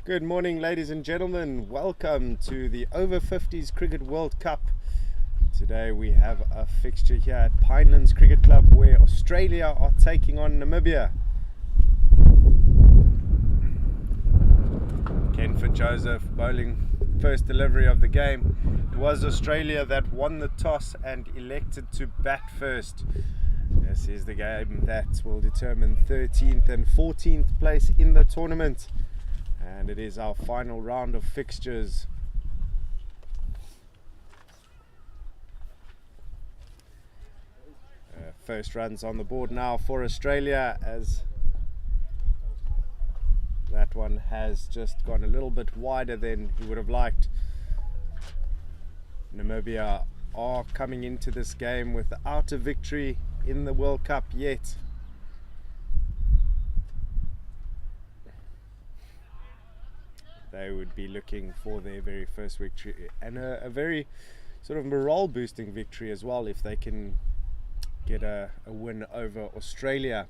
Good morning, ladies and gentlemen. Welcome to the Over 50s Cricket World Cup. Today we have a fixture here at Pinelands Cricket Club where Australia are taking on Namibia. Joseph bowling first delivery of the game. It was Australia that won the toss and elected to bat first. This is the game that will determine 13th and 14th place in the tournament. And it is our final round of fixtures. First runs on the board now for Australia, as that one has just gone a little bit wider than he would have liked. Namibia are coming into this game without a victory in the World Cup yet. They would be looking for their very first victory, and a very sort of morale boosting victory as well if they can get a win over Australia.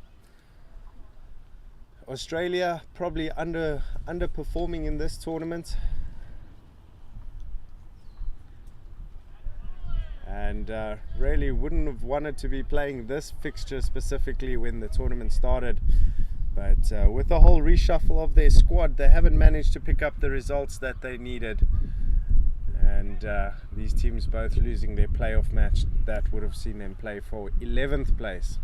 Australia probably underperforming in this tournament, and really wouldn't have wanted to be playing this fixture specifically when the tournament started. But with the whole reshuffle of their squad, they haven't managed to pick up the results that they needed. And these teams both losing their playoff match that would have seen them play for 11th place.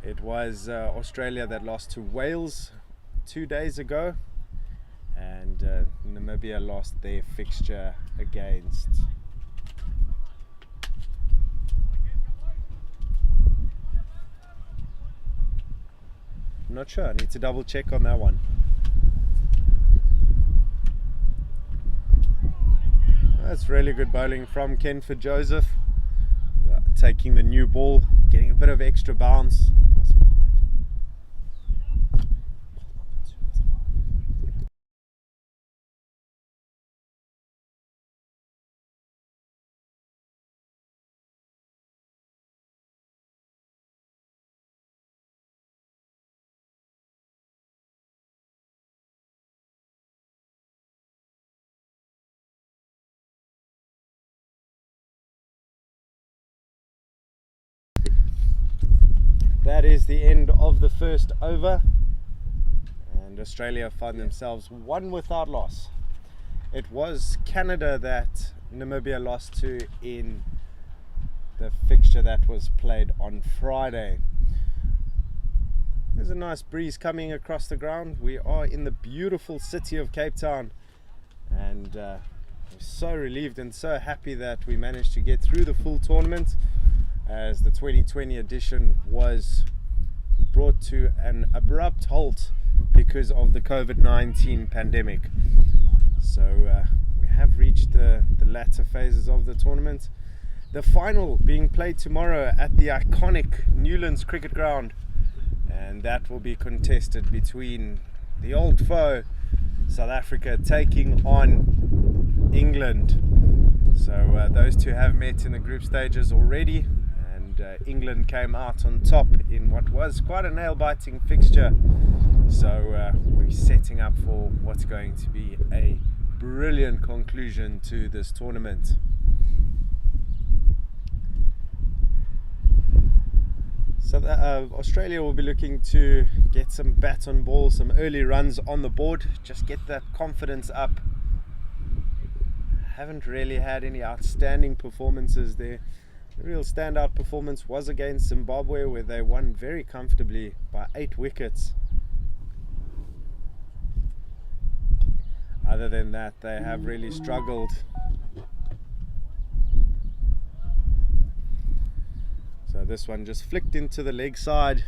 It was Australia that lost to Wales 2 days ago, and Namibia lost their fixture against I'm not sure, I need to double check on that one. That's really good bowling from Joseph, taking the new ball, getting a bit of extra bounce. That is the end of the first over, and Australia find themselves one without loss. It was Canada that Namibia lost to in the fixture that was played on Friday. There's a nice breeze coming across the ground. We are in the beautiful city of Cape Town, and we're so relieved and so happy that we managed to get through the full tournament, as the 2020 edition was brought to an abrupt halt because of the COVID-19 pandemic. So we have reached the latter phases of the tournament. The final being played tomorrow at the iconic Newlands Cricket Ground, and that will be contested between the old foe, South Africa, taking on England. So those two have met in the group stages already. England came out on top in what was quite a nail-biting fixture, so we're setting up for what's going to be a brilliant conclusion to this tournament. So Australia will be looking to get some bat on ball, some early runs on the board, just get that confidence up. Haven't really had any outstanding performances there. The real standout performance was against Zimbabwe, where they won very comfortably by 8 wickets. Other than that, they have really struggled. So this one just flicked into the leg side.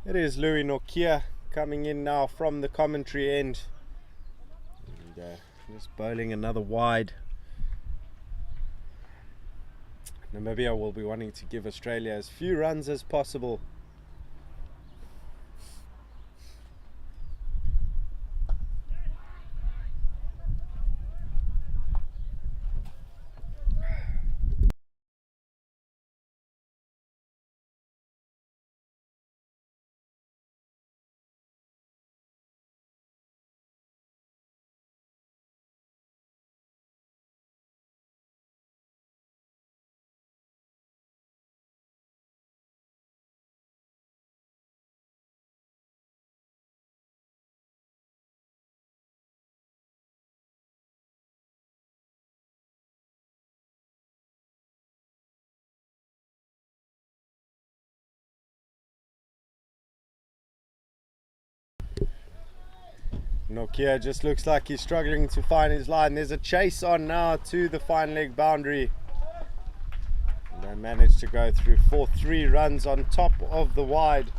It is Louis Nokia coming in now from the commentary end. And, just bowling another wide. Namibia will be wanting to give Australia as few runs as possible. Nokia just looks like he's struggling to find his line. There's a chase on now to the fine leg boundary. And they managed to go through for 3 runs on top of the wide.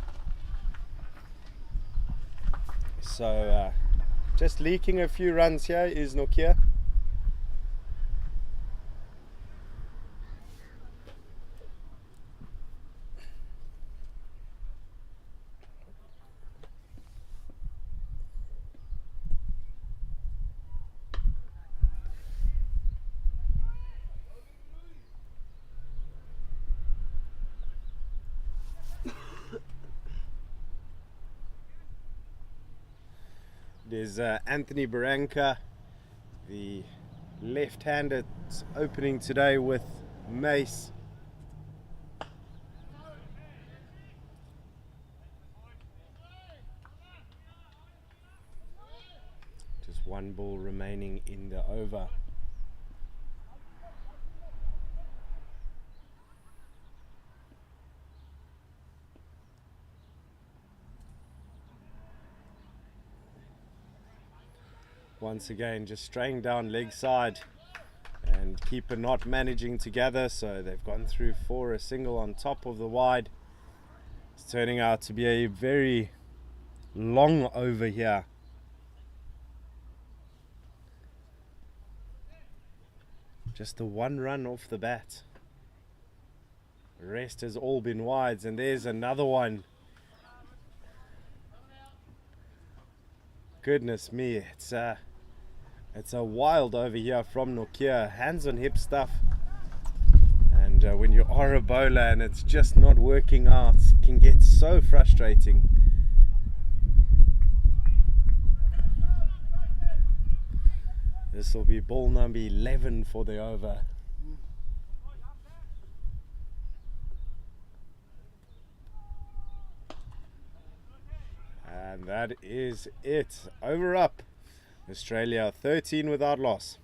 So just leaking a few runs here is Nokia. There's Anthony Barranca, the left-hander, opening today with Mace. Just 1 ball remaining in the over. Once again, just straying down leg side, and keeper not managing to gather, so they've gone through for a single on top of the wide. It's turning out to be a very long over here. Just the 1 run off the bat. The rest has all been wides, and there's another one. Goodness me, it's a wild over here from Nokia. Hands on hip stuff. And when you are a bowler and it's just not working out, it can get so frustrating. This will be ball number 11 for the over. And that is it. Over up. Australia 13 without loss.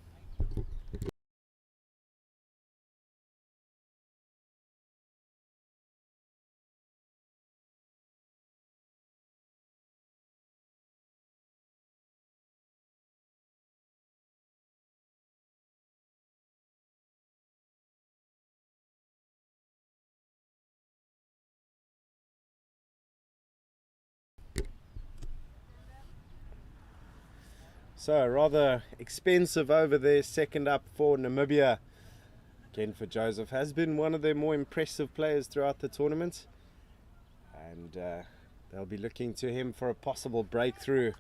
So rather expensive over there, second up for Namibia. Again, for Joseph, has been one of their more impressive players throughout the tournament, and they'll be looking to him for a possible breakthrough.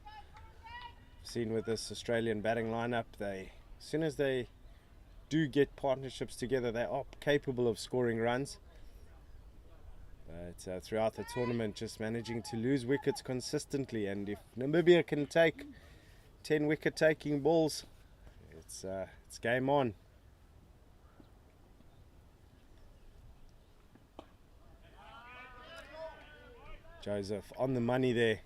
Seen with this Australian batting lineup, as soon as they do get partnerships together, they are capable of scoring runs. But throughout the tournament, just managing to lose wickets consistently, and if Namibia can take 10 wicket taking balls, it's game on. Joseph on the money there.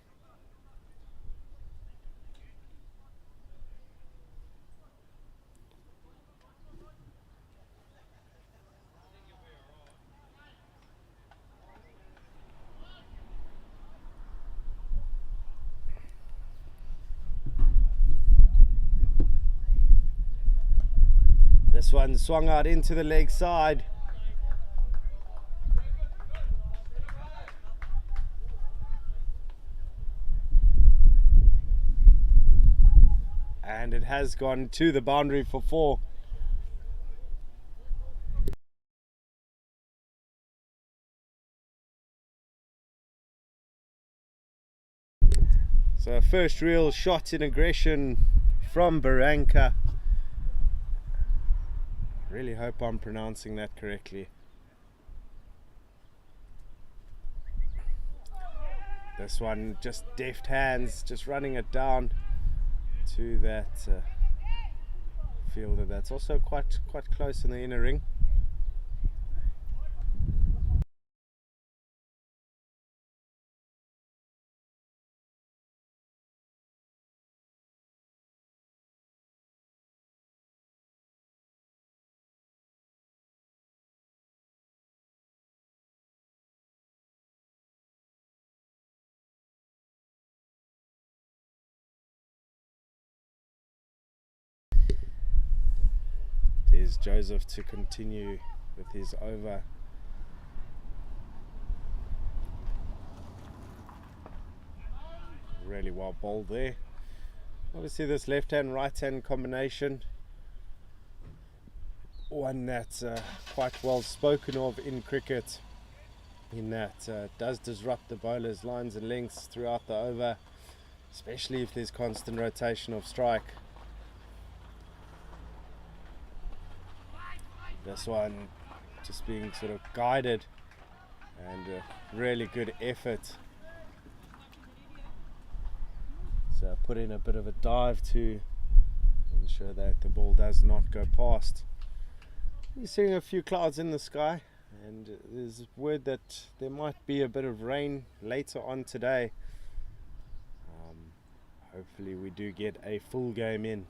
This one swung out into the leg side. and it has gone to the boundary for 4. So first real shot in aggression from Barranca. Really hope I'm pronouncing that correctly. This one just deft hands, just running it down to that fielder that's also quite close in the inner ring. There's Joseph to continue with his over. Really well bowled there. Obviously this left hand right hand combination, one that's quite well spoken of in cricket, in that does disrupt the bowler's lines and lengths throughout the over, especially if there's constant rotation of strike. This one just being sort of guided, and a really good effort. So put in a bit of a dive to ensure that the ball does not go past. You're seeing a few clouds in the sky, and there's word that there might be a bit of rain later on today. Hopefully we do get a full game in.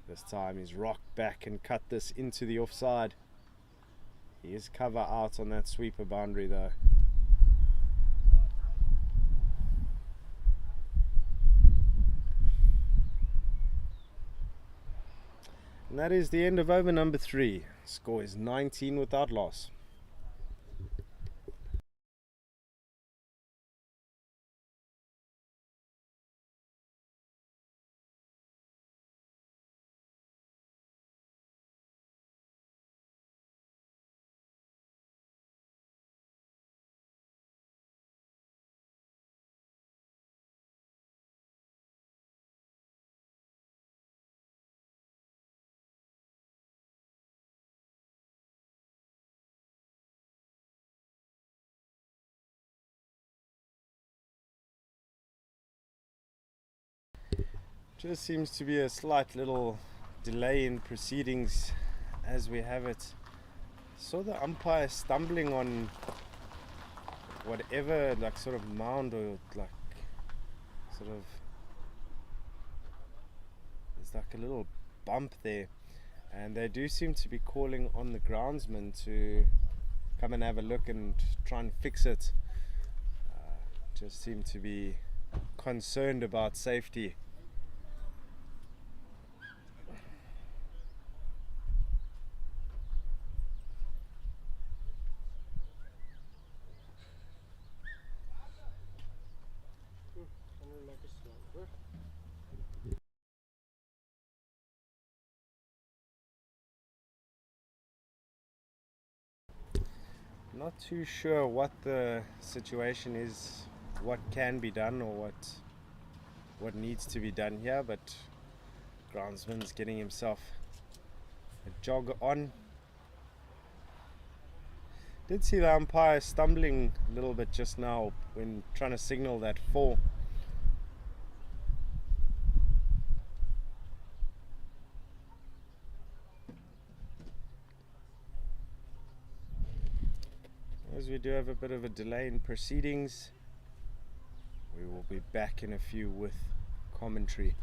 This time he's rocked back and cut this into the offside. He is cover out on that sweeper boundary though. And that is the end of over number 3. Score is 19 without loss. Just seems to be a slight little delay in proceedings as we have it. Saw the umpire stumbling on whatever, like sort of mound or like sort of, there's like a little bump there, and they do seem to be calling on the groundsman to come and have a look and try and fix it. Just seem to be concerned about safety. Not too sure what the situation is, what can be done or what needs to be done here, but groundsman's getting himself a jog on. Did see the umpire stumbling a little bit just now when trying to signal that 4. As we do have a bit of a delay in proceedings, we will be back in a few with commentary.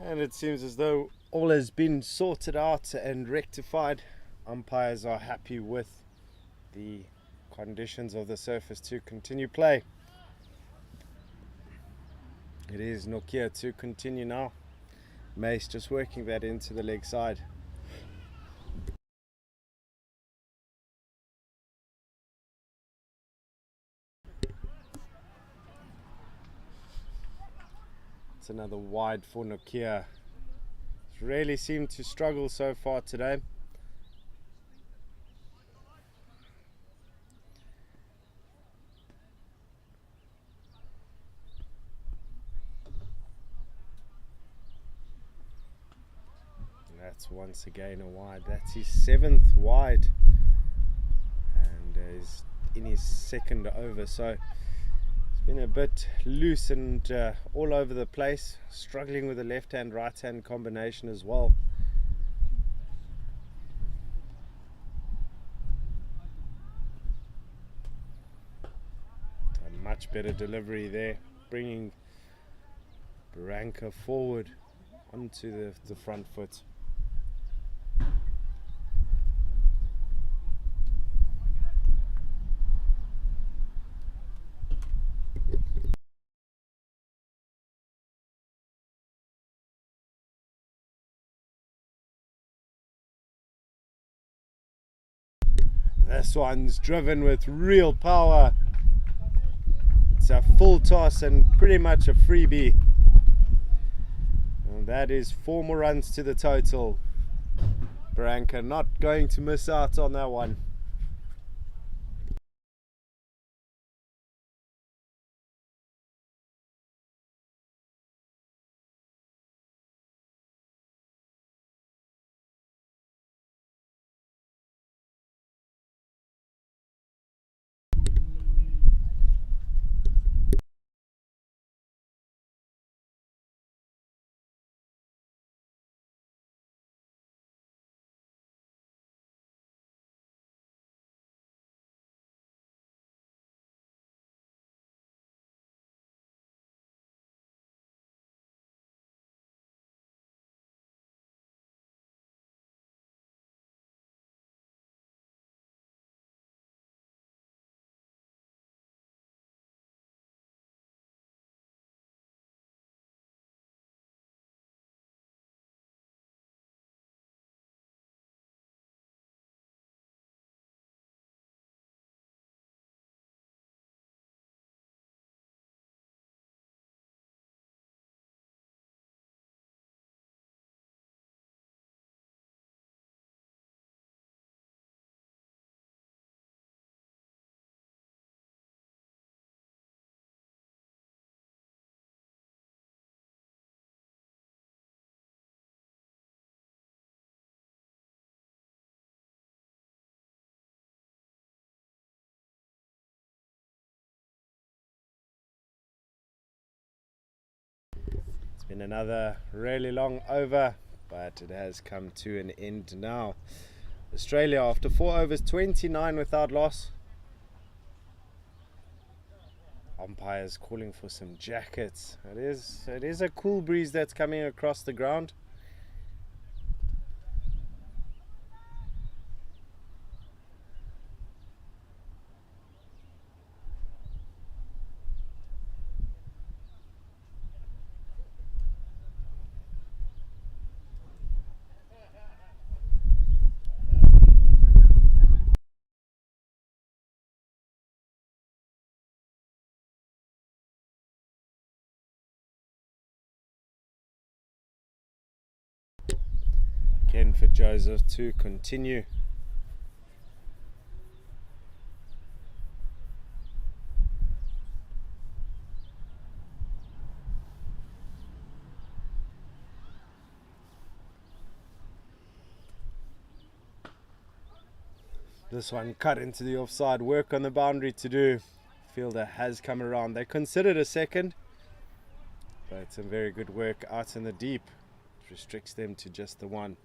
And it seems as though all has been sorted out and rectified. Umpires are happy with the conditions of the surface to continue play. It is Nokia to continue now. Mace just working that into the leg side. It's another wide for Nokia. It's really seemed to struggle so far today. That's once again a wide. That's his 7th wide, and is in his 2nd over. So it's been a bit loose and all over the place, struggling with the left-hand right-hand combination as well. A much better delivery there, bringing Barranca forward onto the front foot. This one's driven with real power. It's a full toss and pretty much a freebie. And that is 4 more runs to the total. Barranca not going to miss out on that one. Been another really long over, but it has come to an end now. Australia after 4 overs, 29 without loss. Umpires calling for some jackets. It is a cool breeze that's coming across the ground. Again for Joseph to continue. This one cut into the offside, work on the boundary to do. Fielder has come around. They considered a second, but some very good work out in the deep. It restricts them to just the one.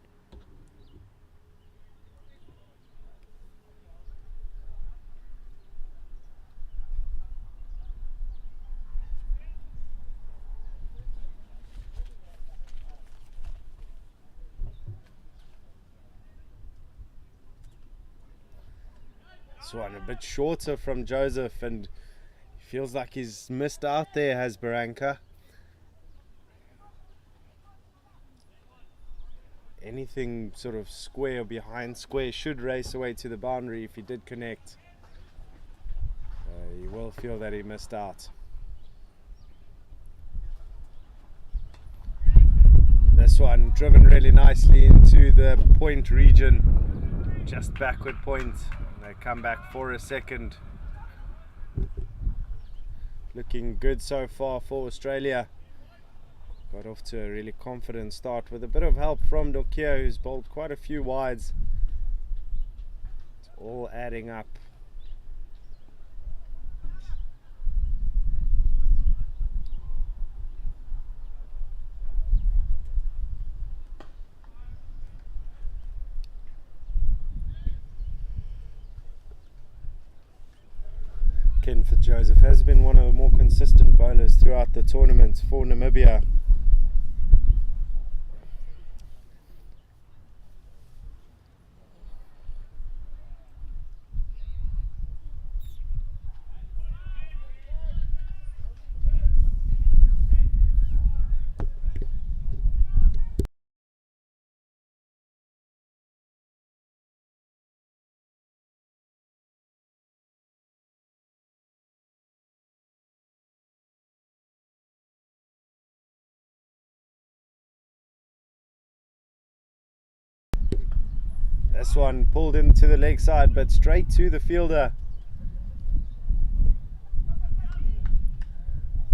This one a bit shorter from Joseph, and feels like he's missed out there, has Barranca. Anything sort of square or behind square should race away to the boundary if he did connect. You will feel that he missed out. This one driven really nicely into the point region, just backward point. They come back for a second. Looking good so far for Australia. Got off to a really confident start with a bit of help from Nokia, who's bowled quite a few wides. It's all adding up. For Joseph has been one of the more consistent bowlers throughout the tournament for Namibia. This one pulled into the leg side, but straight to the fielder.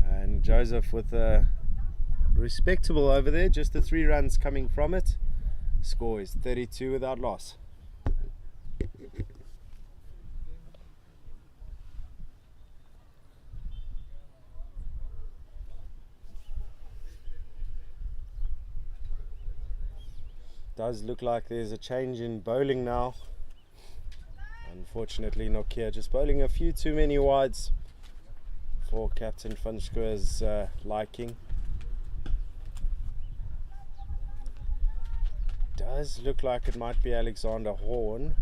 And Joseph with a respectable over there, just the 3 runs coming from it. Score is 32 without loss. Does look like there's a change in bowling now. Unfortunately, Nokia just bowling a few too many wides for Captain Funchku's liking. Does look like it might be Alexander Horn.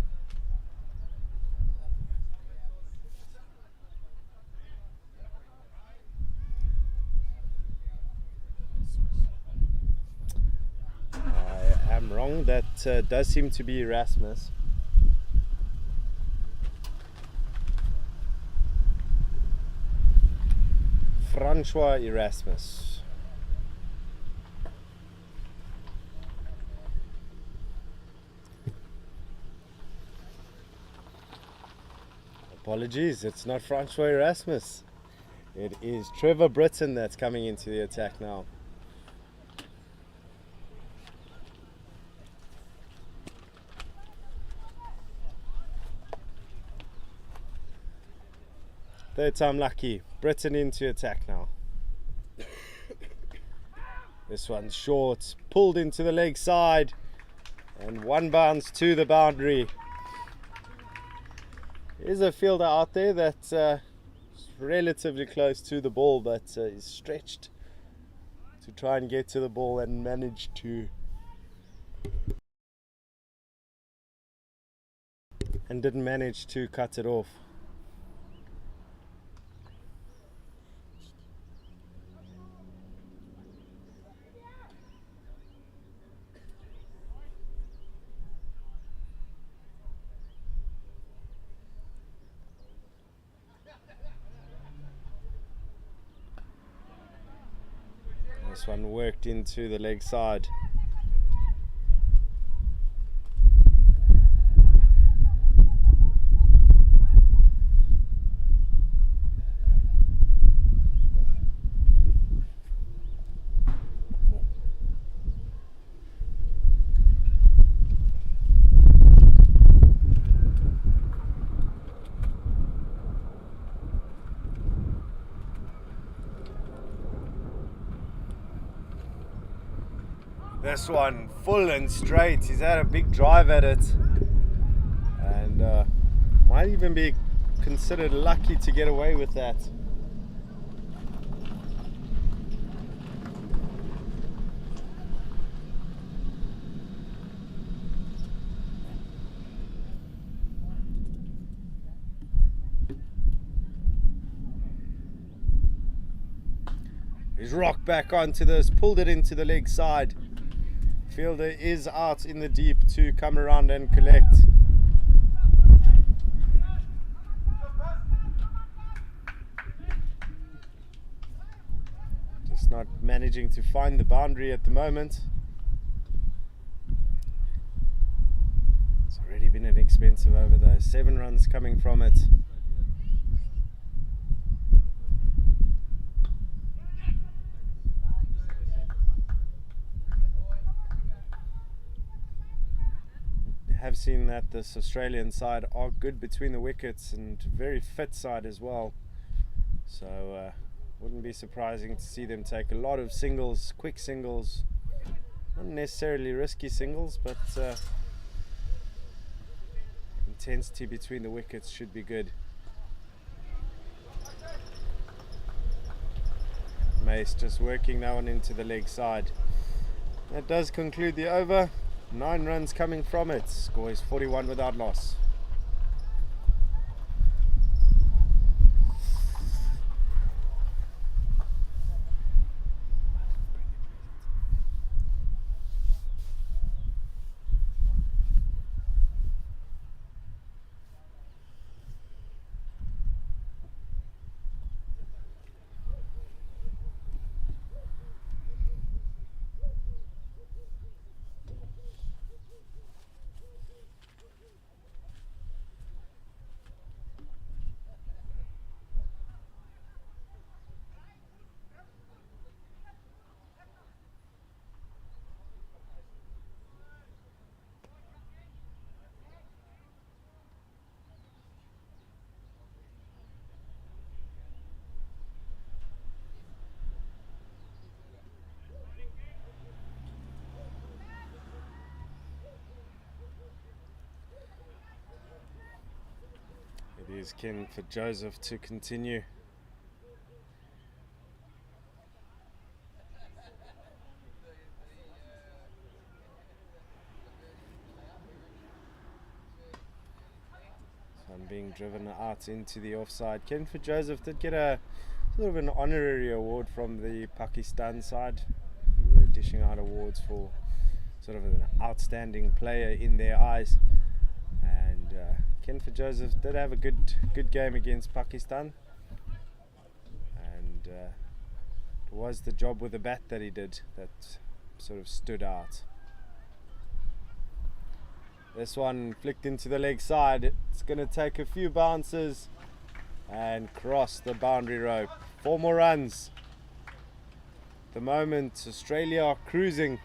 Wrong, that does seem to be Erasmus. Francois Erasmus. Apologies, it's not Francois Erasmus. It is Trevor Britton that's coming into the attack now. Third time lucky. Britain into attack now. This one's short, pulled into the leg side, and one bounce to the boundary. There's a fielder out there that's relatively close to the ball, but is stretched to try and get to the ball and managed to. And didn't manage to cut it off. This one worked into the leg side. This one full and straight. He's had a big drive at it, and might even be considered lucky to get away with that. rock back onto this, pulled it into the leg side. Fielder is out in the deep to come around and collect. Just not managing to find the boundary at the moment. It's already been an expensive over though. 7 runs coming from it. Have seen that this Australian side are good between the wickets and very fit side as well, so wouldn't be surprising to see them take a lot of singles, quick singles, not necessarily risky singles, but intensity between the wickets should be good. Mace just working that one into the leg side. That does conclude the over. 9 runs coming from it. Score is 41 without loss. It is Ken for Joseph to continue. So I'm being driven out into the offside. Ken for Joseph did get a sort of an honorary award from the Pakistan side, who were dishing out awards for sort of an outstanding player in their eyes. And Ken for Joseph did have a good game against Pakistan, and it was the job with the bat that he did that sort of stood out. This one flicked into the leg side. It's going to take a few bounces and cross the boundary rope. 4 more runs. At the moment, Australia are cruising.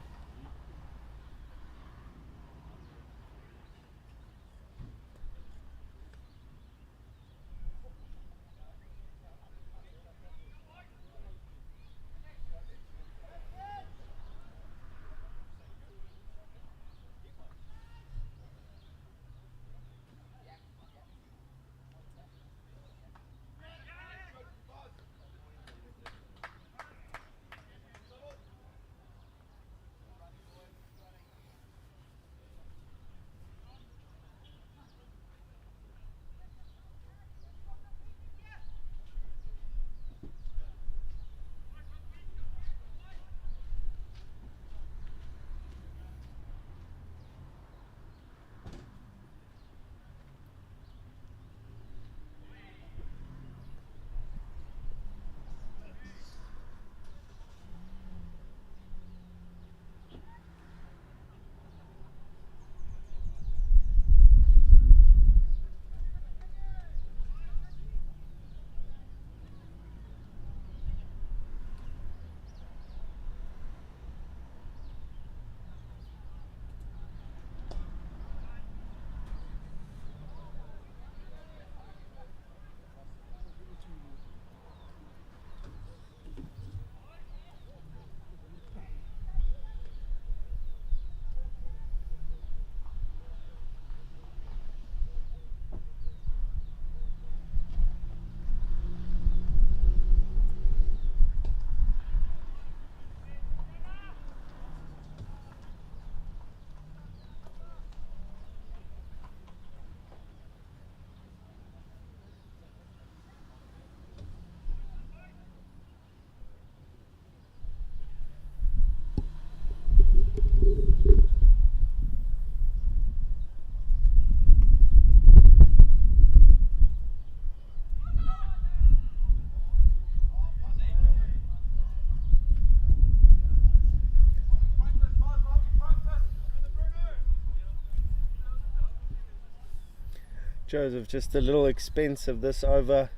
Joseph, just a little expensive this over.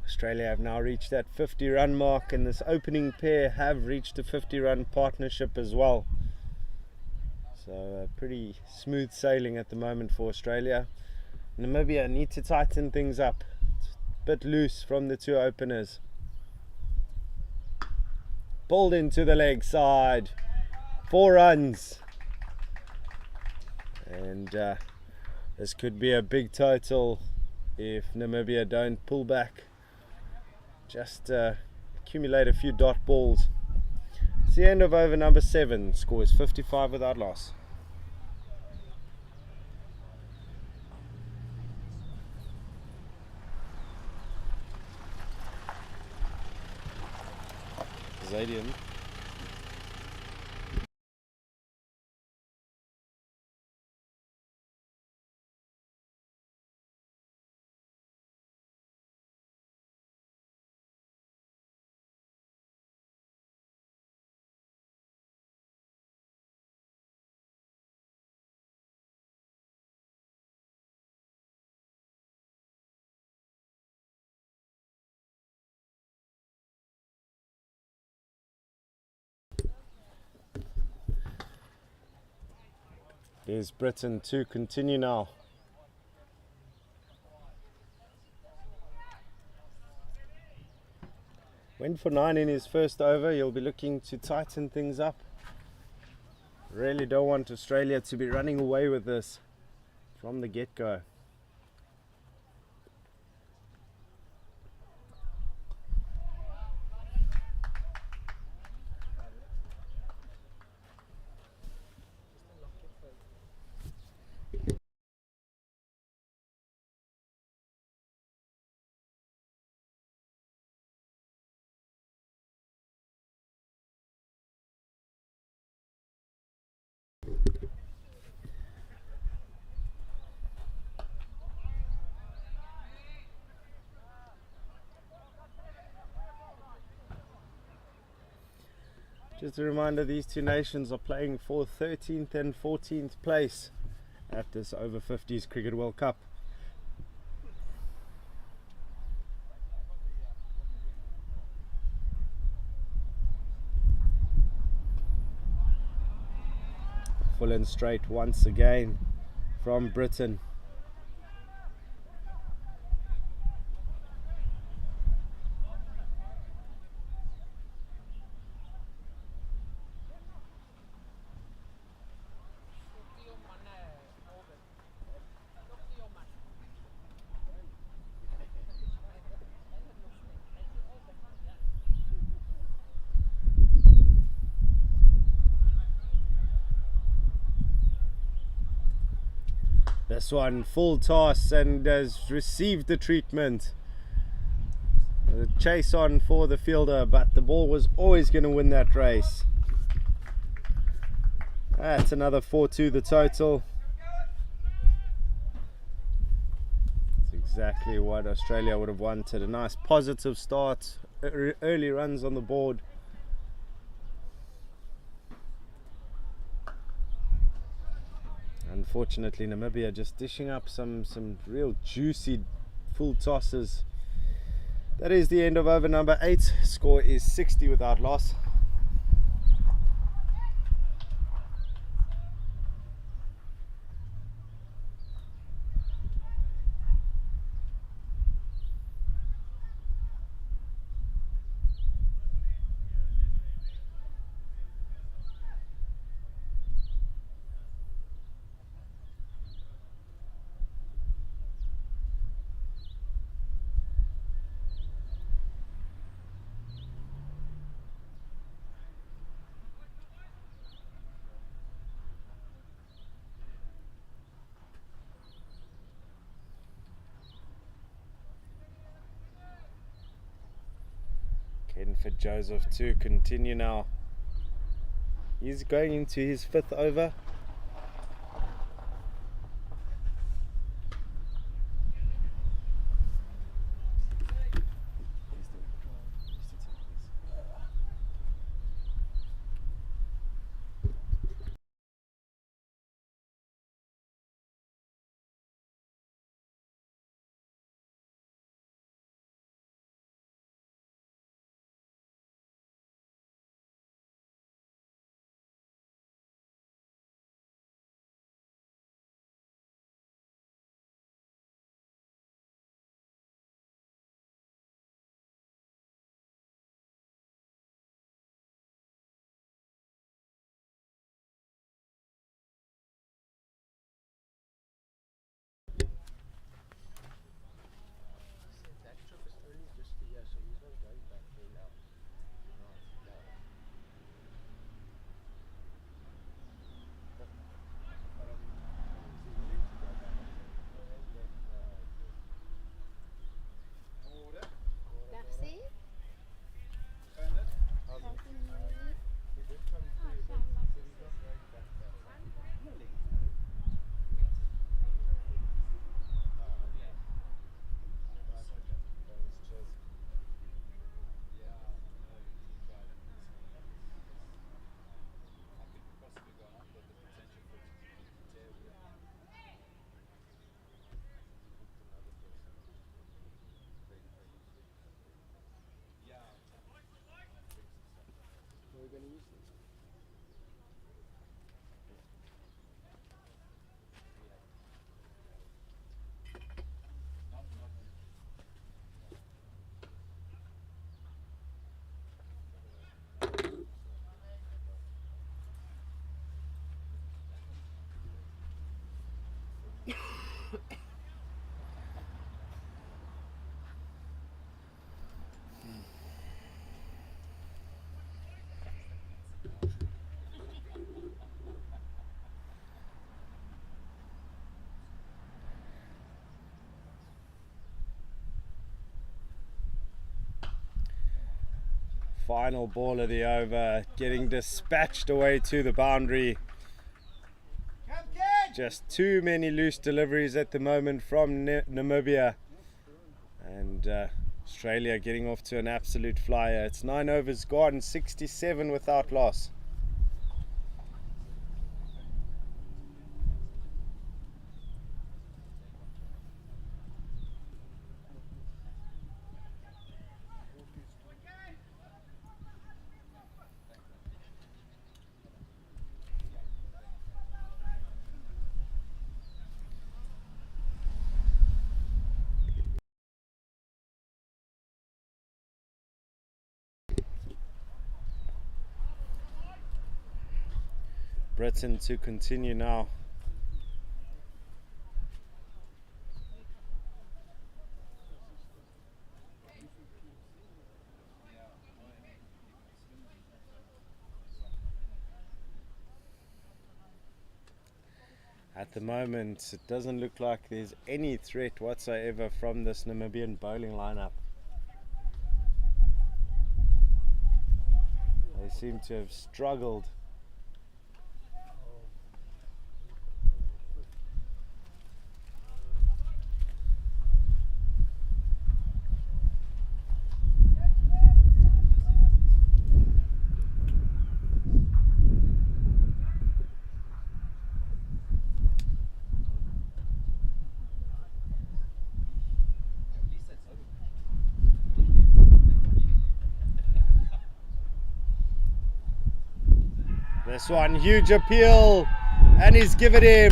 Australia have now reached that 50 run mark, and this opening pair have reached a 50 run partnership as well. So pretty smooth sailing at the moment for Australia. Namibia need to tighten things up. It's a bit loose from the two openers. Pulled into the leg side. 4 runs. And this could be a big total if Namibia don't pull back. Just accumulate a few dot balls. It's the end of over number 7. Score is 55 without loss. Zadian. There's Britain to continue now. Went for 9 in his first over. He'll be looking to tighten things up. Really don't want Australia to be running away with this from the get-go. Just a reminder, these two nations are playing for 13th and 14th place at this over 50s Cricket World Cup. Full and straight once again from Britain. This one full toss and has received the treatment. The chase on for the fielder, but the ball was always going to win that race. That's another 4-2 the total. That's exactly what Australia would have wanted. A nice positive start, early runs on the board. Unfortunately, Namibia just dishing up some real juicy full tosses. That is the end of over number 8. Score is 60 without loss. For Joseph to continue now. He's going into his 5th over. Final ball of the over, getting dispatched away to the boundary. Just too many loose deliveries at the moment from Namibia, and Australia getting off to an absolute flyer. It's 9 overs gone, 67 without loss. Britain to continue now. At the moment, it doesn't look like there's any threat whatsoever from this Namibian bowling lineup. They seem to have struggled. This one, huge appeal, and he's given him.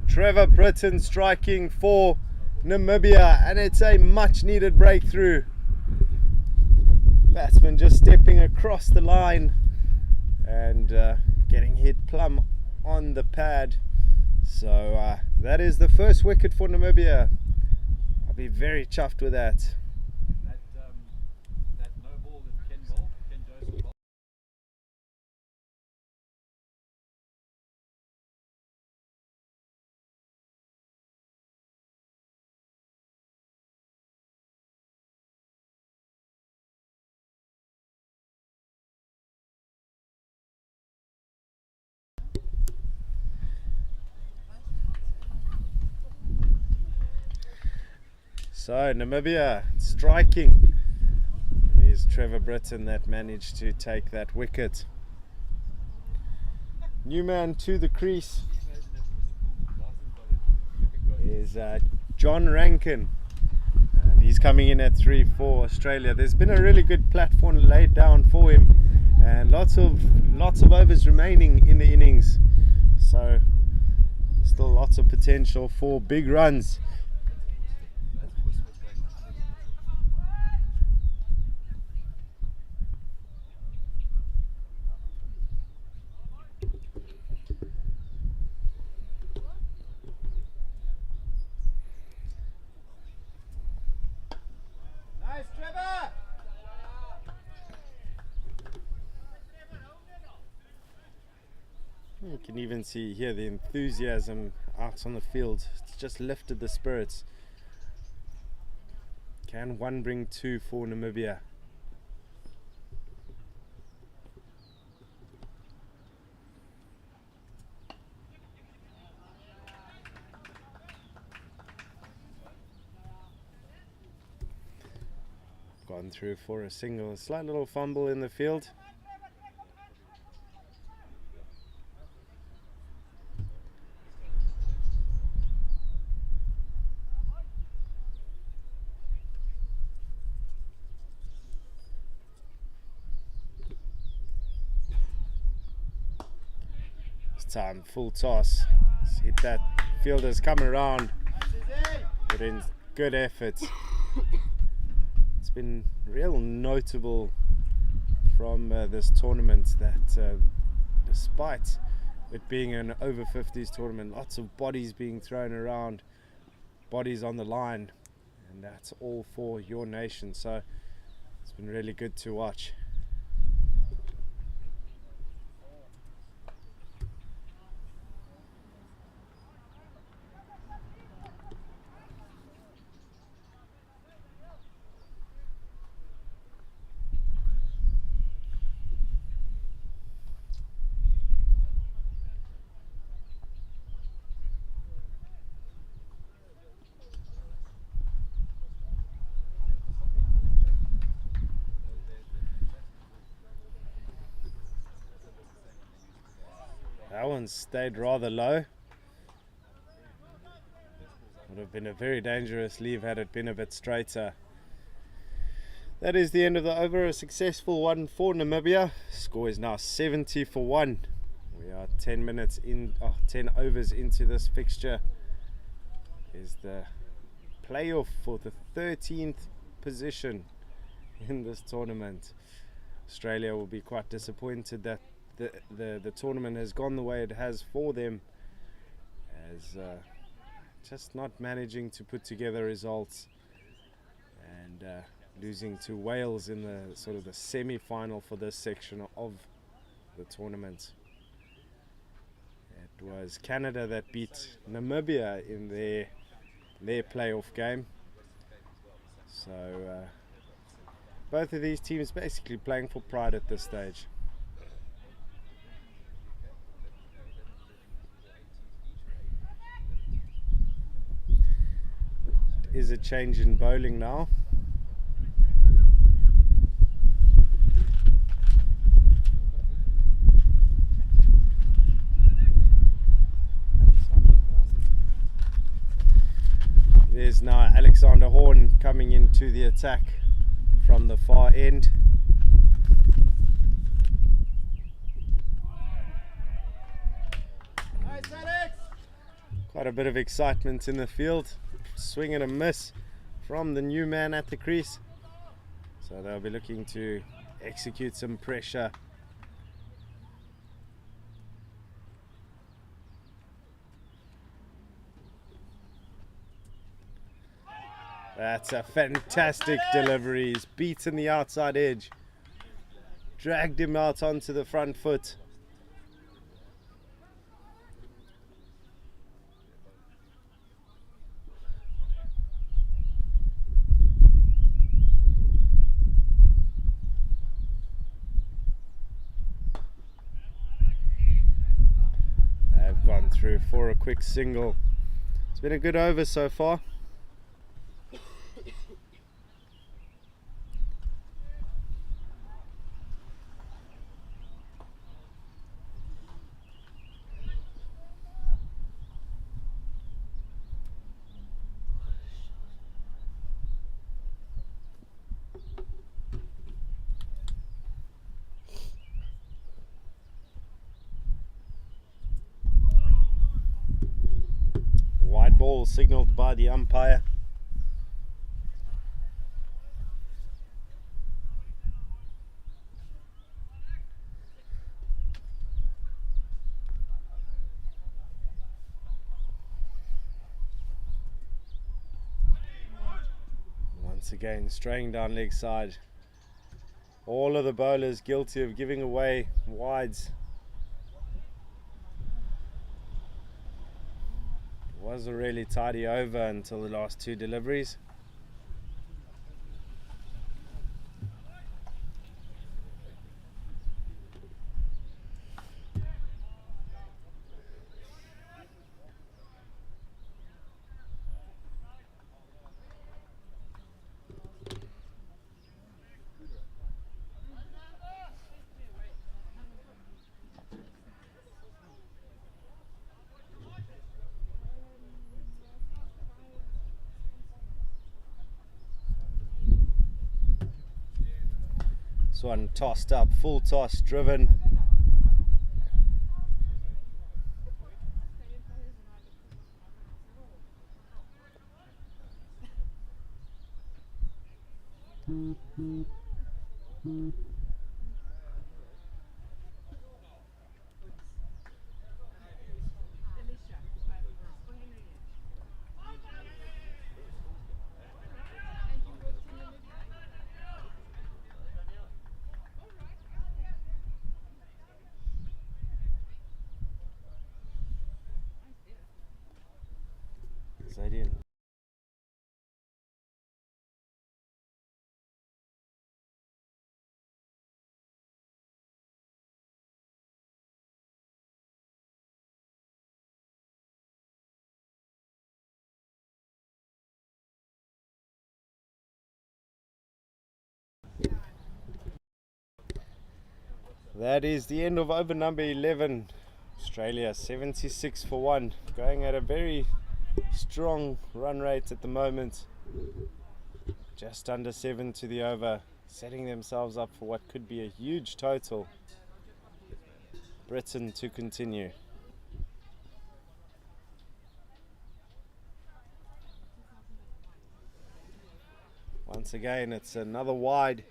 Trevor Britton striking for Namibia, and it's a much needed breakthrough. Batsman just stepping across the line and getting hit plumb on the pad. So that is the first wicket for Namibia. I'll be very chuffed with that. So Namibia striking. Here's Trevor Britton that managed to take that wicket. New man to the crease is John Rankin, and he's coming in at 3 for Australia. There's been a really good platform laid down for him, and lots of overs remaining in the innings. So still lots of potential for big runs. You can even see here the enthusiasm out on the field. It's just lifted the spirits. Can one bring 2 for Namibia? Gone through for a single. A slight little fumble in the field. Time, full toss. Hit that. Fielders coming around. Put in good effort. It's been real notable from this tournament that despite it being an over 50s tournament, lots of bodies being thrown around, bodies on the line, and that's all for your nation. So it's been really good to watch. one stayed rather low. Would have been a very dangerous leave had it been a bit straighter. That is the end of the over, a successful one for Namibia. Score is now 70-1. We are 10 minutes in, 10 overs into this fixture. Is the playoff for the 13th position in this tournament. Australia will be quite disappointed that the tournament has gone the way it has for them, as just not managing to put together results, and losing to Wales in the sort of the semi-final for this section of the tournament. It was Canada that beat Namibia in their playoff game. So both of these teams basically playing for pride at this stage. It is a change in bowling now. There's now Alexander Horn coming into the attack from the far end. Nice, Alex. Quite a bit of excitement in the field. Swing and a miss from the new man at the crease. So they'll be looking to execute some pressure. That's a fantastic delivery. He's beaten the outside edge. Dragged him out onto the front foot. They've gone through for a quick single. It's been a good over so far. Wide ball signaled by the umpire. Once again, straying down leg side. All of the bowlers guilty of giving away wides. Was a really tidy over until the last two deliveries. This one tossed up, full toss driven. Zadian. That is the end of over number 11. Australia 76 for 1, going at a very strong run rate at the moment. Just under 7 to the over, setting themselves up for what could be a huge total. Britain to continue. Once again, it's another wide.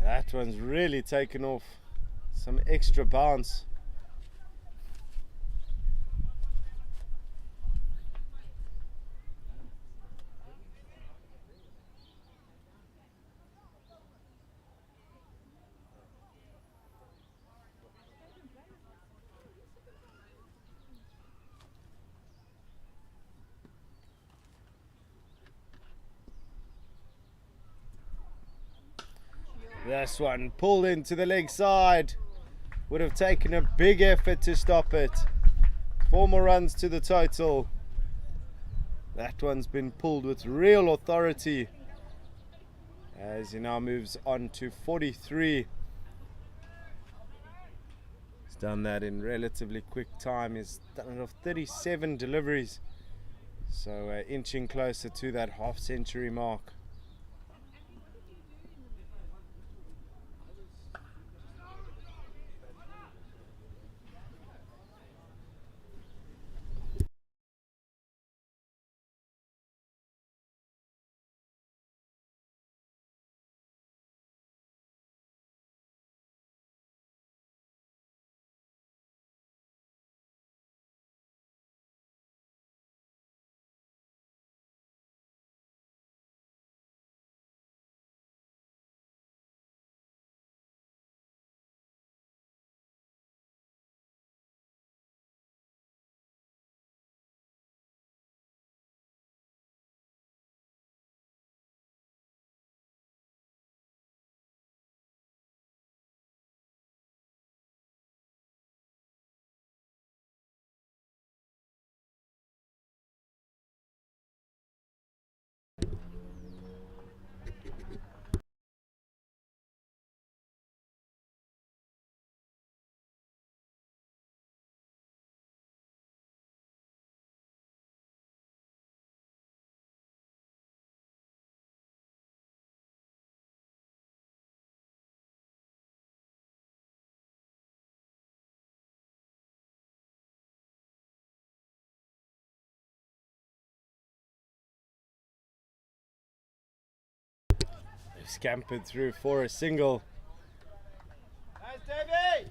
That one's really taken off some extra bounce. This one pulled into the leg side. Would have taken a big effort to stop it. 4 more runs to the total. That one's been pulled with real authority as he now moves on to 43. He's done that in relatively quick time. He's done it off 37 deliveries. So inching closer to that half-century mark. Scampered through for a single. Nice, Davey!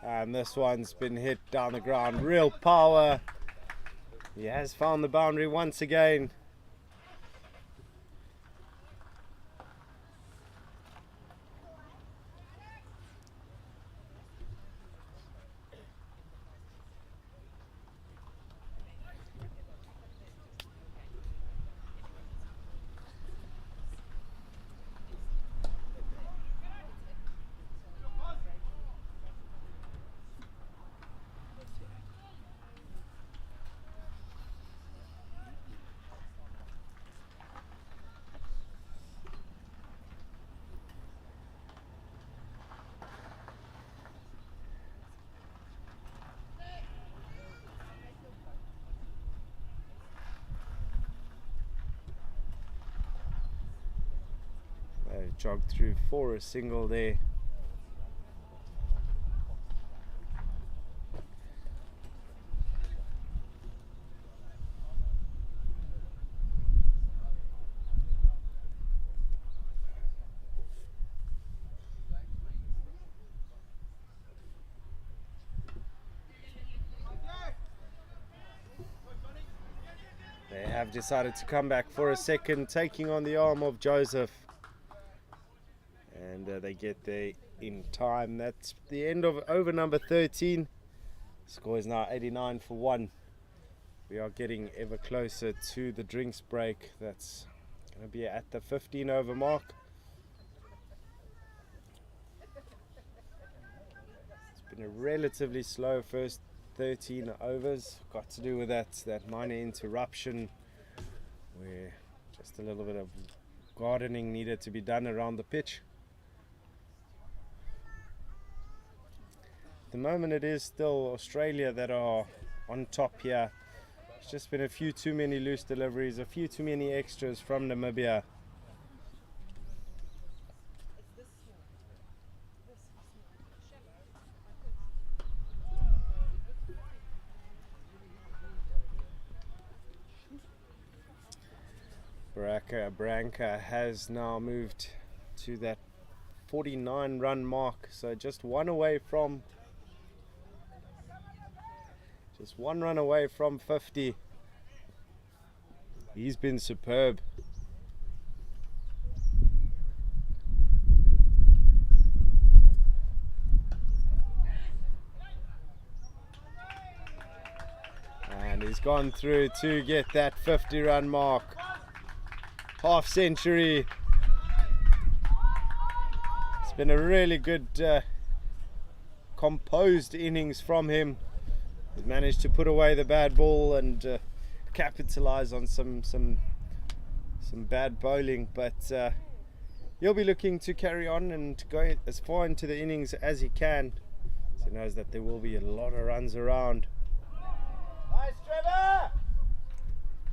And this one's been hit down the ground. Real power He has found the boundary once again. They jogged through for a single there. They have decided to come back for a second, taking on the arm of Joseph. And they get there in time. That's the end of over number 13. Score is now 89-1. We are getting ever closer to the drinks break. That's going to be at the 15 over mark. It's been a relatively slow first 13 overs. Got to do with that minor interruption where just a little bit of gardening needed to be done around the pitch. At the moment it is still Australia that are on top here. There's just been a few too many loose deliveries, a few too many extras from Namibia. Branca has now moved to that 49 run mark, so just one run away from 50. He's been superb. And he's gone through to get that 50 run mark. Half century. It's been a really good composed innings from him. He's managed to put away the bad ball and capitalize on some bad bowling, but he'll be looking to carry on and go as far into the innings as he can. So he knows that there will be a lot of runs around. Nice, Trevor!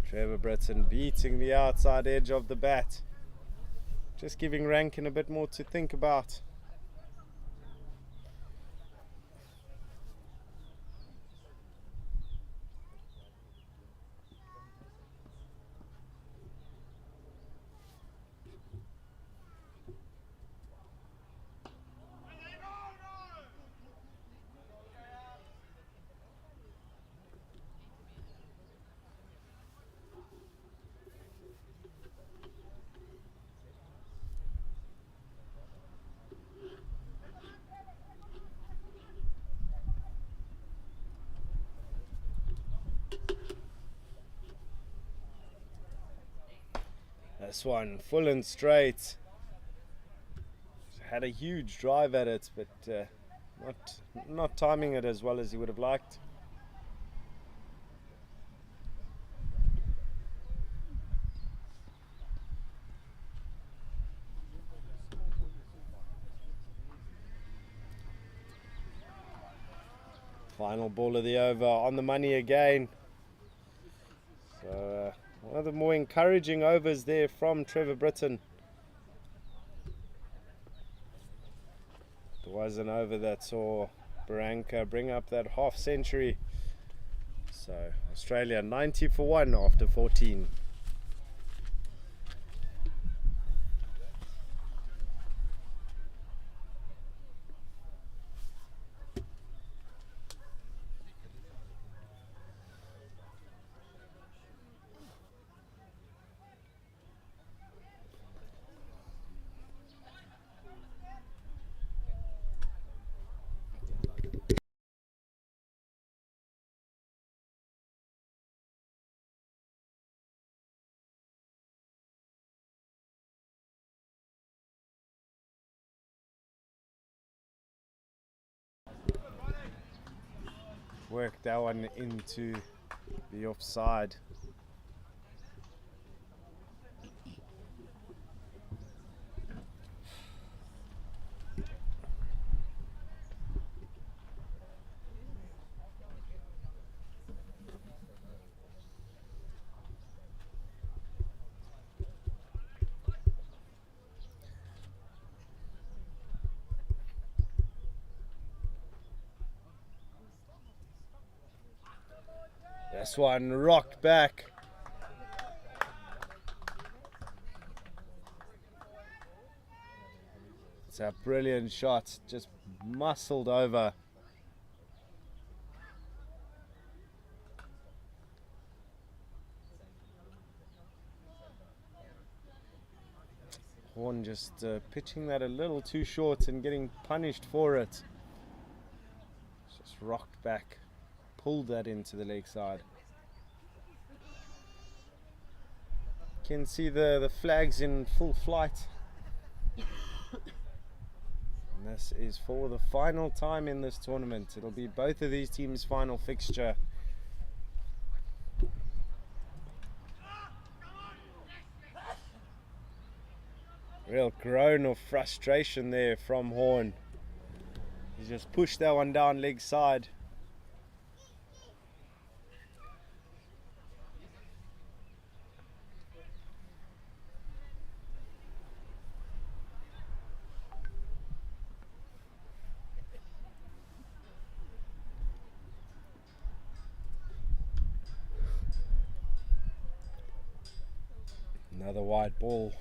Trevor Britton beating the outside edge of the bat. Just giving Rankin a bit more to think about. This one full and straight. Had a huge drive at it, but not timing it as well as he would have liked. Final ball of the over, on the money again. So one of the more encouraging overs there from Trevor Britton. There was an over that saw Branca bring up that half century. So Australia 90-1 after 14. Worked that one into the offside. This one rocked back. It's a brilliant shot, just muscled over. Horn just pitching that a little too short and getting punished for it. Just rocked back, pulled that into the leg side. Can see the flags in full flight. And this is for the final time in this tournament. It'll be both of these teams' final fixture. Real groan of frustration there from Horn. He just pushed that one down leg side. Another wide ball.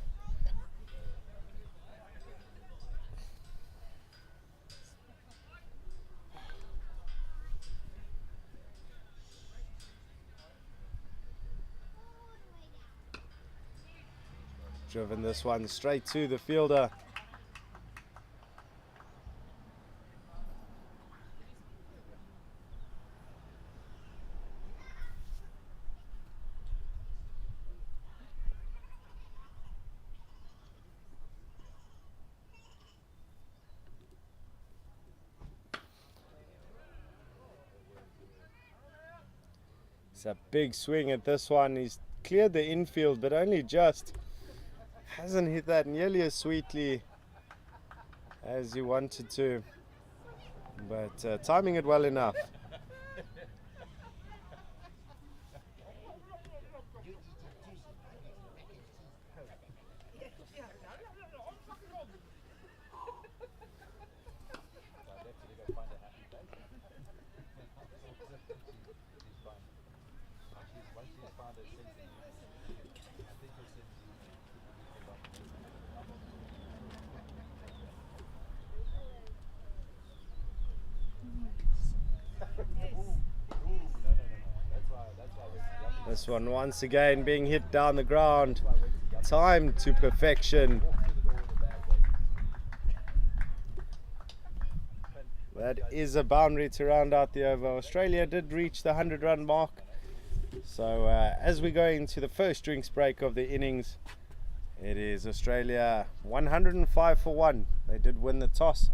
Driven this one straight to the fielder. It's a big swing at this one. He's cleared the infield, but only just. Hasn't hit that nearly as sweetly as he wanted to, but timing it well enough. This one once again being hit down the ground, timed to perfection. That is a boundary to round out the over. Australia did reach the 100-run mark. So as we go into the first drinks break of the innings, it is Australia 105 for 1. They did win the toss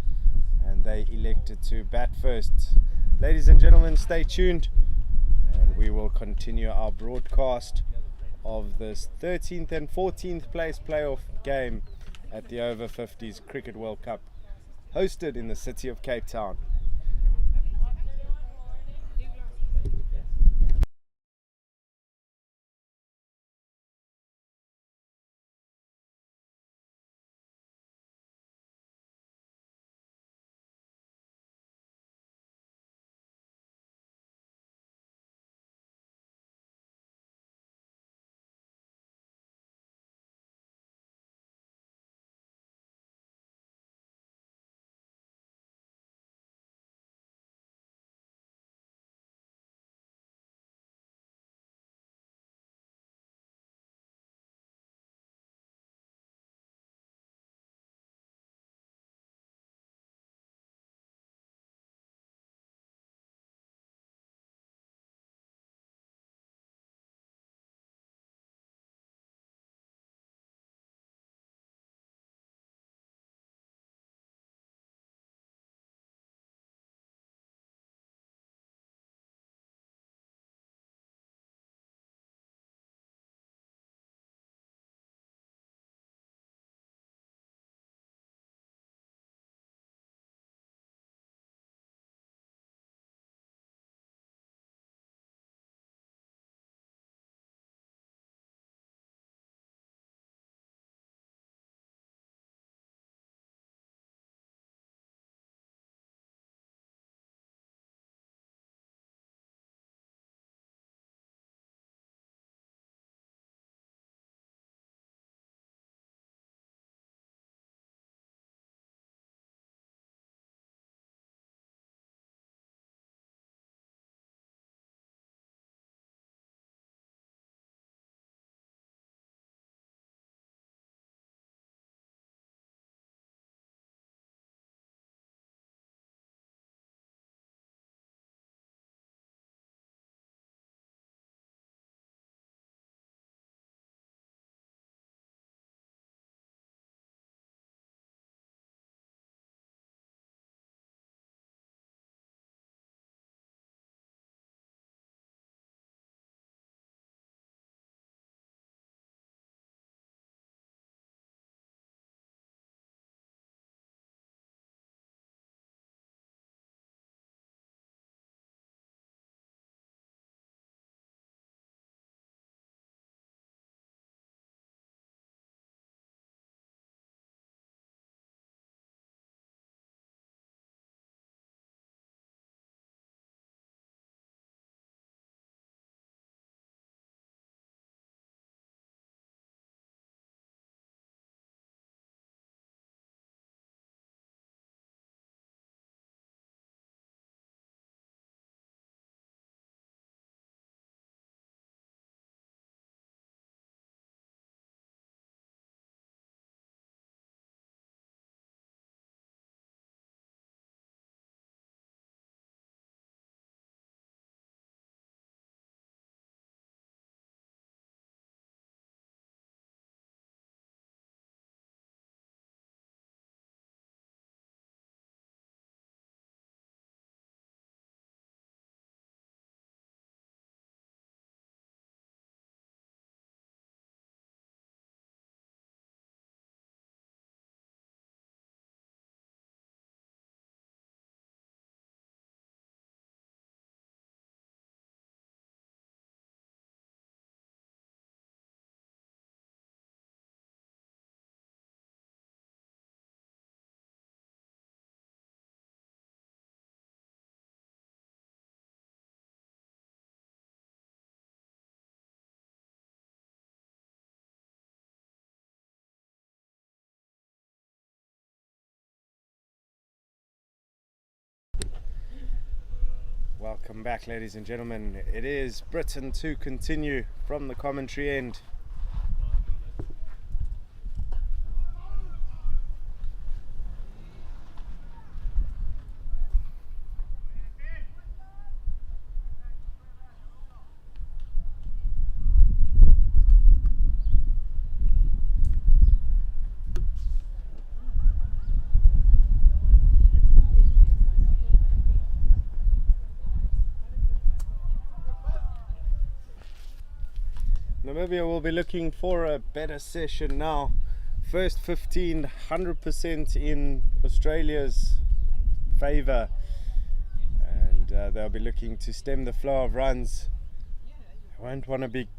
and they elected to bat first. Ladies and gentlemen, stay tuned. And we will continue our broadcast of this 13th and 14th place playoff game at the Over 50s Cricket World Cup, hosted in the city of Cape Town. Welcome back, ladies and gentlemen. It is Britain to continue from the commentary end. Namibia will be looking for a better session now. First 15, 100% in Australia's favour, and they'll be looking to stem the flow of runs. I won't want to be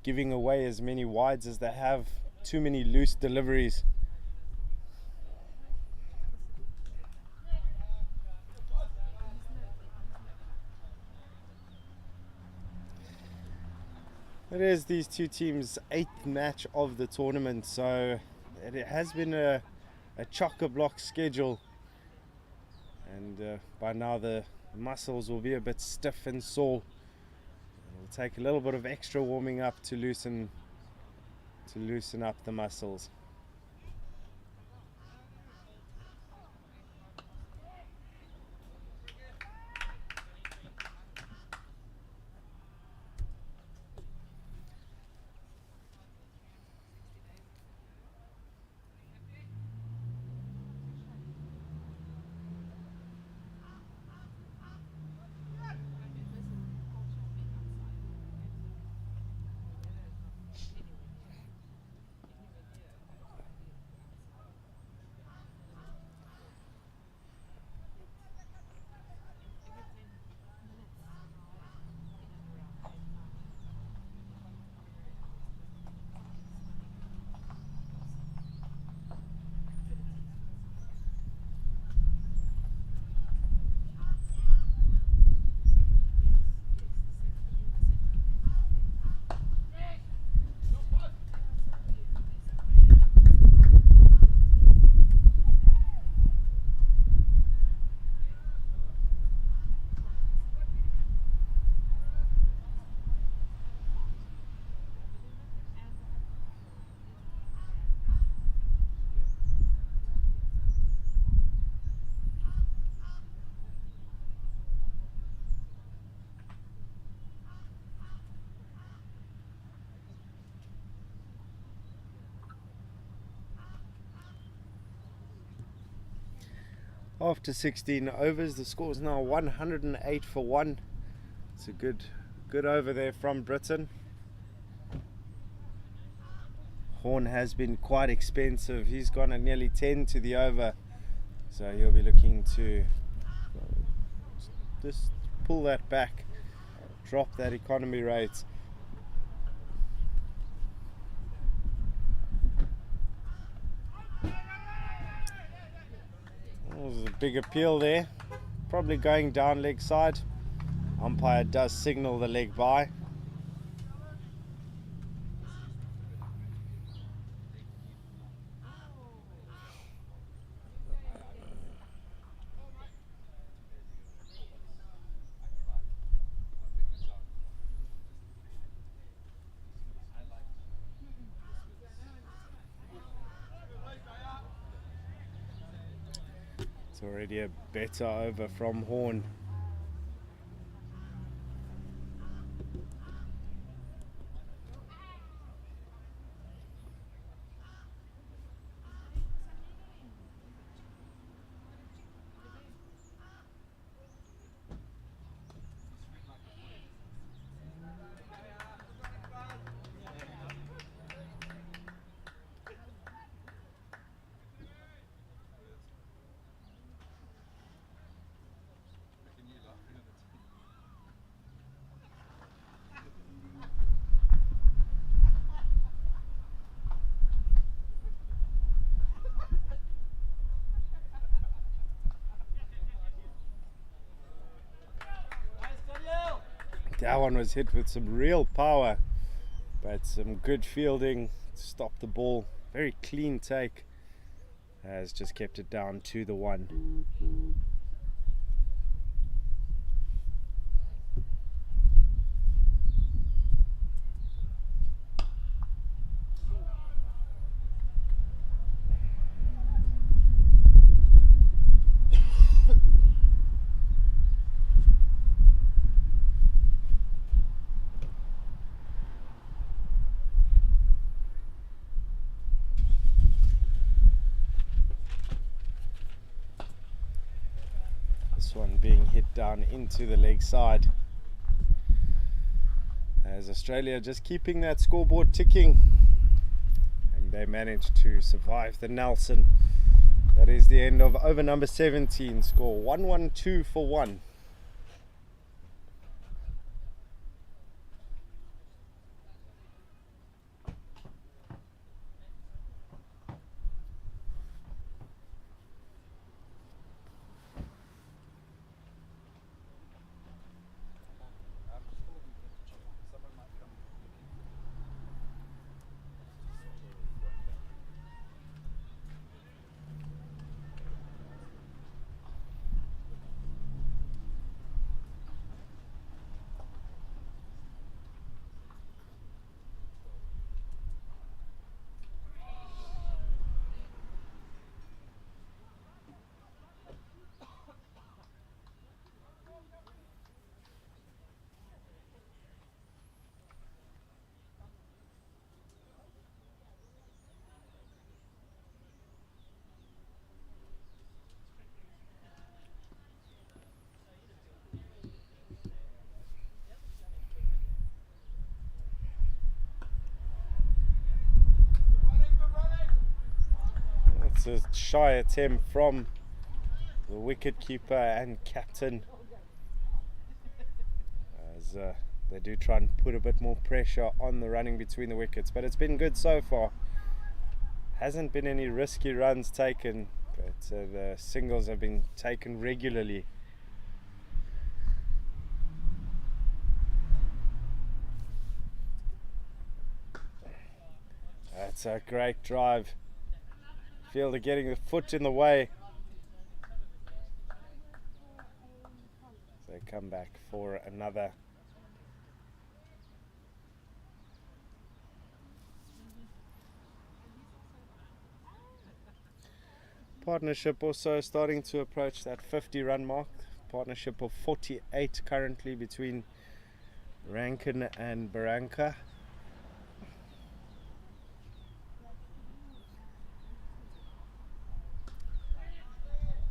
giving away as many wides as they have, too many loose deliveries. It is these two teams' 8th match of the tournament, so it has been a chock-a-block schedule, and by now the muscles will be a bit stiff and sore. It'll take a little bit of extra warming up to loosen up the muscles. After 16 overs, the score is now 108 for 1. It's a good over there from Britain. Horn has been quite expensive. He's gone at nearly 10 to the over, so he'll be looking to just pull that back, drop that economy rate. There's a big appeal there, probably going down leg side. Umpire does signal the leg by. It's already a better over from Horn. That one was hit with some real power, but some good fielding to stop the ball. Very clean take. Has just kept it down to the 1. This one being hit down into the leg side. As Australia just keeping that scoreboard ticking, and they managed to survive the Nelson. That is the end of over number 17. Score 1-1-2 for 1. It's a shy attempt from the wicket keeper and captain, as they do try and put a bit more pressure on the running between the wickets, but it's been good so far. Hasn't been any risky runs taken, but the singles have been taken regularly. That's a great drive. Fielder getting the foot in the way. So they come back for another. Partnership also starting to approach that 50 run mark. Partnership of 48 currently between Rankin and Barranca.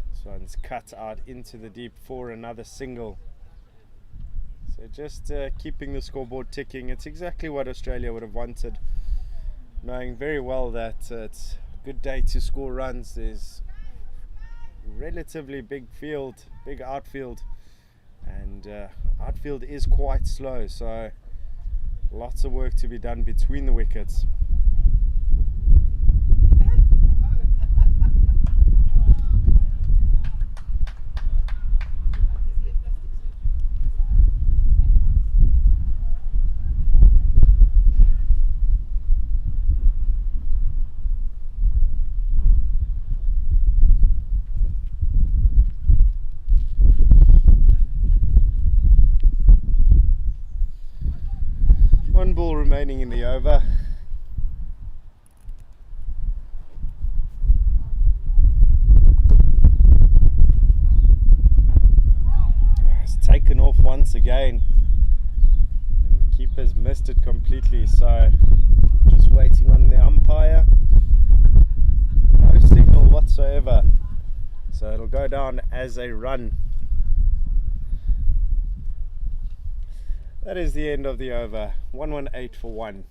This one's cut out into the deep for another single. So just keeping the scoreboard ticking. It's exactly what Australia would have wanted, knowing very well that it's a good day to score runs. There's relatively big outfield, and outfield is quite slow, so lots of work to be done between the wickets. One ball remaining in the over. It's taken off once again, and keeper's missed it completely, so just waiting on the umpire. No signal whatsoever, so it'll go down as a run. That is the end of the over. 118 for 1.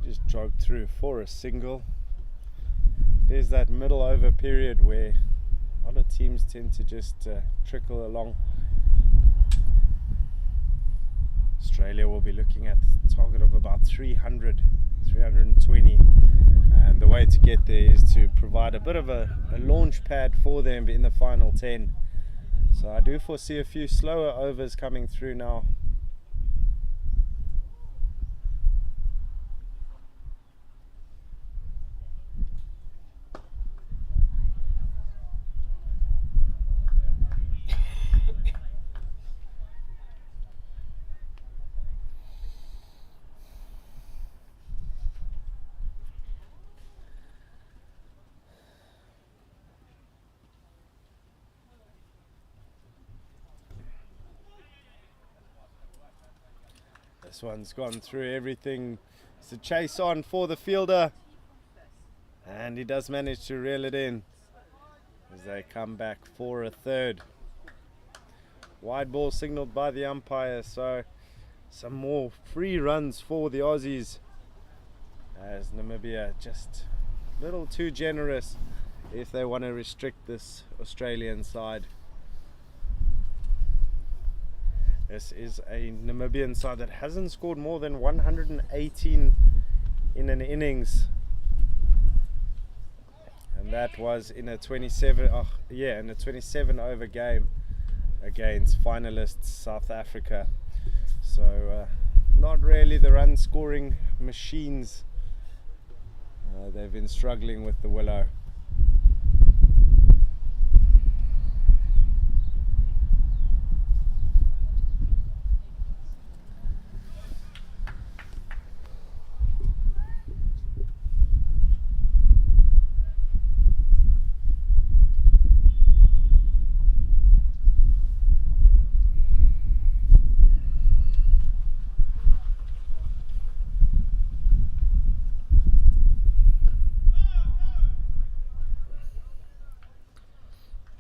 Just jogged through for a single. There's that middle over period where a lot of teams tend to just trickle along. Australia will be looking at a target of about 320, and the way to get there is to provide a bit of a launch pad for them in the final 10. So I do foresee a few slower overs coming through now. This one's gone through everything. It's a chase on for the fielder. And he does manage to reel it in as they come back for a third. Wide ball signaled by the umpire, so some more free runs for the Aussies, as Namibia just a little too generous if they want to restrict this Australian side. This is a Namibian side that hasn't scored more than 118 in an innings, and that was in a 27 over game against finalists South Africa. So not really the run scoring machines. They've been struggling with the willow.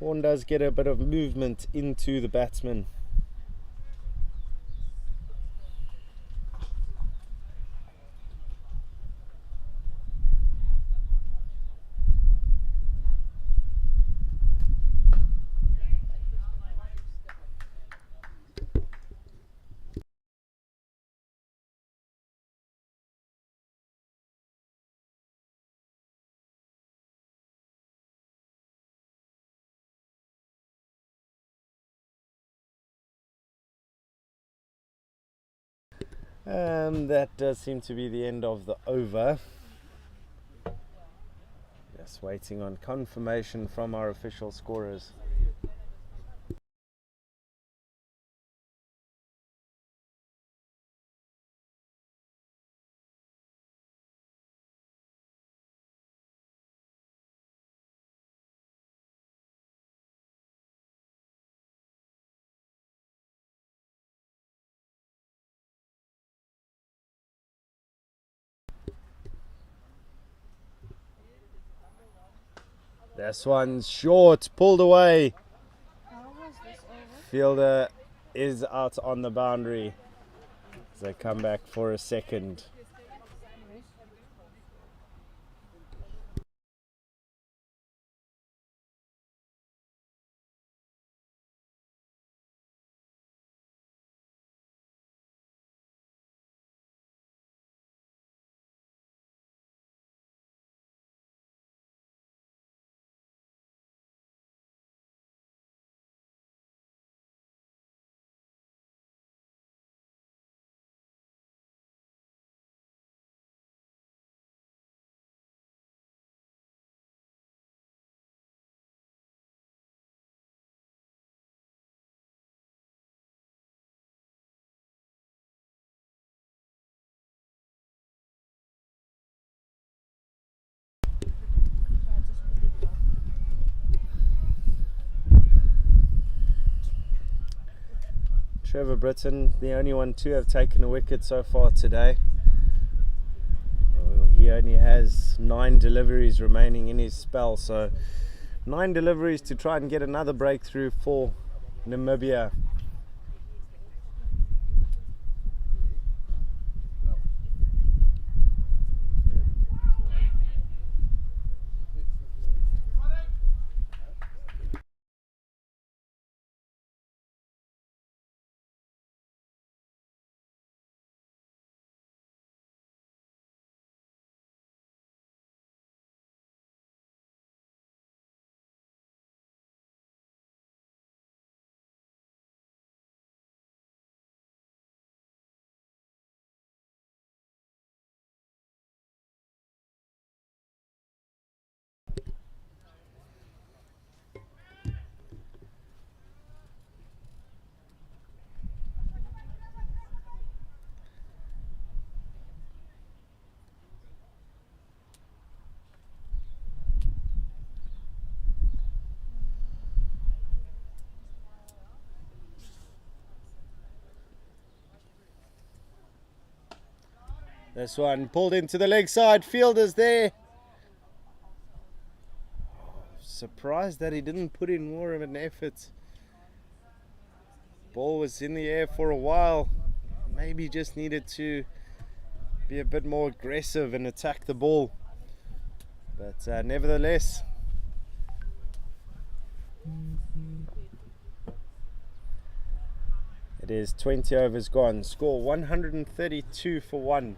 Horn does get a bit of movement into the batsman. That does seem to be the end of the over. Just waiting on confirmation from our official scorers. This one's short, pulled away. Fielder is out on the boundary as they come back for a second. Trevor Britton, the only one to have taken a wicket so far today. He only has 9 deliveries remaining in his spell, so 9 deliveries to try and get another breakthrough for Namibia. This one pulled into the leg side. Fielder's there. Surprised that he didn't put in more of an effort. Ball was in the air for a while. Maybe just needed to be a bit more aggressive and attack the ball. But nevertheless, it is 20 overs gone. Score 132 for 1.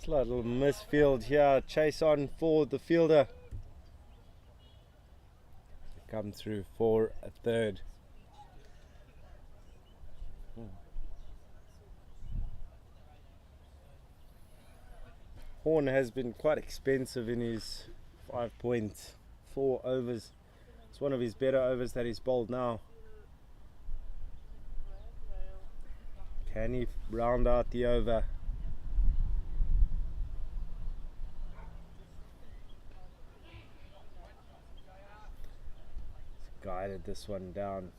Slight little misfield here. Chase on for the fielder. Come through for a third. Horn has been quite expensive in his 5.4 overs. It's one of his better overs that he's bowled now. Can he round out the over? He's guided this one down.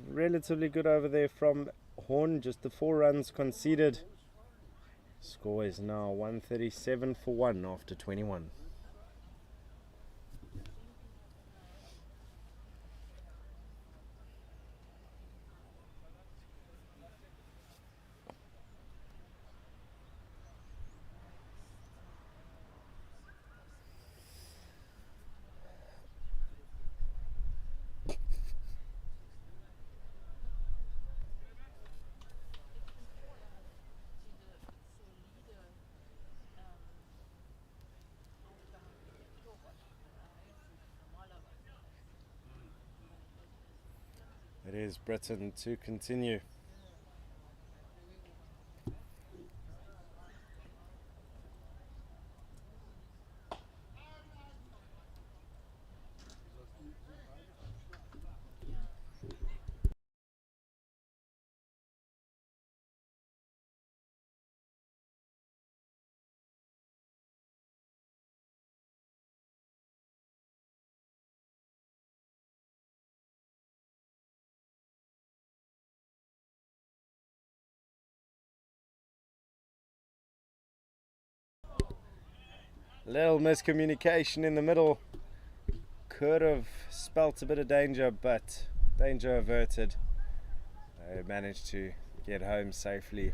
Relatively good over there from Horn, just the 4 runs conceded. Score is now 137 for 1 after 21. It is Britain to continue. Little miscommunication in the middle. Could have spelt a bit of danger, but danger averted. They managed to get home safely.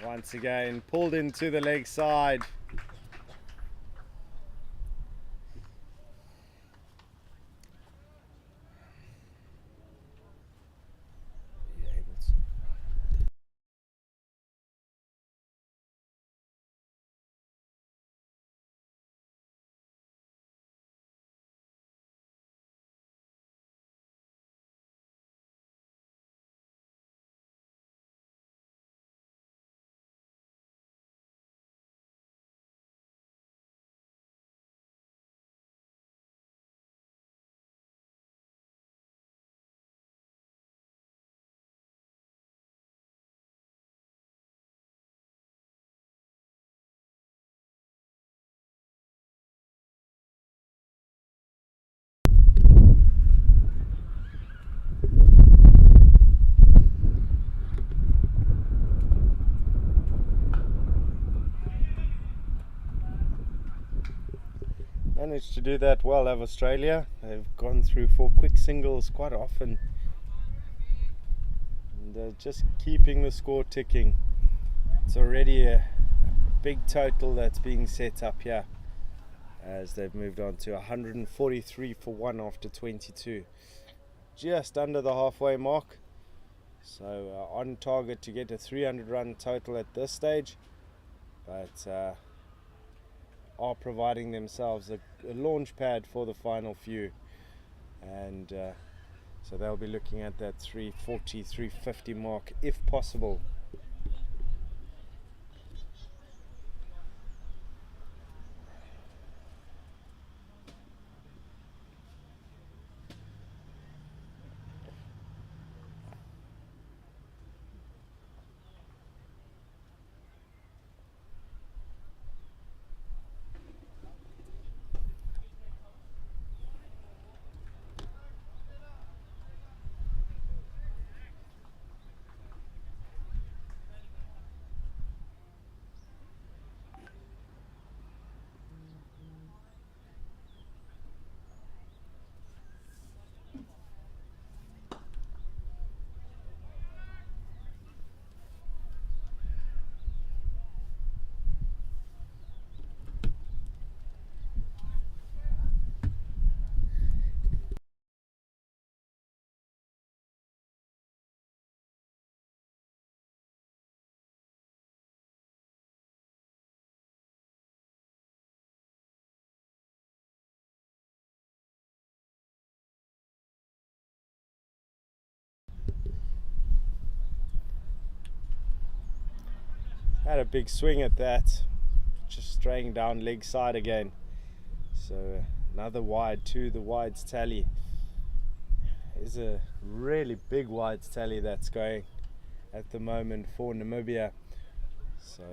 Once again, pulled into the leg side. Managed to do that well, have Australia. They've gone through 4 quick singles quite often, and just keeping the score ticking. It's already a big total that's being set up here, as they've moved on to 143 for 1 after 22, just under the halfway mark. So on target to get a 300 run total at this stage, but are providing themselves a launch pad for the final few, and so they'll be looking at that 340, 350 mark if possible. Had a big swing at that, just straying down leg side again. So another wide to the wides tally. Is a really big wides tally that's going at the moment for Namibia. So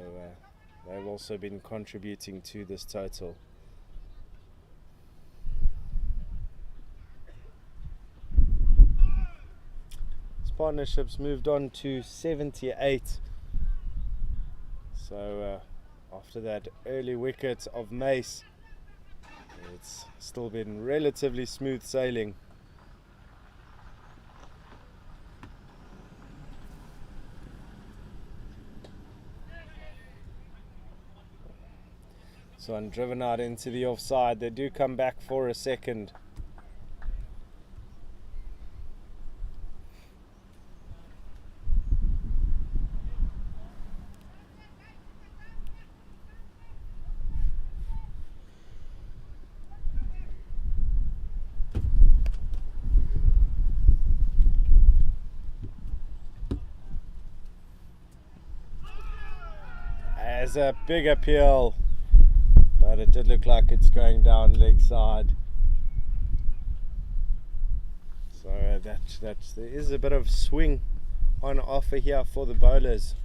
they've also been contributing to this total. This partnership's moved on to 78. So after that early wicket of Mace, it's still been relatively smooth sailing. So I'm driven out into the offside. They do come back for a second. There's a big appeal, but it did look like it's going down leg side. So there is a bit of swing on offer here for the bowlers.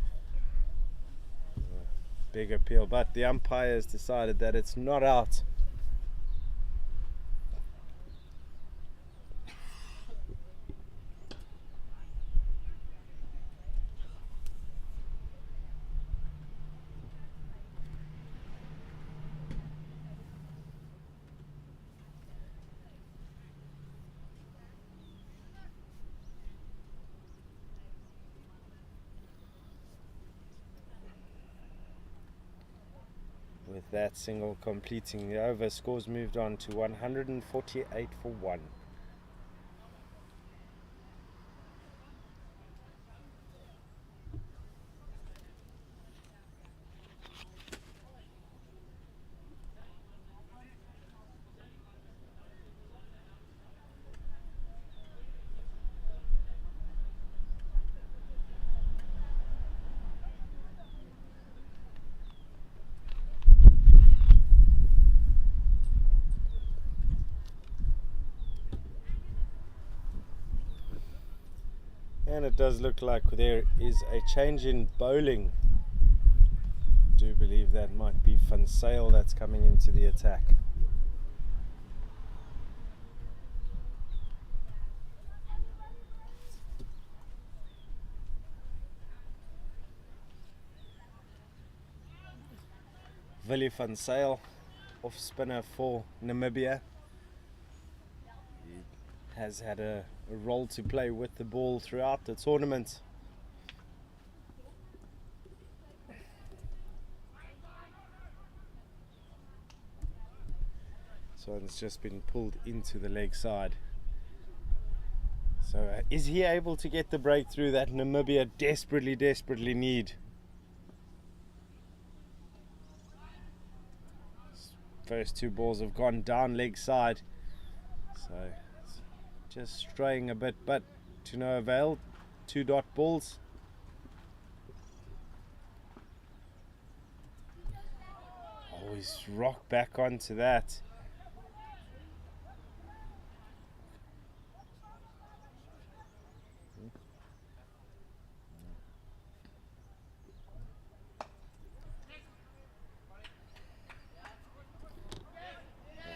Big appeal, but the umpires decided that it's not out. With that single completing the over, scores moved on to 148 for 1. And it does look like there is a change in bowling. I do believe that might be VUSport that's coming into the attack. VUSport, off spinner for Namibia. He has had a role to play with the ball throughout the tournament. So it's just been pulled into the leg side. So is he able to get the breakthrough that Namibia desperately need? First two balls have gone down leg side. So just straying a bit, but to no avail. 2 dot balls. Always rock back onto that.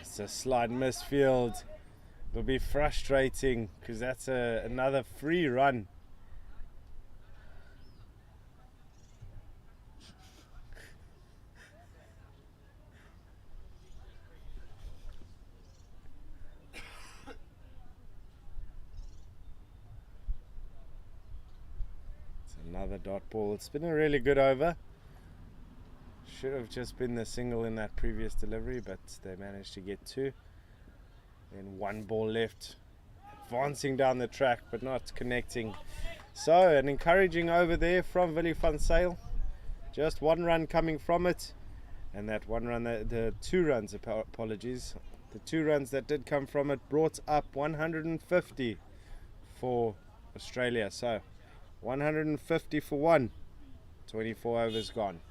It's a slight misfield. It'll be frustrating because that's another free run. It's another dot ball. It's been a really good over. Should have just been the single in that previous delivery, but they managed to get 2. Then 1 ball left, advancing down the track but not connecting. So an encouraging over there from VUSport. Just 1 run coming from it, and that 1 run, the 2 runs, apologies, the 2 runs that did come from it brought up 150 for Australia. So 150 for 1, 24 overs gone.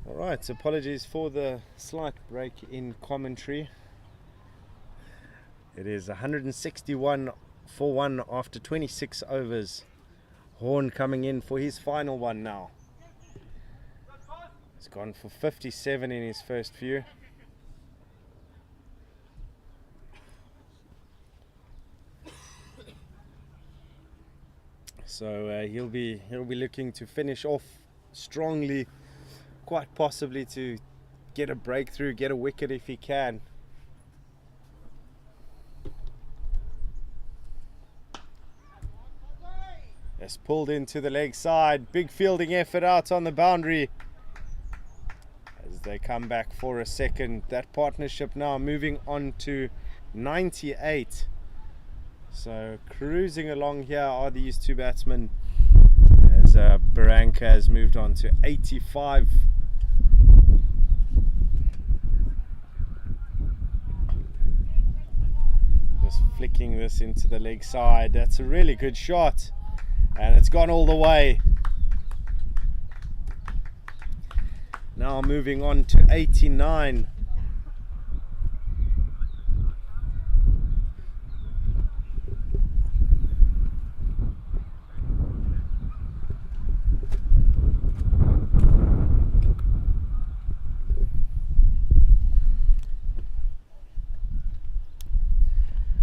Alright, apologies for the slight break in commentary. It is 161 for 1 after 26 overs. Horn coming in for his final one now. He's gone for 57 in his first few. So he'll be looking to finish off strongly, quite possibly to get a breakthrough, get a wicket if he can. It's pulled into the leg side. Big fielding effort out on the boundary as they come back for a second. That partnership now moving on to 98. So cruising along here are these two batsmen as Barranca has moved on to 85. Just flicking this into the leg side. That's a really good shot. And it's gone all the way. Now moving on to 89.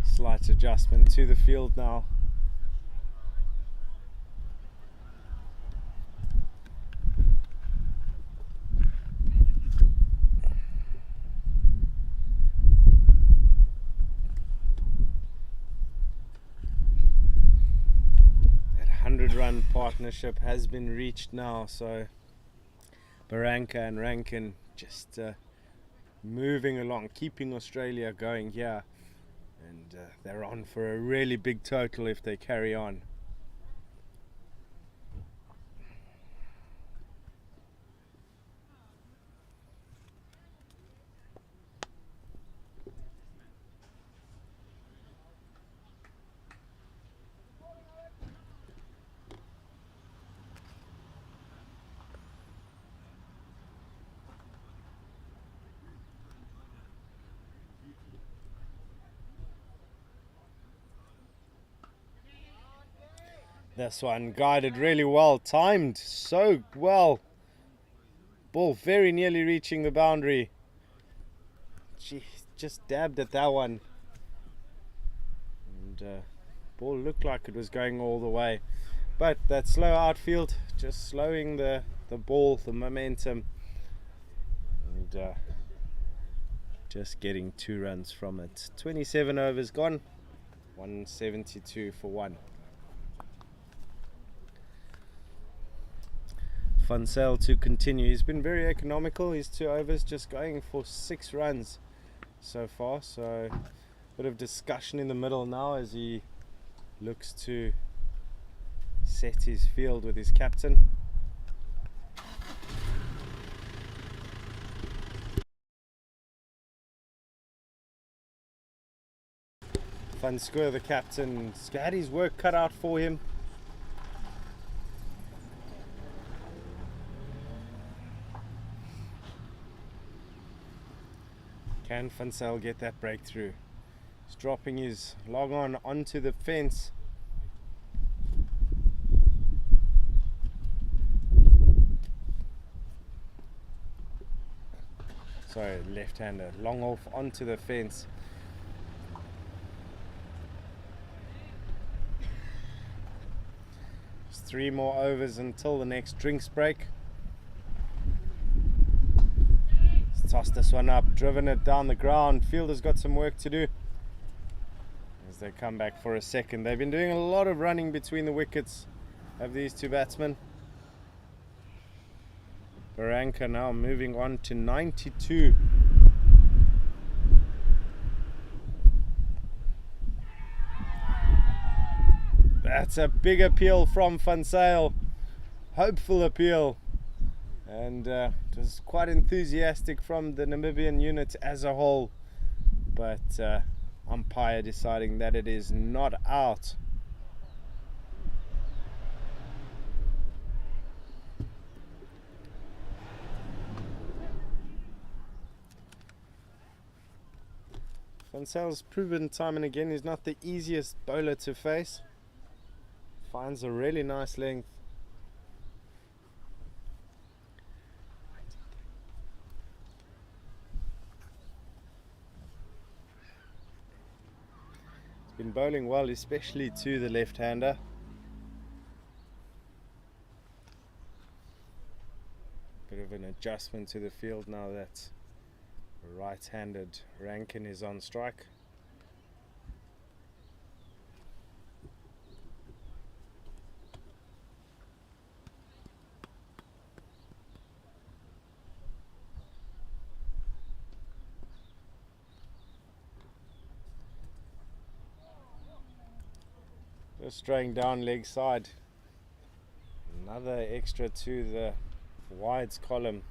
Slight adjustment to the field now. Run partnership has been reached now, so Barranca and Rankin just moving along, keeping Australia going here, and they're on for a really big total if they carry on. This one guided really well, timed so well. Ball very nearly reaching the boundary. Gee, just dabbed at that one. And ball looked like it was going all the way. But that slow outfield, just slowing the ball, the momentum. And just getting 2 runs from it. 27 overs gone, 172 for 1. Funsale to continue. He's been very economical. His 2 overs just going for 6 runs so far. So a bit of discussion in the middle now as he looks to set his field with his captain. Funscore, the captain, had his work cut out for him. Can Funsale get that breakthrough? He's dropping his log on onto the fence. Sorry, left-hander, long off onto the fence. Just 3 more overs until the next drinks break. Tossed this one up, driven it down the ground. Fielder's got some work to do as they come back for a second. They've been doing a lot of running between the wickets of these two batsmen. Barranca now moving on to 92. That's a big appeal from Funsale. Hopeful appeal. And it was quite enthusiastic from the Namibian unit as a whole, but umpire deciding that it is not out. Van Zyl proven time and again he's not the easiest bowler to face. Finds a really nice length. He's been bowling well, especially to the left-hander. Bit of an adjustment to the field now that right-handed Rankin is on strike. Just throwing down leg side. Another extra to the wides column.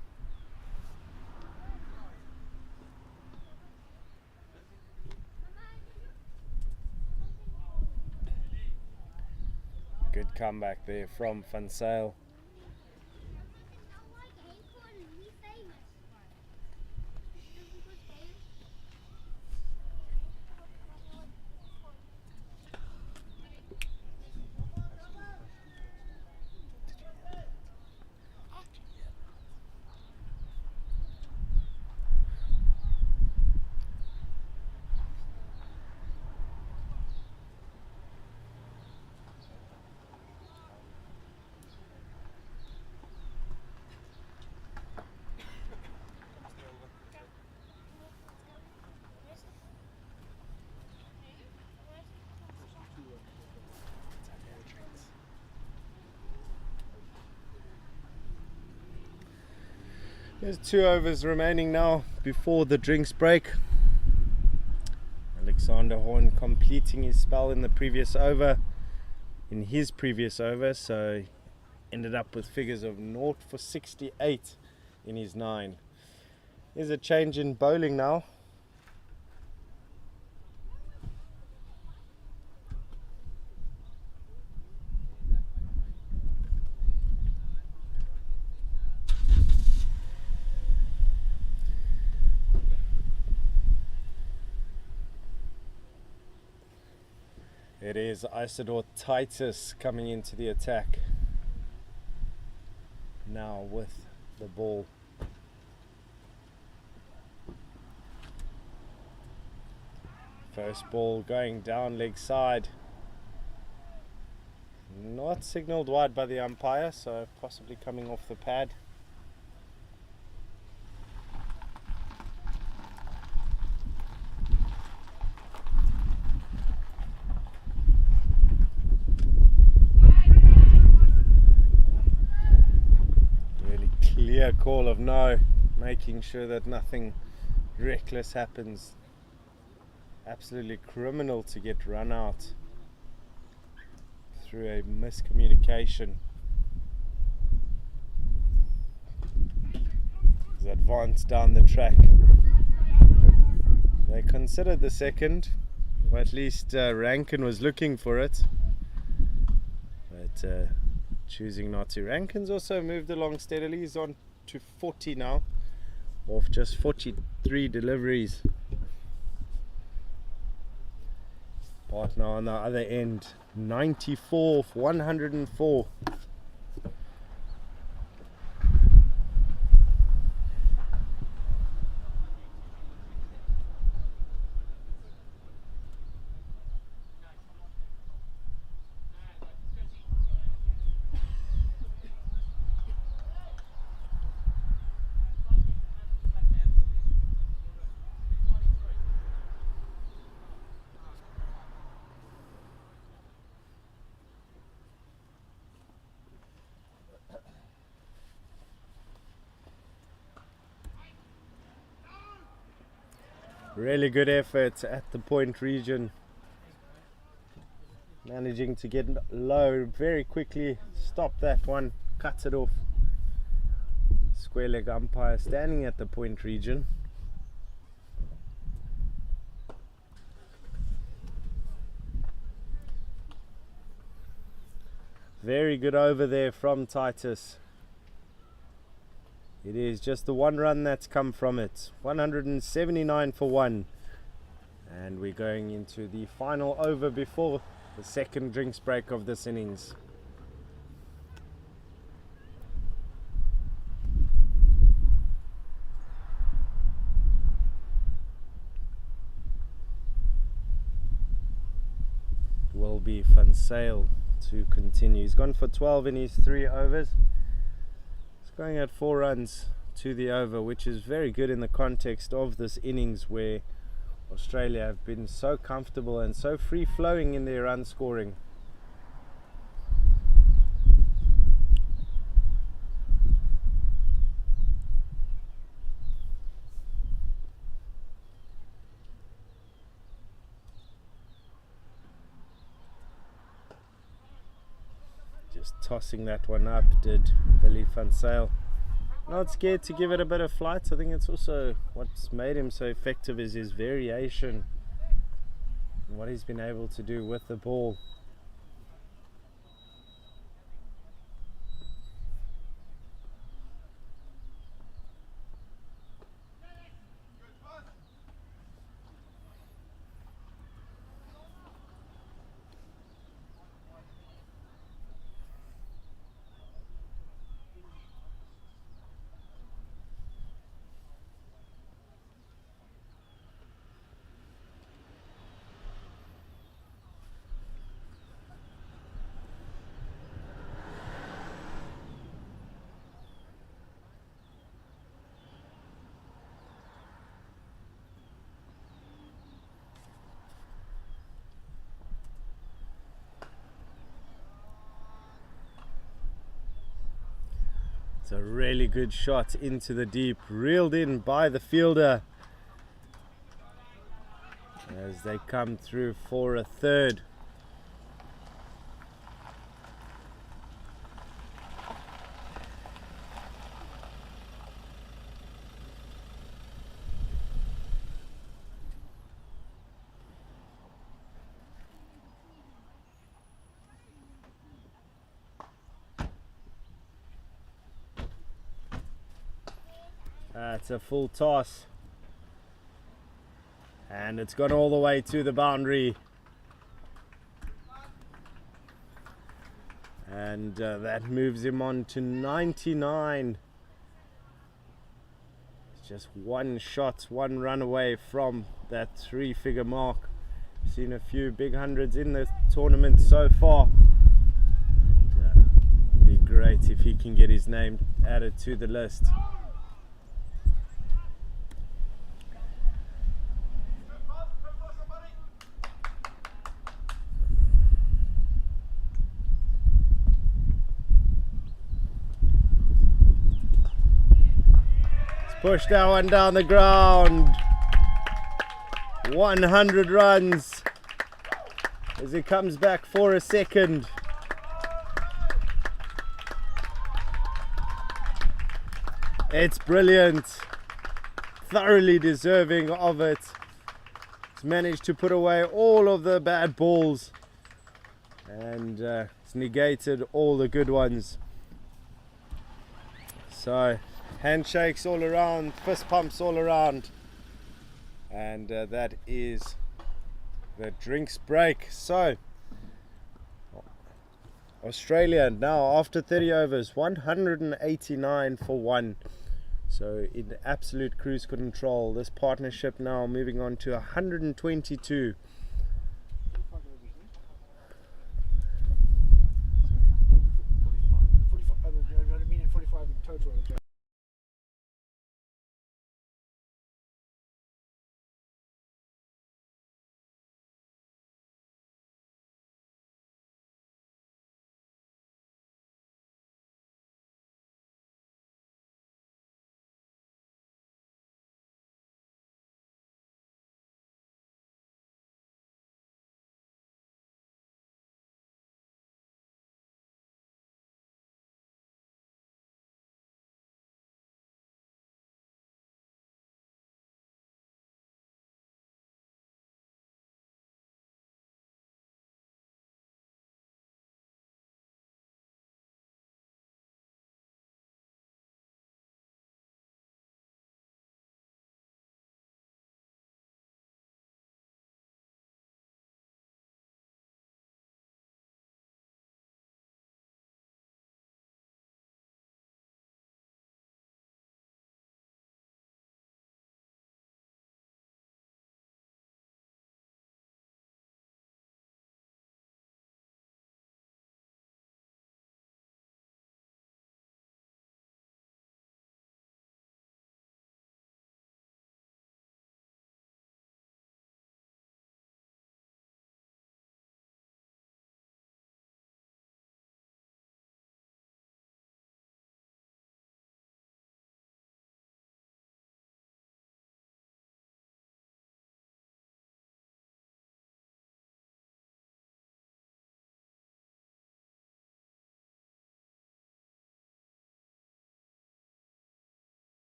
Good comeback there from Van Zyl. There's 2 overs remaining now before the drinks break. Alexander Horn completing his spell in his previous over, so ended up with figures of 0 for 68 in his 9. There's a change in bowling now. It is Isidore Titus coming into the attack now with the ball. First ball going down leg side. Not signalled wide by the umpire, so possibly coming off the pad. Clear call of no, making sure that nothing reckless happens. Absolutely criminal to get run out through a miscommunication. He's advanced down the track. They considered the second, or at least Rankin was looking for it, but choosing not to. Rankin's also moved along steadily. He's on to 40 now, off just 43 deliveries. Partner on the other end, 94 for 104. Really good effort at the point region. Managing to get low very quickly. Stop that one. Cuts it off. Square leg umpire standing at the point region. Very good over there from Titus. It is just the one run that's come from it. 179 for 1. And we're going into the final over before the second drinks break of this innings. It will be Van Sail to continue. He's gone for 12 in his 3 overs. He's going at 4 runs to the over, which is very good in the context of this innings where Australia have been so comfortable and so free-flowing in their run scoring. Just tossing that one up did Billy Van Sail. Not scared to give it a bit of flight. I think it's also what's made him so effective is his variation and what he's been able to do with the ball. It's a really good shot into the deep, reeled in by the fielder as they come through for a third. That's a full toss, and it's gone all the way to the boundary, and that moves him on to 99. It's just one shot, one run away from that 3-figure mark. Seen a few big hundreds in the tournament so far. It'd be great if he can get his name added to the list. Push that one down the ground. 100 runs as he comes back for a second. It's brilliant. Thoroughly deserving of it. He's managed to put away all of the bad balls and it's negated all the good ones. So handshakes all around, fist pumps all around, and that is the drinks break. So Australia now after 30 overs 189 for 1, so in absolute cruise control. This partnership now moving on to 122.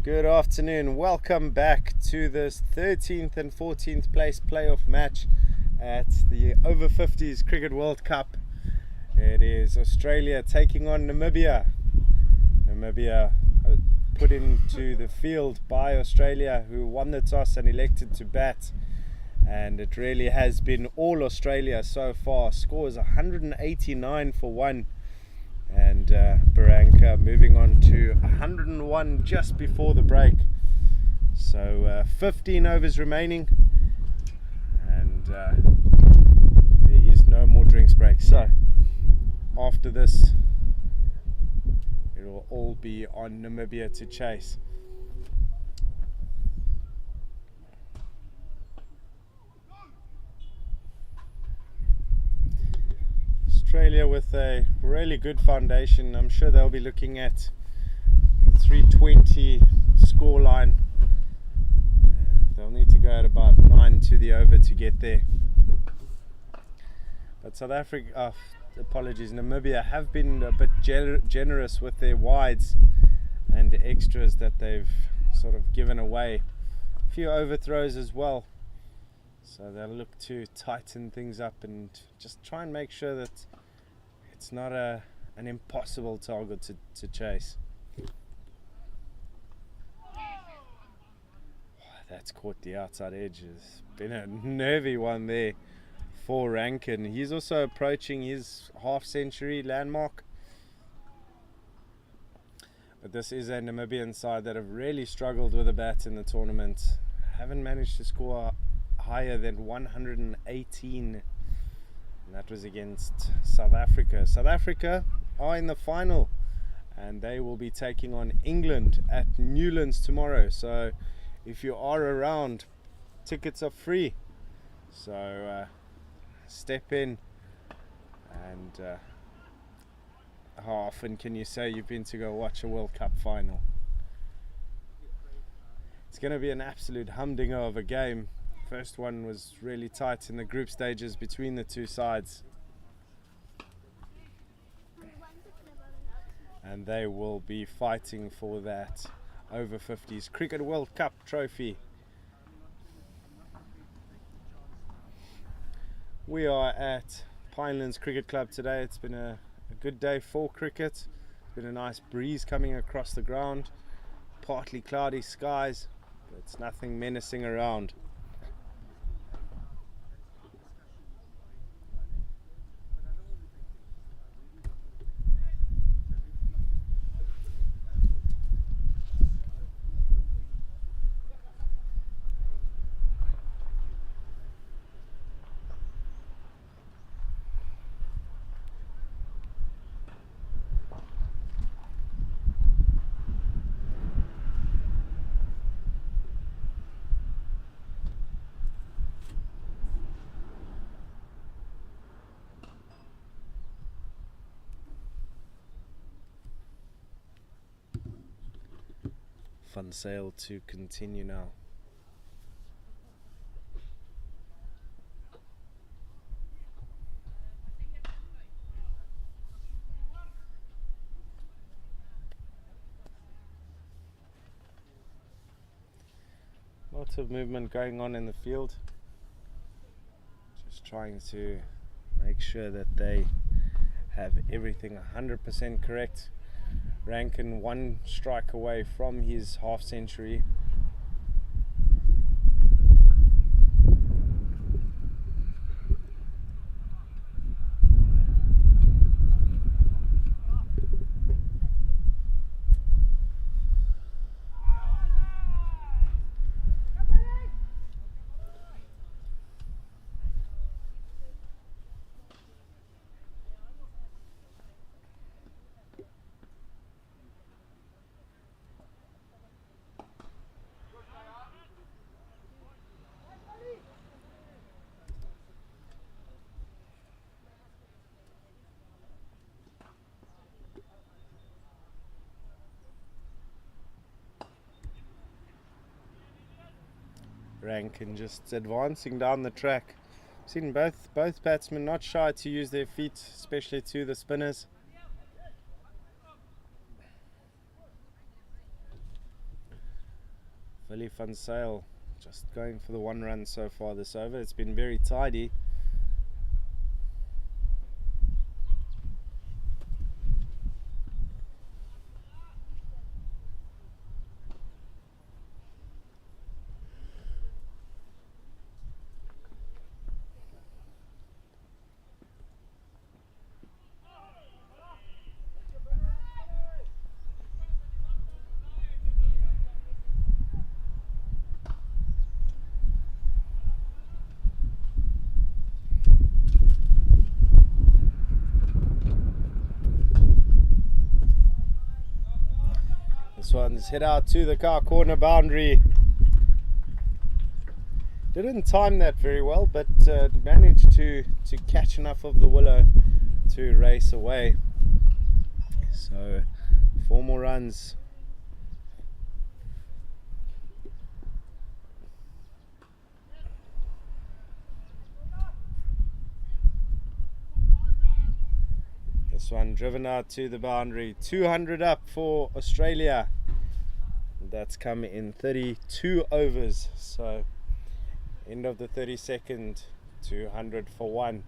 Good afternoon. Welcome back to this 13th and 14th place playoff match at the over 50s Cricket World Cup. It is Australia taking on Namibia. Namibia put into the field by Australia, who won the toss and elected to bat. And it really has been all Australia so far. Score is 189 for 1. And Baranka moving on to 101 just before the break. So 15 overs remaining, and there is no more drinks break. So after this, it will all be on Namibia to chase. Australia with a really good foundation. I'm sure they'll be looking at 320 scoreline. They'll need to go at about 9 to the over to get there. But South Africa, Namibia have been a bit generous with their wides and extras that they've sort of given away. A few overthrows as well. So they'll look to tighten things up and just try and make sure that it's not an impossible target to chase. That's caught the outside edge. It's been a nervy one there for Rankin. He's also approaching his half-century landmark. But this is a Namibian side that have really struggled with a bat in the tournament. Haven't managed to score higher than 118, and that was against South Africa. South Africa are in the final, and they will be taking on England at Newlands tomorrow. So if you are around, tickets are free, so step in. And how often can you say you've been to go watch a World Cup final? It's going to be an absolute humdinger of a game. First one was really tight in the group stages between the two sides, and they will be fighting for that over 50s Cricket World Cup trophy. We are at Pinelands Cricket Club today. It's been a good day for cricket. It's been a nice breeze coming across the ground, partly cloudy skies, but it's nothing menacing around. Fun sail to continue now. Lots of movement going on in the field. Just trying to make sure that they have everything 100% correct. Rankin one strike away from his half century. Rankin just advancing down the track. Seen both batsmen not shy to use their feet, especially to the spinners. Willie van Sail just going for the 1 run so far this over. It's been very tidy. This one's hit out to the car corner boundary. Didn't time that very well, but managed to catch enough of the willow to race away. So 4 more runs. This one driven out to the boundary. 200 up for Australia. That's come in 32 overs. So end of the 32nd, 200 for 1.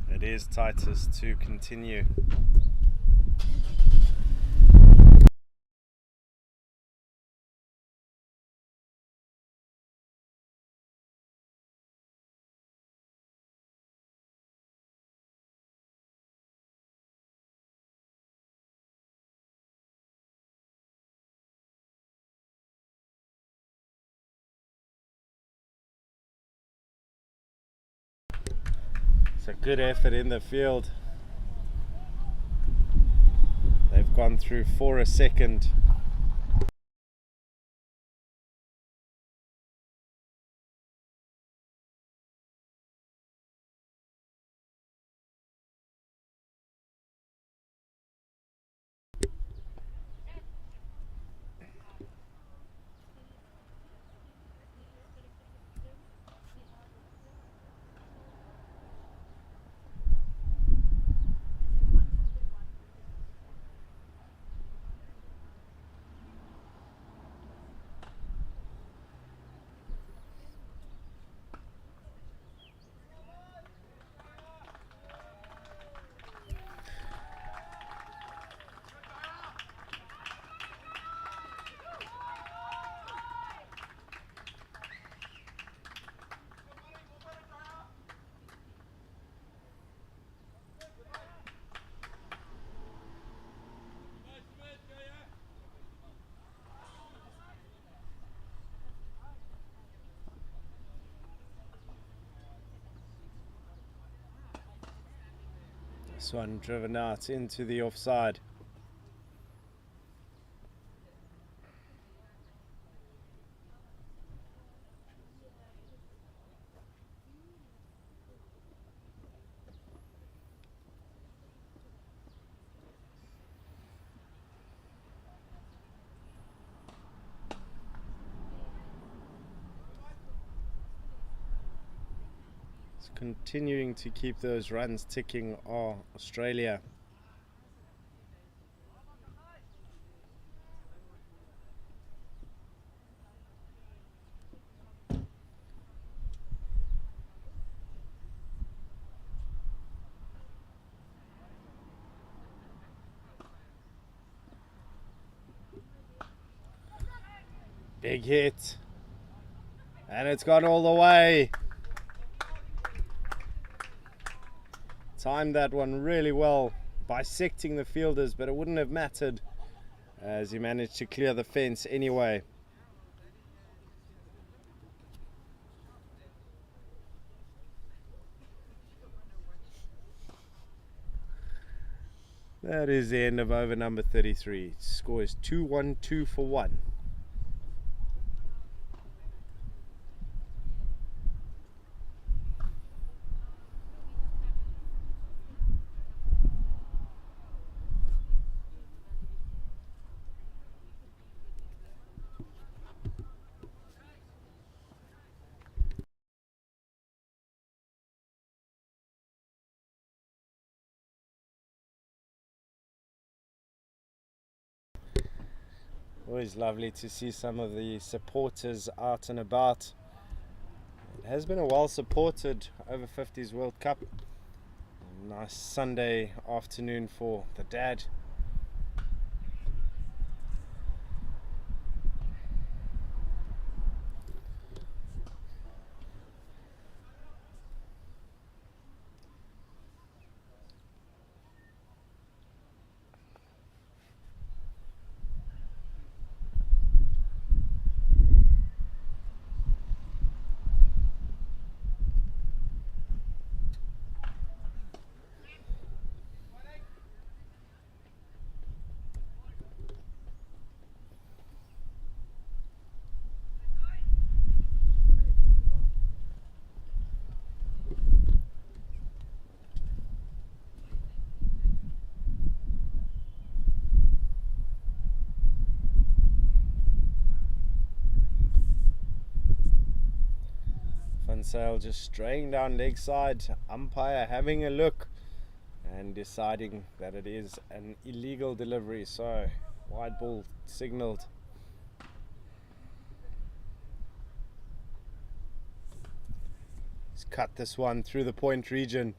It is Titus to continue. It's a good effort in the field. They've gone through for a second. This one driven out into the offside. Continuing to keep those runs ticking are Australia. Big hit, and it's gone all the way. Timed that one really well, bisecting the fielders, but it wouldn't have mattered as he managed to clear the fence anyway. That is the end of over number 33. Score is 2-1-2 for 1. Always lovely to see some of the supporters out and about. It has been a well supported over 50s World Cup. A nice Sunday afternoon for the dad. Sail just straying down leg side, umpire having a look and deciding that it is an illegal delivery, so wide ball signaled. He's cut this one through the point region.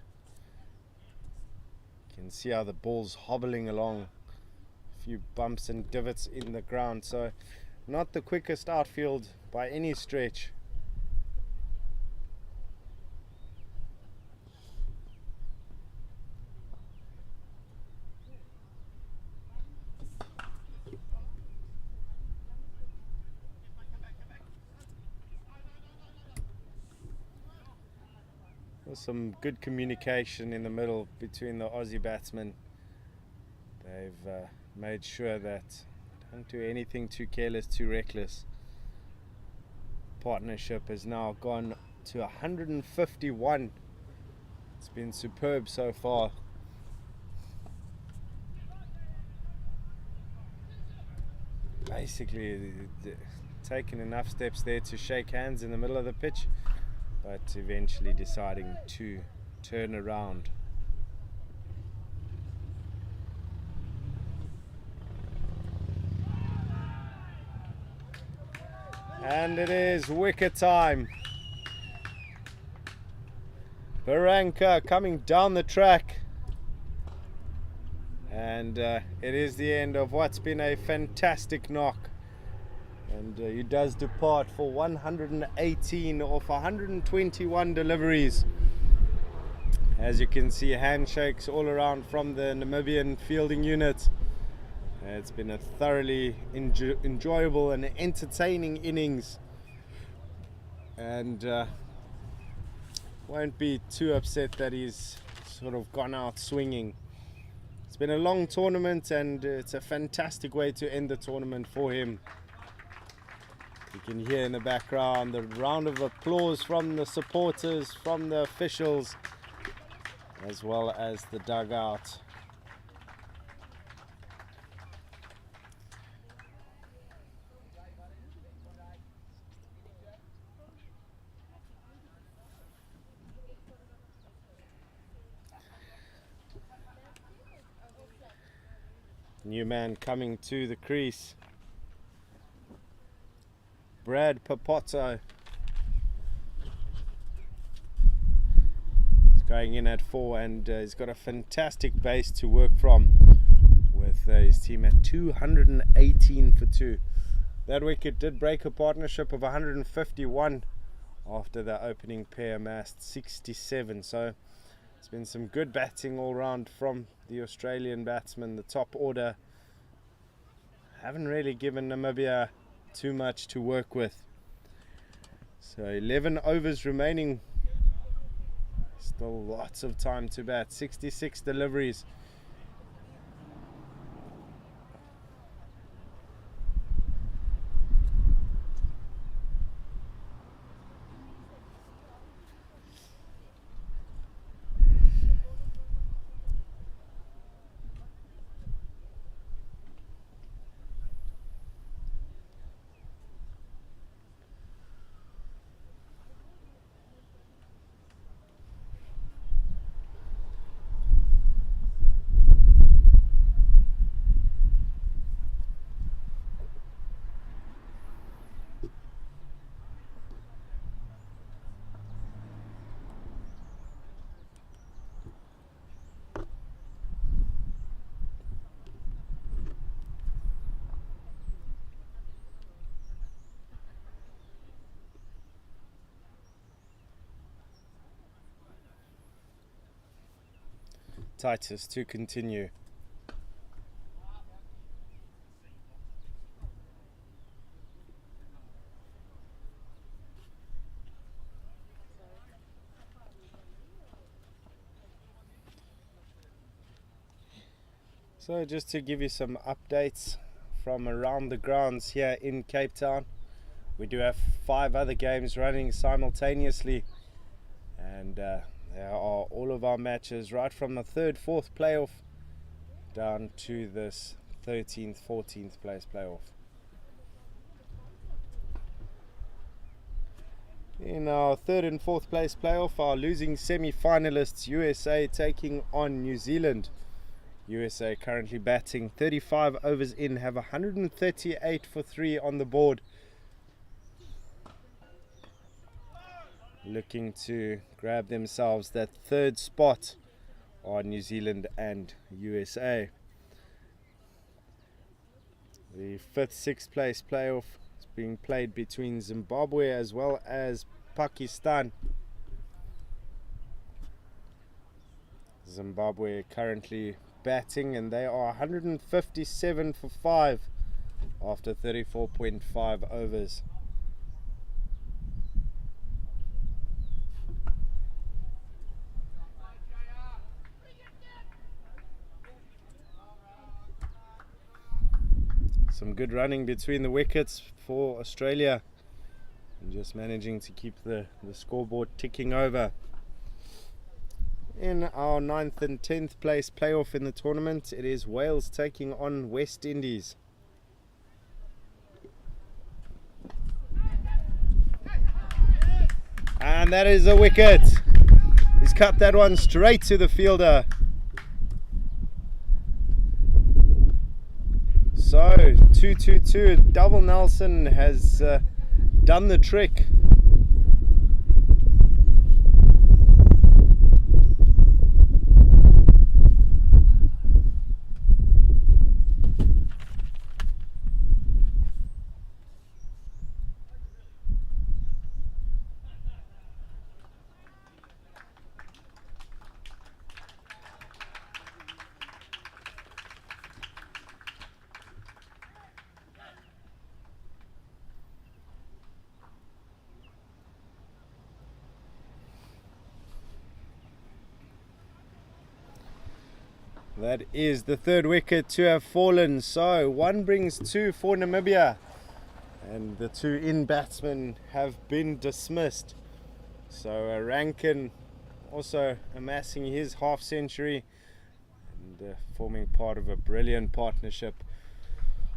You can see how the ball's hobbling along, a few bumps and divots in the ground, so not the quickest outfield by any stretch. Some good communication in the middle between the Aussie batsmen. They've made sure that don't do anything too careless, too reckless. Partnership has now gone to 151. It's been superb so far. Basically taken enough steps there to shake hands in the middle of the pitch, but eventually deciding to turn around. And it is wicket time. Barranca coming down the track. And it is the end of what's been a fantastic knock. And he does depart for 118 off 121 deliveries. As you can see, handshakes all around from the Namibian fielding unit. It's been a thoroughly enjoyable and entertaining innings, and won't be too upset that he's sort of gone out swinging. It's been a long tournament, and it's a fantastic way to end the tournament for him. You can hear in the background the round of applause from the supporters, from the officials, as well as the dugout. New man coming to the crease. Brad Papotto. He's going in at 4, and he's got a fantastic base to work from with his team at 218 for 2. That wicket did break a partnership of 151 after the opening pair amassed 67. So it's been some good batting all round from the Australian batsmen. The top order haven't really given Namibia too much to work with. So 11 overs remaining. Still lots of time to bat. 66 deliveries. Titus to continue. So just to give you some updates from around the grounds here in Cape Town, we do have 5 other games running simultaneously, and there are all of our matches right from the 3rd, 4th playoff down to this 13th, 14th place playoff. In our 3rd and 4th place playoff, our losing semi-finalists USA taking on New Zealand. USA currently batting 35 overs in, have 138 for 3 on the board. Looking to grab themselves that 3rd spot on New Zealand and USA. The 5th, 6th place playoff is being played between Zimbabwe as well as Pakistan. Zimbabwe currently batting, and they are 157 for 5 after 34.5 overs. Some good running between the wickets for Australia, and just managing to keep the scoreboard ticking over. In our 9th and 10th place playoff in the tournament, it is Wales taking on West Indies. And that is a wicket. He's cut that one straight to the fielder. So 2-2-2, double Nelson has done the trick. That is the 3rd wicket to have fallen. So 1 brings 2 for Namibia, and the 2 in batsmen have been dismissed. So Rankin also amassing his half century and forming part of a brilliant partnership,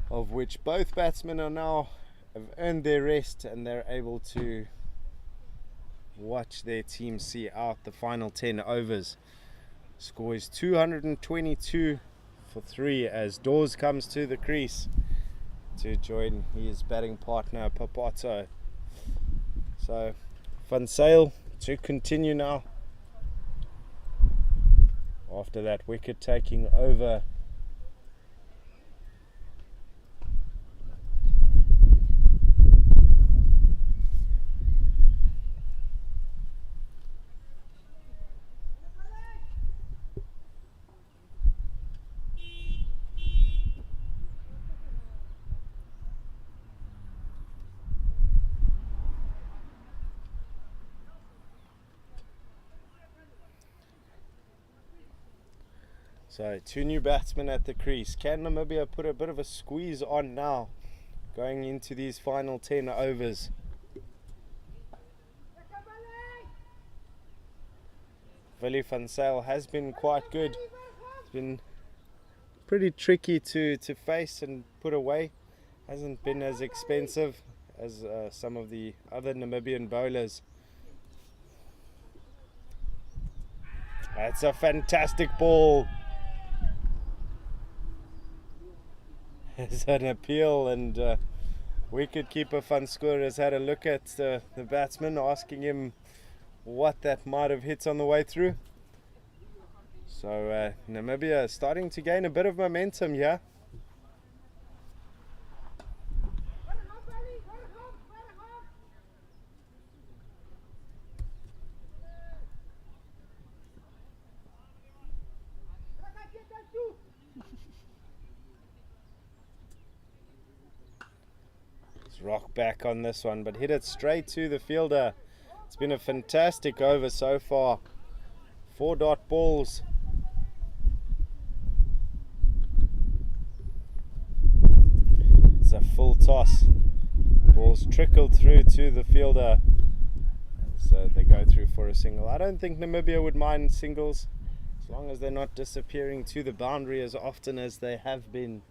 of which both batsmen are now have earned their rest, and they're able to watch their team see out the final 10 overs. Score is 222 for 3 as Dawes comes to the crease to join his batting partner Papato. So Van Zyl to continue now after that wicket taking over. So 2 new batsmen at the crease. Can Namibia put a bit of a squeeze on now, going into these final 10 overs? Willie van Zyl has been quite good. It's been pretty tricky to face and put away. Hasn't been as expensive as some of the other Namibian bowlers. That's a fantastic ball. It's an appeal, and wicketkeeper Van Schoor has had a look at the batsman, asking him what that might have hit on the way through. So Namibia is starting to gain a bit of momentum here. Rock back on this one, but hit it straight to the fielder. It's been a fantastic over so far. 4-dot balls. It's a full toss. Balls trickled through to the fielder, so they go through for a single. I don't think Namibia would mind singles as long as they're not disappearing to the boundary as often as they have been.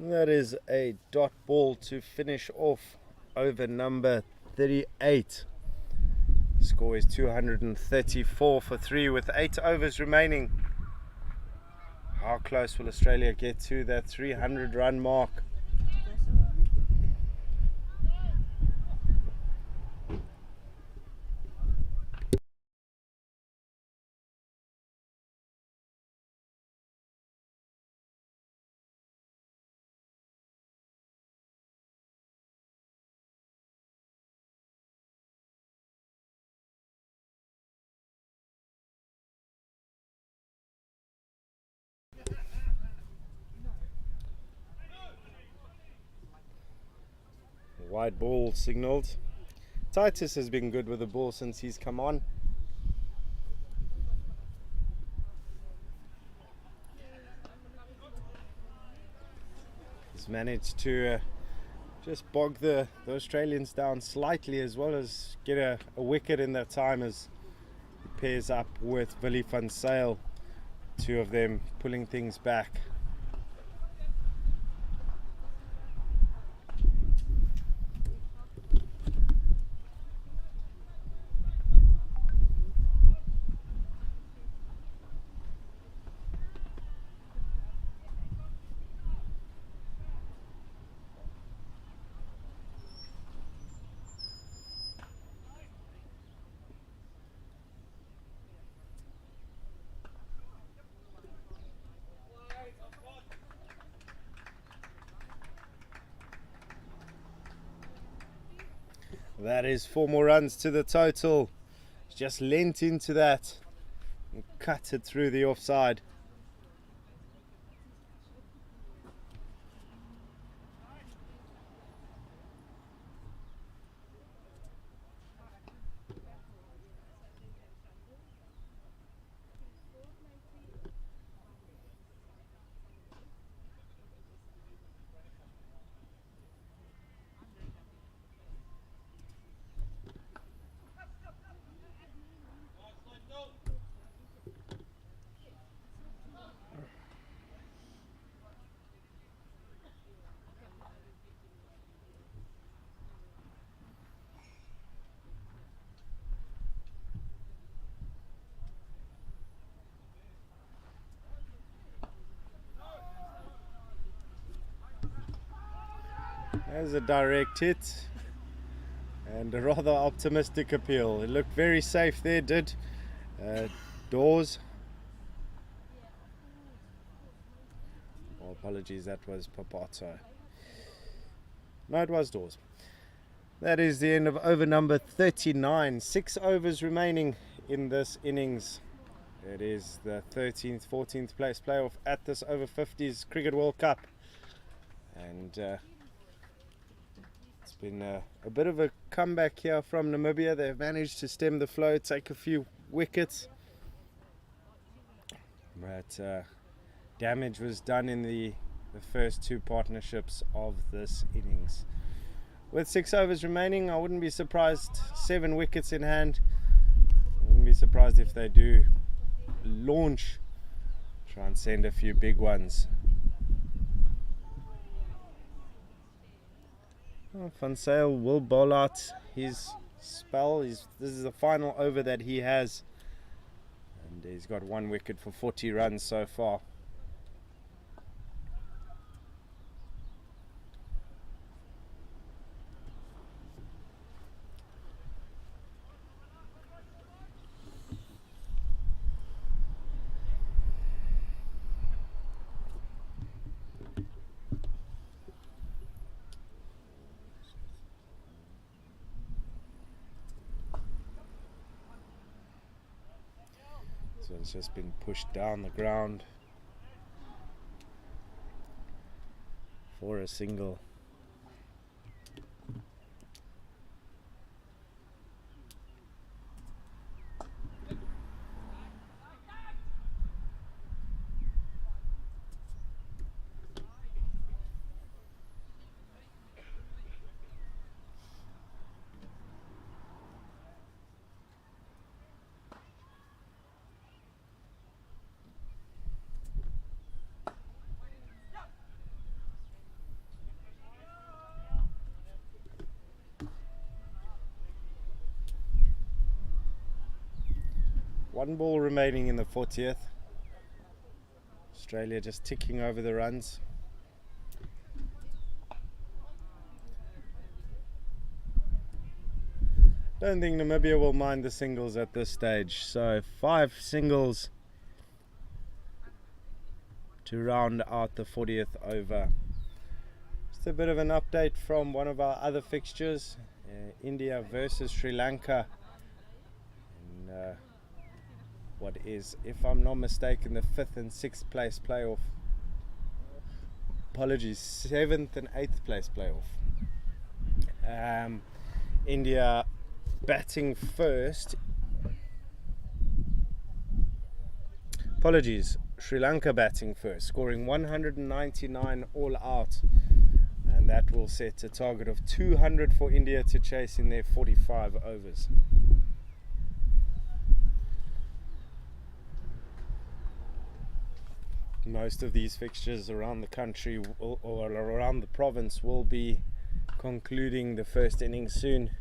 That is a dot ball to finish off over number 38. Score is 234 for 3 with 8 overs remaining. How close will Australia get to that 300 run mark? Wide ball signaled. Titus has been good with the ball since he's come on. He's managed to just bog the Australians down slightly, as well as get a wicket in that time as he pairs up with Willie van Zyl, two of them pulling things back. That is 4 more runs to the total. Just lent into that and cut it through the offside. There's a direct hit and a rather optimistic appeal. It looked very safe there, did Dawes. Oh, apologies, that was Papato. No, it was Dawes. That is the end of over number 39. 6 overs remaining in this innings. It is the 13th, 14th place playoff at this over 50s Cricket World Cup. And it's been a bit of a comeback here from Namibia. They've managed to stem the flow, take a few wickets. But damage was done in the first 2 partnerships of this innings. With 6 overs remaining, I wouldn't be surprised. 7 wickets in hand. I wouldn't be surprised if they do launch, try and send a few big ones. Van Zyl will bowl out his spell. This is the final over that he has, and he's got 1 wicket for 40 runs so far. So it's just been pushed down the ground for a single. One ball remaining in the 40th. Australia just ticking over the runs. Don't think Namibia will mind the singles at this stage. So 5 singles to round out the 40th over. Just a bit of an update from one of our other fixtures, India versus Sri Lanka. And, what is, if I'm not mistaken, the 5th and 6th place playoff. Apologies, 7th and 8th place playoff. India batting first. Apologies, Sri Lanka batting first, scoring 199 all out. And that will set a target of 200 for India to chase in their 45 overs. Most of these fixtures around the country or around the province will be concluding the first innings soon.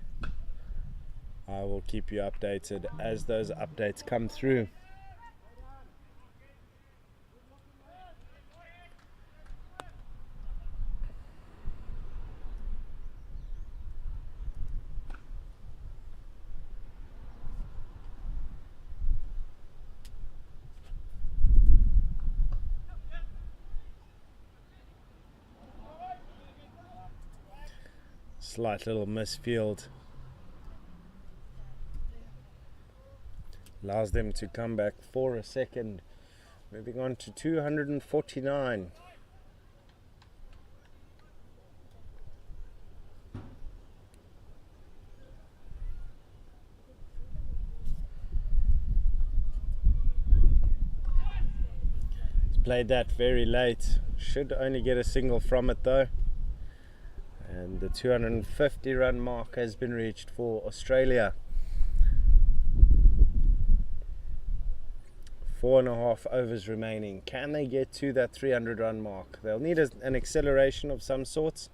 I will keep you updated as those updates come through. Slight little misfield allows them to come back for a second. Moving on to 249. He's played that very late. Should only get a single from it though. And the 250 run mark has been reached for Australia. 4.5 overs remaining. Can they get to that 300 run mark? They'll need an acceleration of some sorts.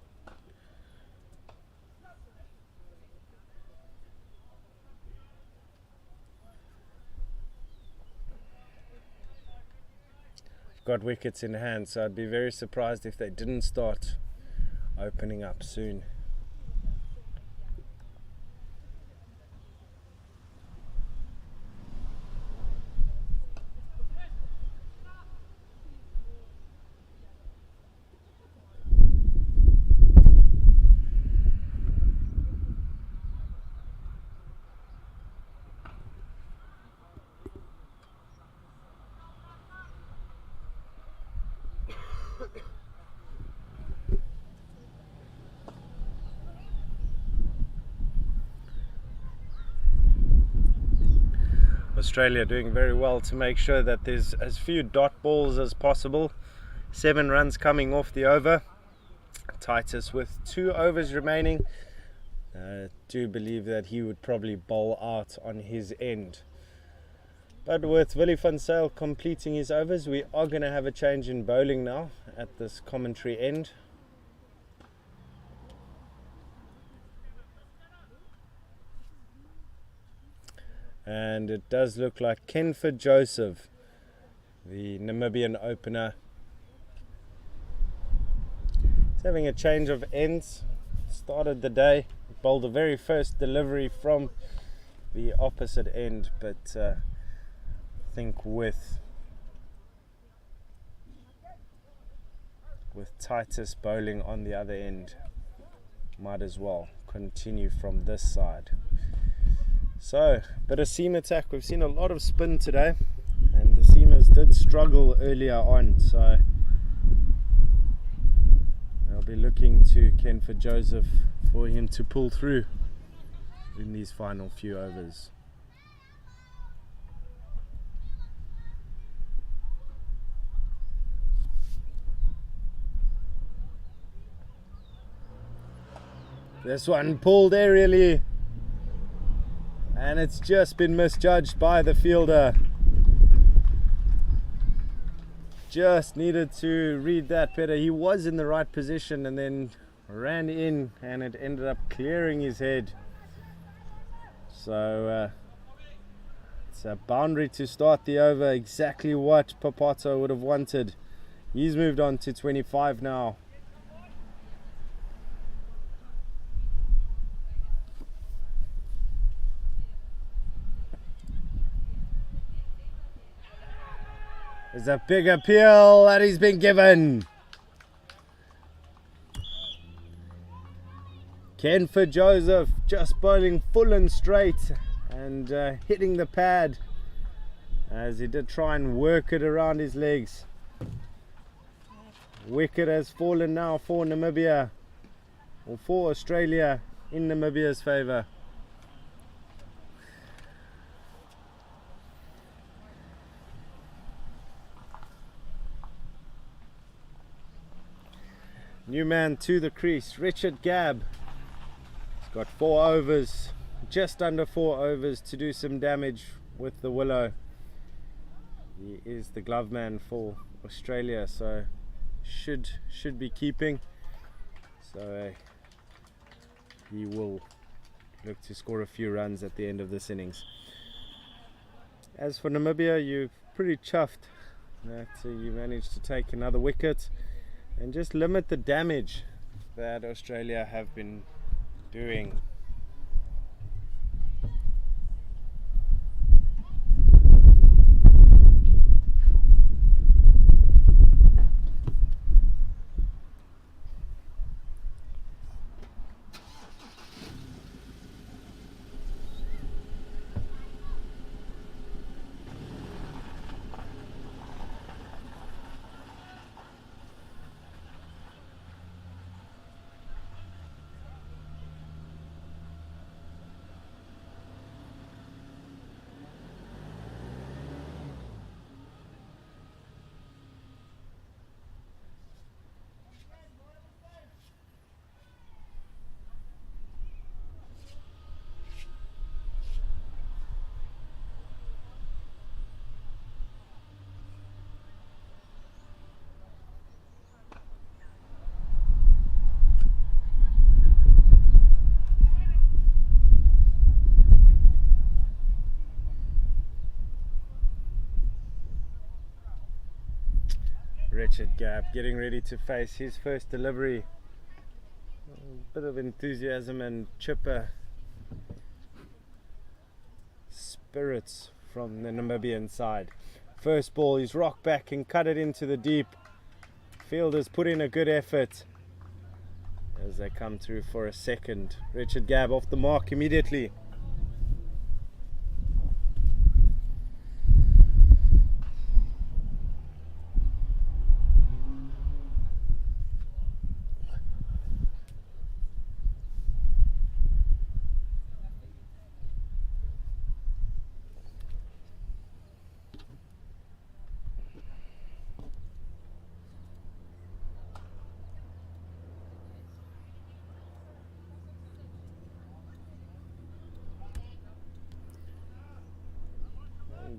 Got wickets in hand, so I'd be very surprised if they didn't start opening up soon. Australia doing very well to make sure that there's as few dot balls as possible. 7 runs coming off the over. Titus with 2 overs remaining. Do believe that he would probably bowl out on his end. But with VUSport completing his overs, we are going to have a change in bowling now at this commentary end. And it does look like Kenford Joseph, the Namibian opener, is having a change of ends. Started the day, bowled the very first delivery from the opposite end, but I think with Titus bowling on the other end, might as well continue from this side. So, bit of seam attack. We've seen a lot of spin today, and the seamers did struggle earlier on, so they'll be looking to Kenford Joseph for him to pull through in these final few overs. This one pulled aerially, and it's just been misjudged by the fielder. Just needed to read that better. He was in the right position and then ran in, and it ended up clearing his head. So It's a boundary to start the over, exactly what Papato would have wanted. He's moved on to 25 now. There's a big appeal that he's been given. Kenford Joseph just bowling full and straight and hitting the pad as he did try and work it around his legs. Wicket has fallen now for Namibia, or for Australia, in Namibia's favour. New man to the crease, Richard Gabb. He's got 4 overs, just under 4 overs to do some damage with the willow. He is the glove man for Australia, so should be keeping. So he will look to score a few runs at the end of this innings. As for Namibia, you're pretty chuffed that you managed to take another wicket and just limit the damage that Australia have been doing. Richard Gabb getting ready to face his first delivery. A bit of enthusiasm and chipper spirits from the Namibian side. First ball, he's rocked back and cut it into the deep. Fielders put in a good effort as they come through for a second. Richard Gabb off the mark immediately.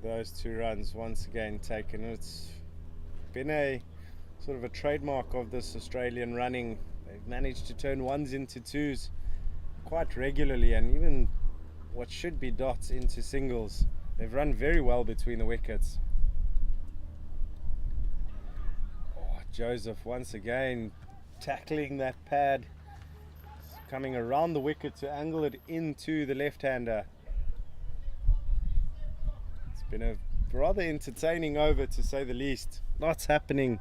Those 2 runs once again taken. It's been a sort of a trademark of this Australian running. They've managed to turn 1s into 2s quite regularly, and even what should be dots into singles. They've run very well between the wickets. Oh, Joseph once again tackling that pad, coming around the wicket to angle it into the left-hander. Been a rather entertaining over, to say the least. Lots happening.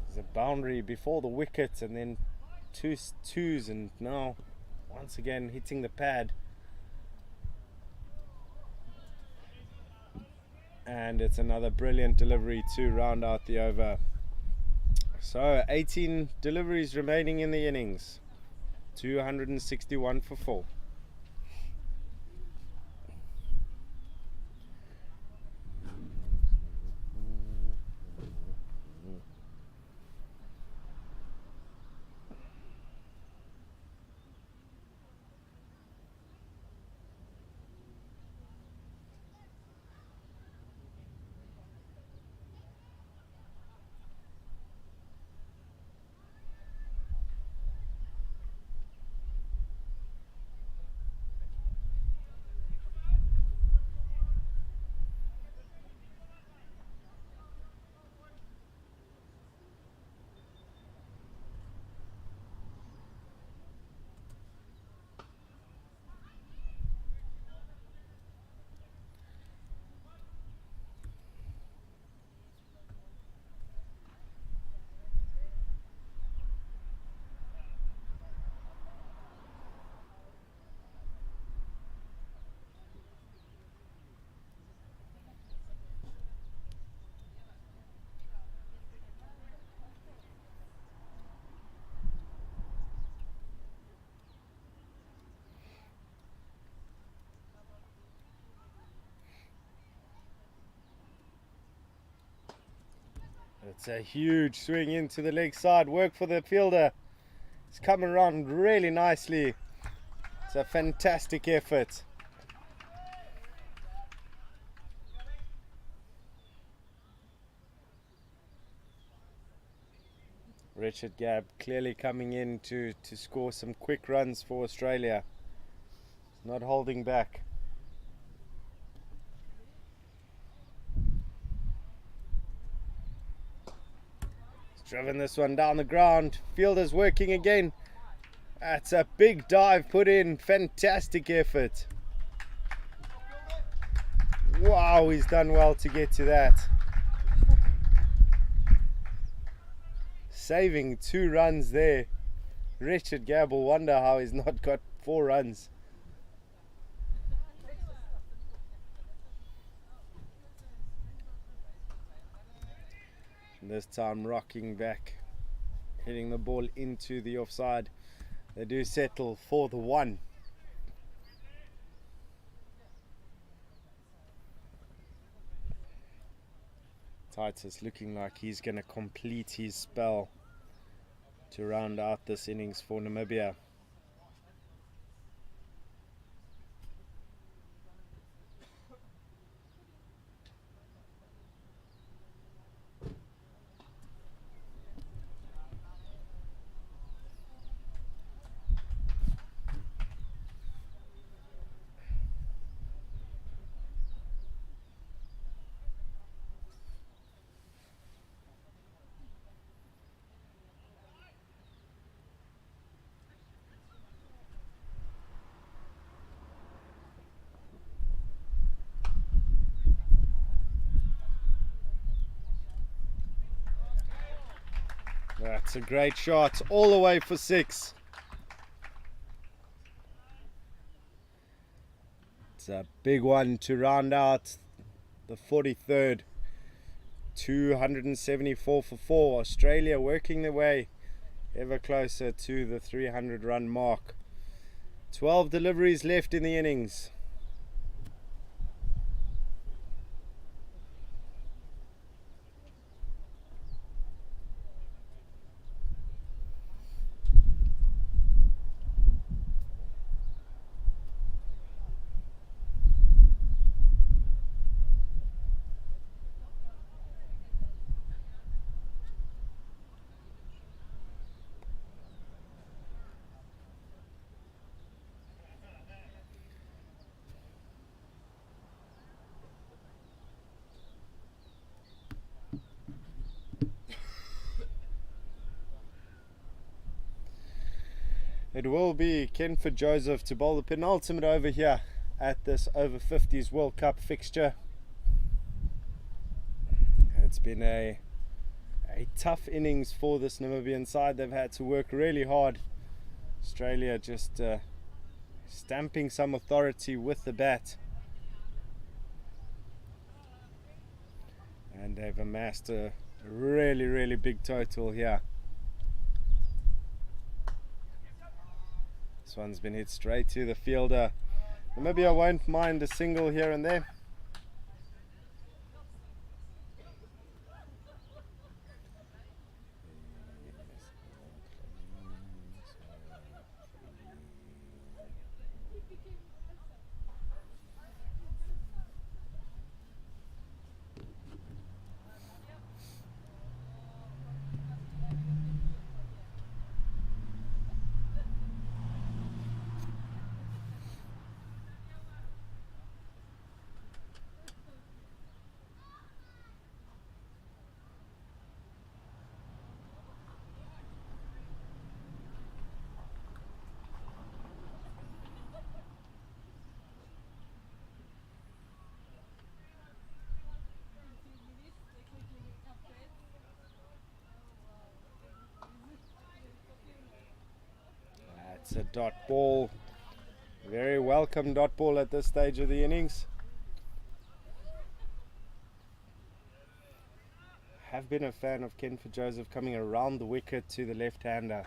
There's a boundary before the wicket and then 2s, and now once again hitting the pad, and it's another brilliant delivery to round out the over. So 18 deliveries remaining in the innings, 261 for 4. It's a huge swing into the leg side. Work for the fielder. It's come around really nicely. It's a fantastic effort. Richard Gabb clearly coming in to score some quick runs for Australia. Not holding back. He's driven this one down the ground. Fielder's working again. That's a big dive put in. Fantastic effort. Wow, he's done well to get to that. Saving 2 runs there. Richard Gabb will wonder how he's not got 4 runs. And this time rocking back, hitting the ball into the offside. They do settle for the 1. Titus looking like he's going to complete his spell to round out this innings for Namibia. That's a great shot, all the way for 6. It's a big one to round out the 43rd. 274 for 4. Australia working their way ever closer to the 300 run mark. 12 deliveries left in the innings. It will be Kenford Joseph to bowl the penultimate over here at this over 50s World Cup fixture. It's been a tough innings for this Namibian side. They've had to work really hard. Australia just stamping some authority with the bat. And they've amassed a really big total here. This one's been hit straight to the fielder. Namibia won't mind a single here and there. It's a dot ball. Very welcome dot ball at this stage of the innings. Have been a fan of Kenford Joseph coming around the wicket to the left-hander.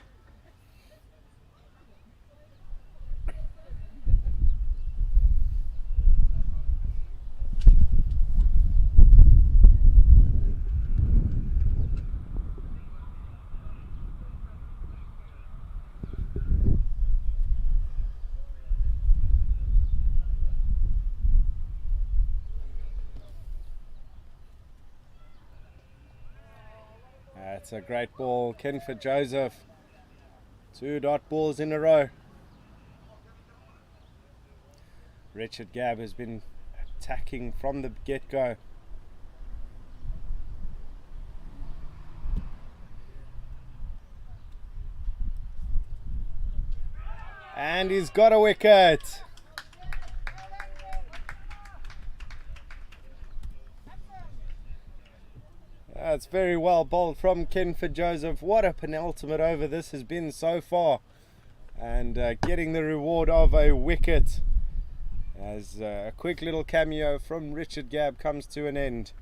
That's a great ball. Kenford Joseph. 2 dot balls in a row. Richard Gabb has been attacking from the get-go. And he's got a wicket. That's very well bowled from Kenford Joseph. What a penultimate over this has been so far. And getting the reward of a wicket as a quick little cameo from Richard Gabb comes to an end.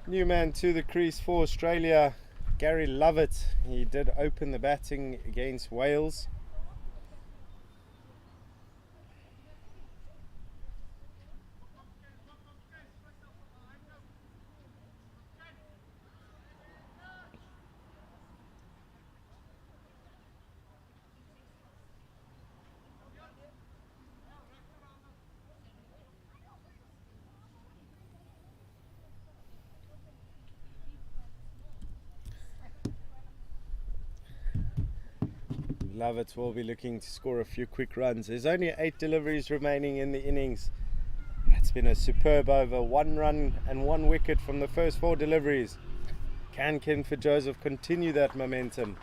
New man to the crease for Australia, Gary Lovett. He did open the batting against Wales. Lovett will be looking to score a few quick runs. There's only 8 deliveries remaining in the innings. It's been a superb over. 1 run and 1 wicket from the first 4 deliveries. Can Kenford Joseph continue that momentum?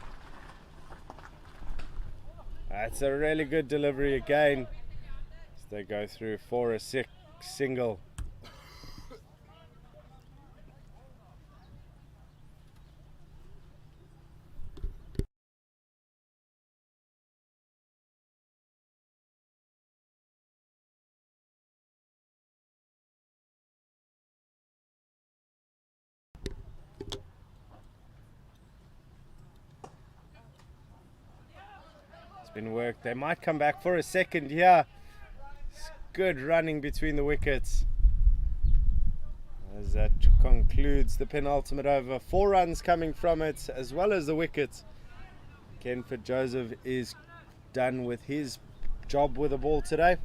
That's a really good delivery again. As they go through for a single. Been worked. They might come back for a second here. It's good running between the wickets as that concludes the penultimate over. 4 runs coming from it as well as the wickets. Kenford Joseph is done with his job with the ball today.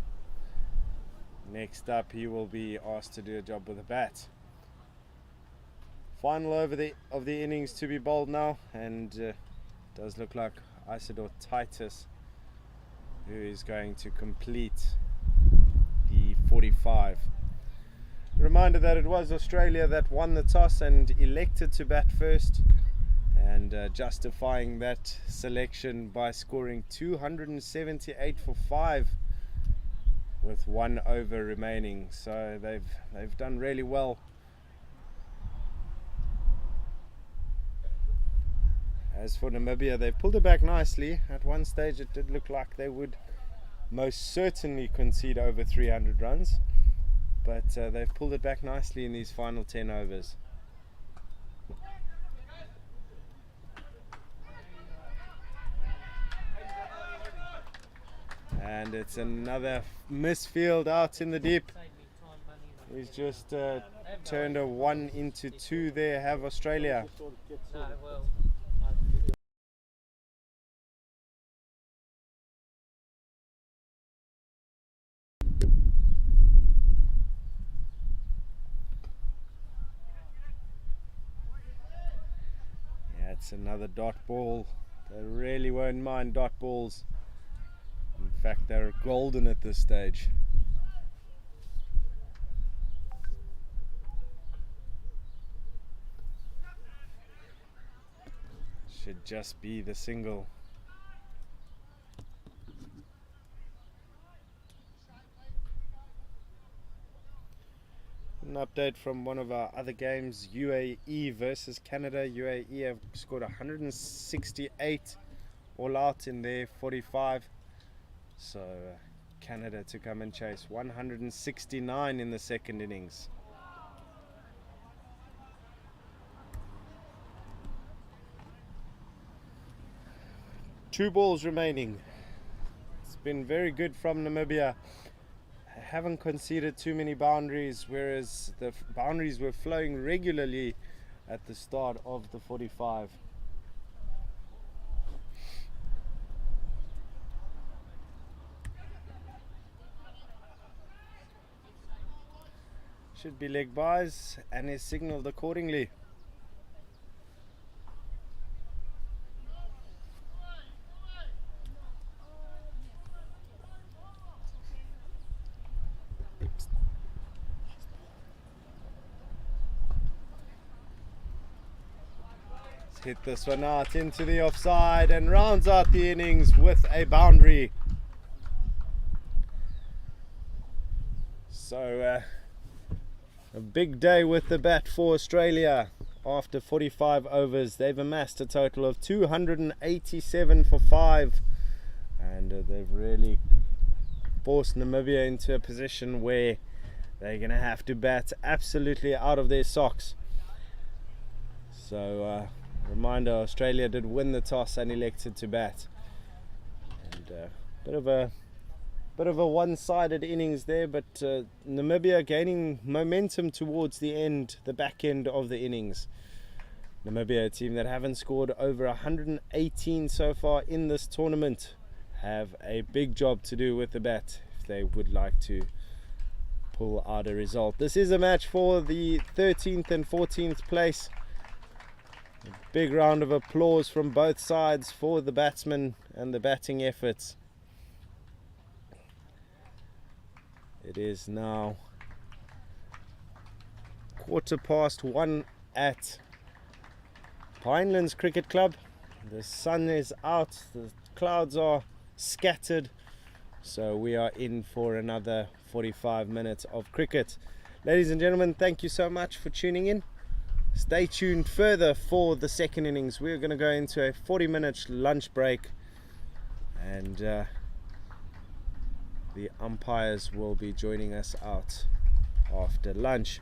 Next up he will be asked to do a job with the bat. Final over of the innings to be bowled now, and does look like Isidore Titus who is going to complete the 45. Reminder that it was Australia that won the toss and elected to bat first, and justifying that selection by scoring 278 for 5 with 1 over remaining. So they've done really well. As for Namibia, they've pulled it back nicely. At one stage it did look like they would most certainly concede over 300 runs, but they've pulled it back nicely in these final 10 overs. And it's another misfield out in the deep. He's just turned a 1 into 2 there, have Australia. It's another dot ball. They really won't mind dot balls. In fact, they're golden at this stage. Should just be the single. An update from one of our other games, UAE versus Canada. UAE have scored 168 all out in their 45. So Canada to come and chase 169 in the second innings. Two balls remaining. It's been very good from Namibia. Haven't conceded too many boundaries, whereas the boundaries were flowing regularly at the start of the 45. Should be leg byes and is signalled accordingly. Let's hit this one out into the offside and rounds out the innings with a boundary. So a big day with the bat for Australia. After 45 overs, they've amassed a total of 287 for 5, and they've really forced Namibia into a position where they're going to have to bat absolutely out of their socks. So reminder, Australia did win the toss and elected to bat, and bit of a one-sided innings there, but Namibia gaining momentum towards the back end of the innings. Namibia, a team that haven't scored over 118 so far in this tournament, have a big job to do with the bat if they would like to pull out a result. This is a match for the 13th and 14th place. A big round of applause from both sides for the batsmen and the batting efforts. It is now 1:15 at Pinelands Cricket Club. The sun is out, the clouds are scattered, so we are in for another 45 minutes of cricket. Ladies and gentlemen, thank you so much for tuning in. Stay tuned further for the second innings. We're going to go into a 40-minute lunch break, and the umpires will be joining us out after lunch.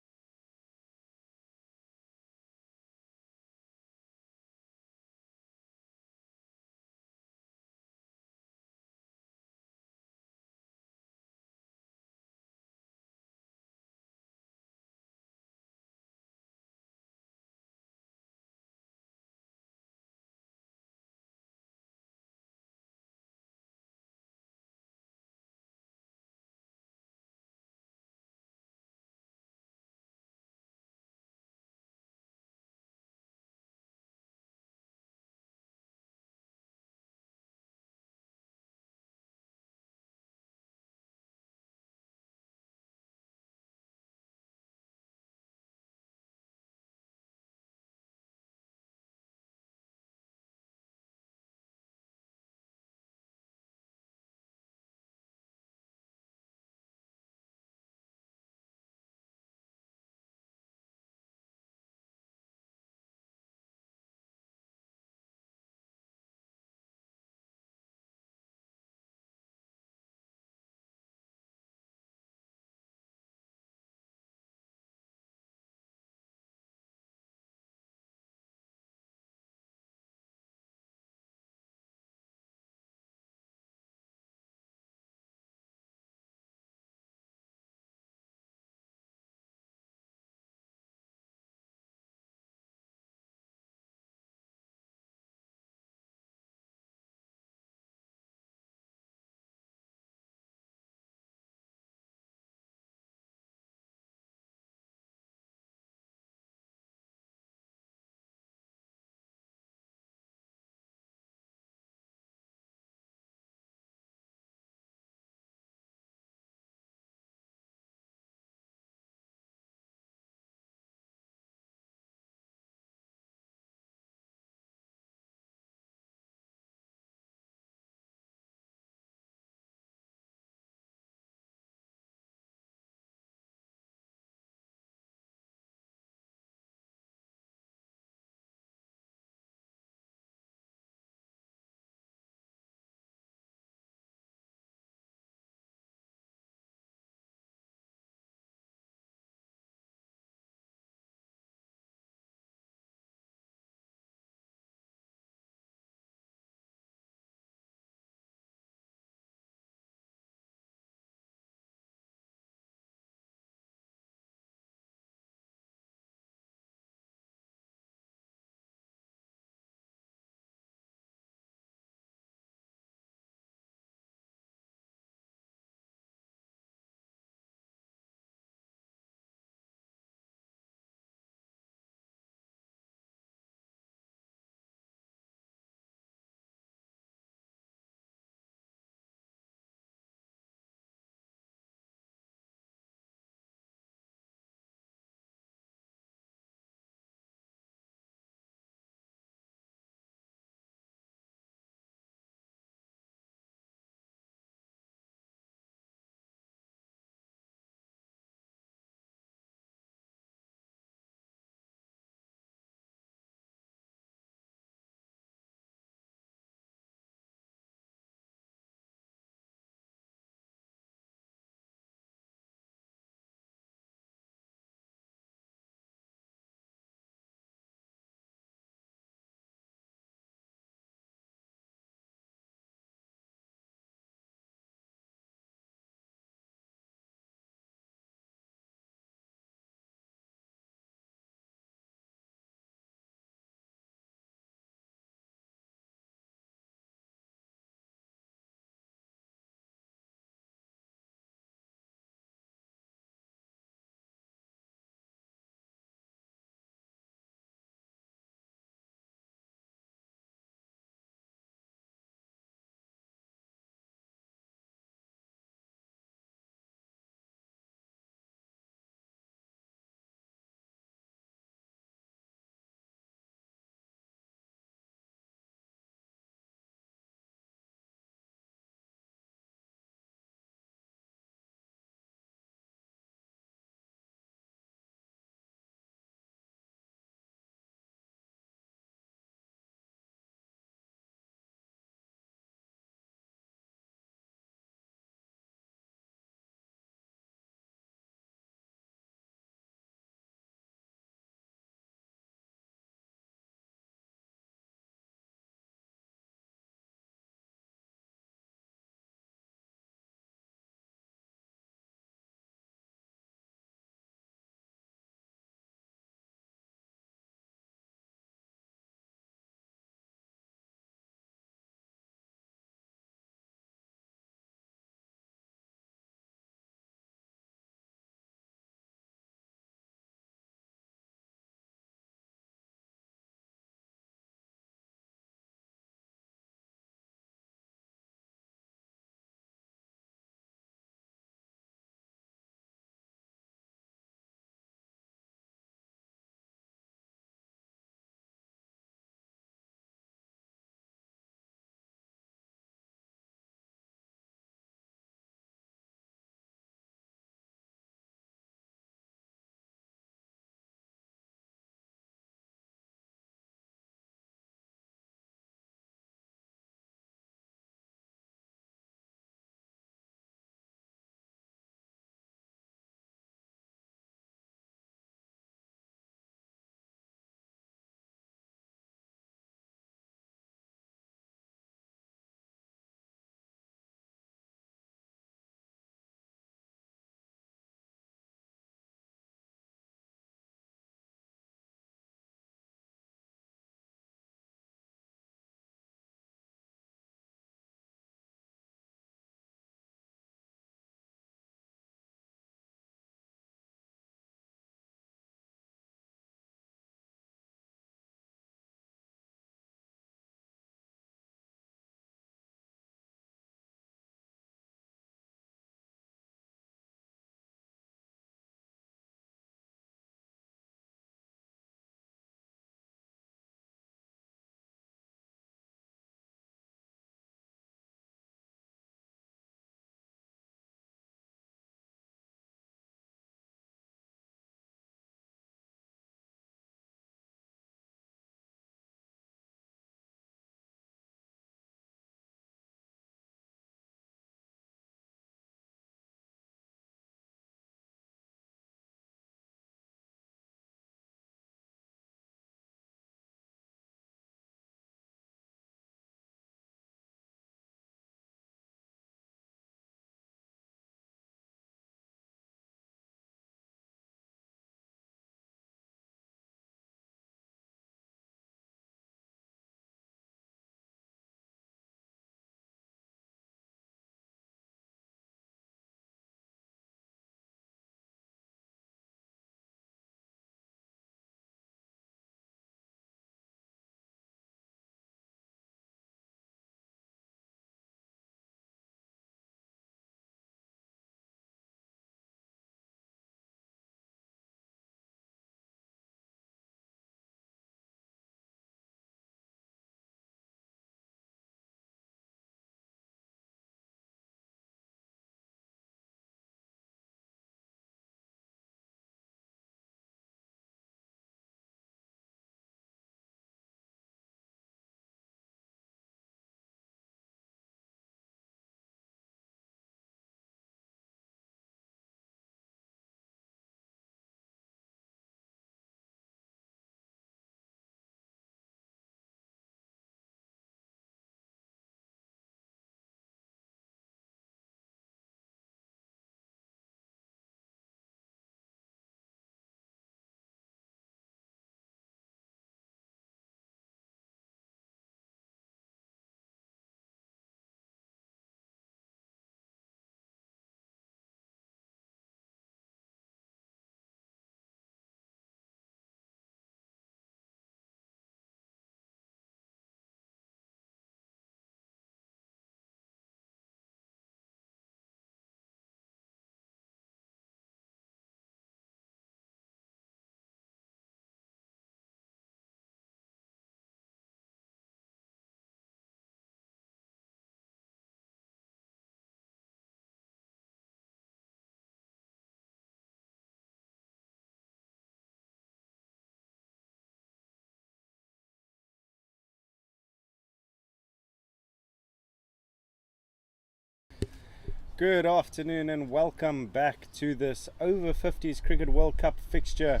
Good afternoon and welcome back to this over 50s Cricket World Cup fixture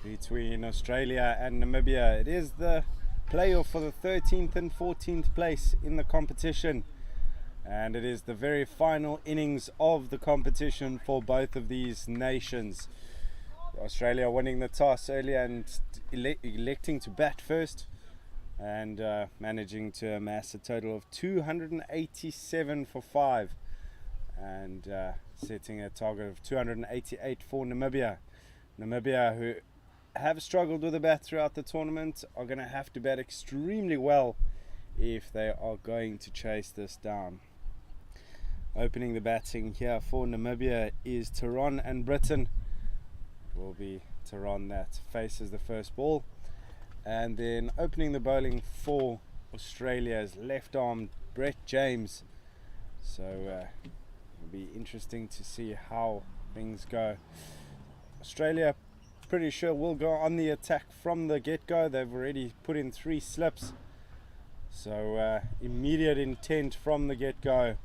between Australia and Namibia. It is the playoff for the 13th and 14th place in the competition, and it is the very final innings of the competition for both of these nations. Australia winning the toss earlier and electing to bat first, and managing to amass a total of 287 for 5, and setting a target of 288 for Namibia. Namibia, who have struggled with the bat throughout the tournament, are going to have to bat extremely well if they are going to chase this down. Opening the batting here for Namibia is Tehran and Britain. It will be Tehran that faces the first ball. And then opening the bowling for Australia is left arm Brett James. So it'll be interesting to see how things go. Australia, pretty sure, will go on the attack from the get-go. They've already put in 3 slips. So immediate intent from the get-go.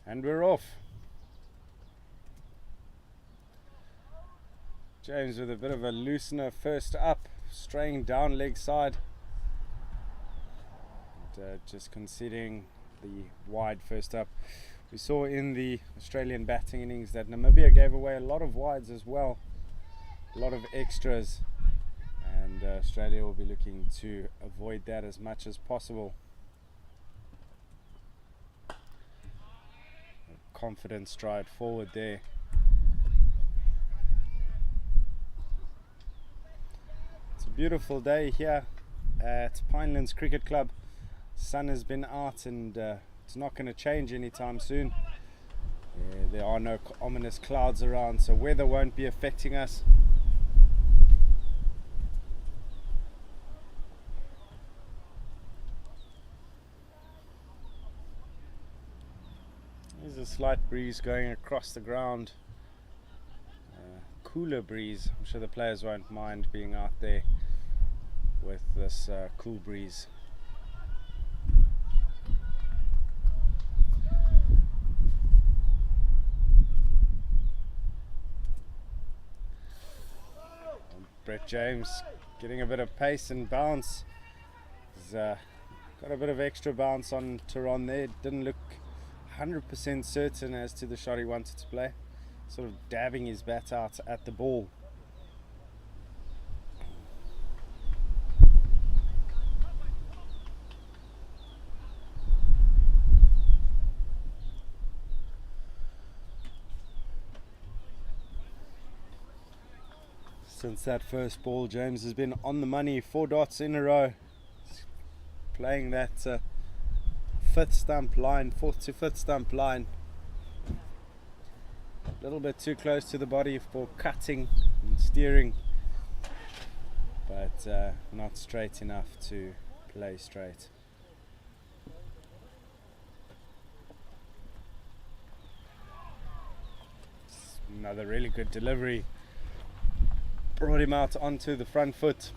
And we're off. James with a bit of a loosener first up, straying down leg side. And, just conceding the wide first up. We saw in the Australian batting innings that Namibia gave away a lot of wides as well. A lot of extras. And Australia will be looking to avoid that as much as possible. Confident stride forward there. It's a beautiful day here at Pinelands Cricket Club. Sun has been out, and it's not going to change anytime soon. There are no ominous clouds around, so weather won't be affecting us. There's a slight breeze going across the ground, cooler breeze. I'm sure the players won't mind being out there with this cool breeze. And Brett James getting a bit of pace and bounce. He's got a bit of extra bounce on Tehran there. Didn't look 100% certain as to the shot he wanted to play, sort of dabbing his bat out at the ball. Since that first ball, James has been on the money, 4 dots in a row, playing that 4th to 5th stump line. A little bit too close to the body for cutting and steering, but not straight enough to play straight. Another really good delivery. Brought him out onto the front foot.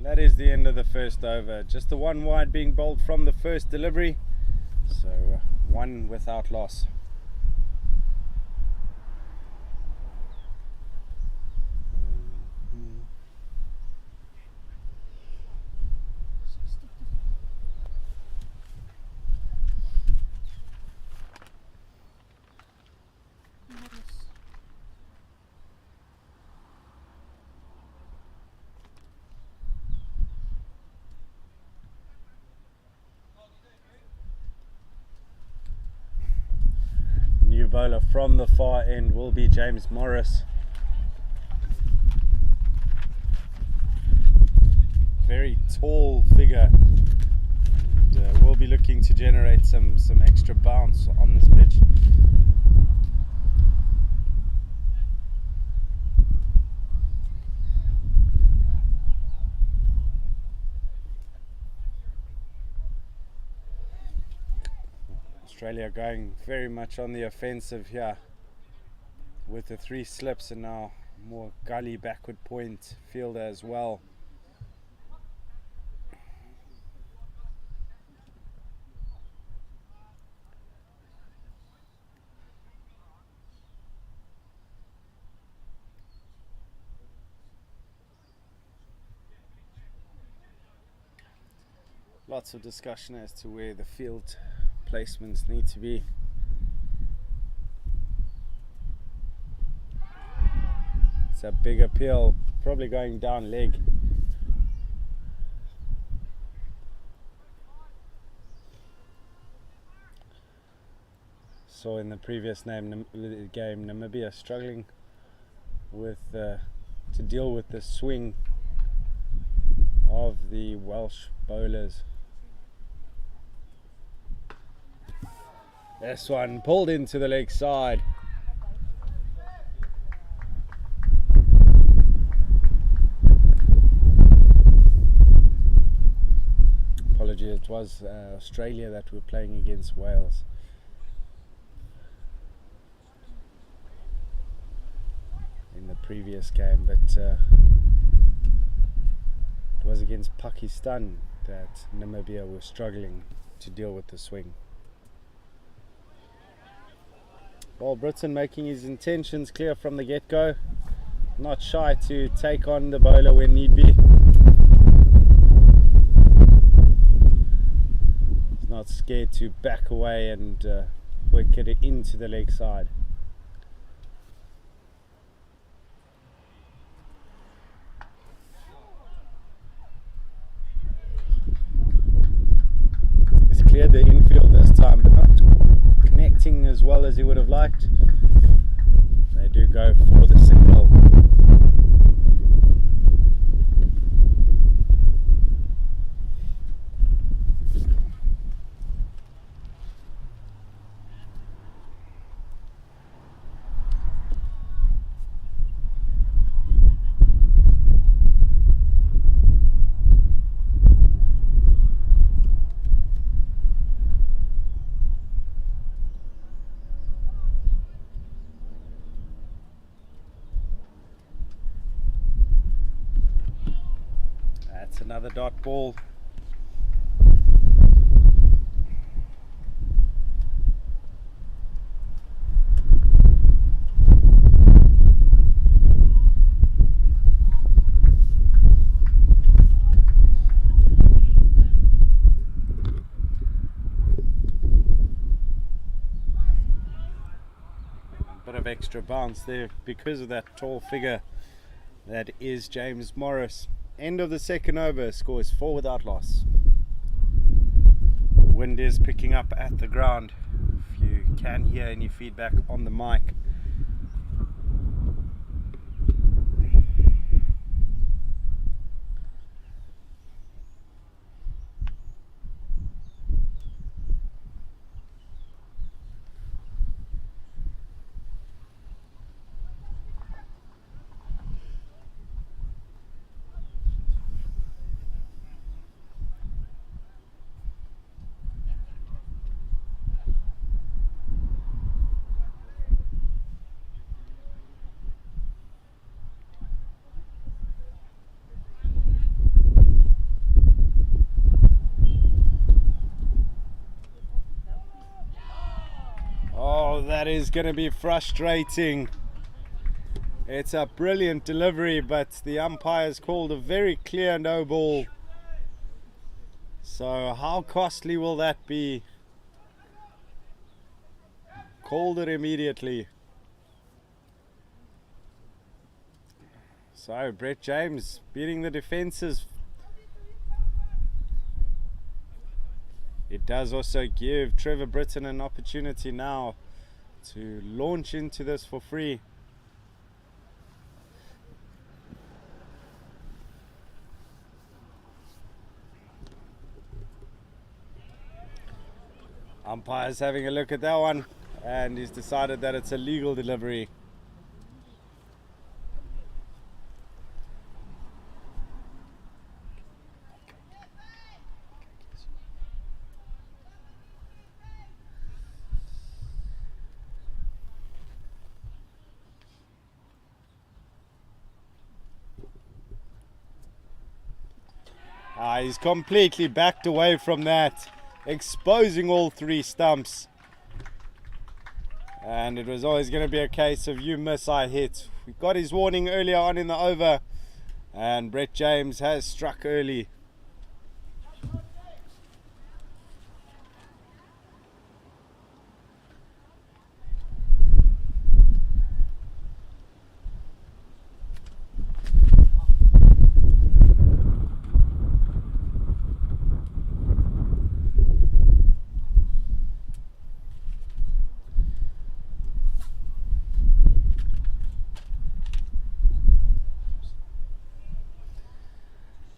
That is the end of the first over. Just the 1 wide being bowled from the first delivery. So 1 without loss. Bowler from the far end will be James Morris. very tall figure. And, we'll be looking to generate some extra bounce on this pitch. Australia going very much on the offensive here with the 3 slips and now more gully backward point fielder as well. Lots of discussion as to where the field placements need to be. It's a big appeal, probably going down leg. Saw in the previous game Namibia struggling with to deal with the swing of the Welsh bowlers. This one pulled into the leg side. Apology, it was Australia that were playing against Wales. In the previous game, but it was against Pakistan that Namibia were struggling to deal with the swing. Well, Britain making his intentions clear from the get-go, not shy to take on the bowler when need be. He's not scared to back away and work it into the leg side. He's cleared the infield this time, but not connecting as well as he would have liked. They do go for the single. Another dot ball. Bit of extra bounce there because of that tall figure that is James Morris. End of the second over, score is 4 without loss. Wind is picking up at the ground. If you can hear any feedback on the mic. That is going to be frustrating. It's a brilliant delivery, but the umpires called a very clear no ball. So how costly will that be? Called it immediately. So Brett James beating the defences. It does also give Trevor Britton an opportunity now to launch into this for free. Umpire's having a look at that one, and he's decided that it's a legal delivery. He's completely backed away from that, exposing all 3 stumps. And it was always going to be a case of you miss, I hit. We got his warning earlier on in the over, and Brett James has struck early.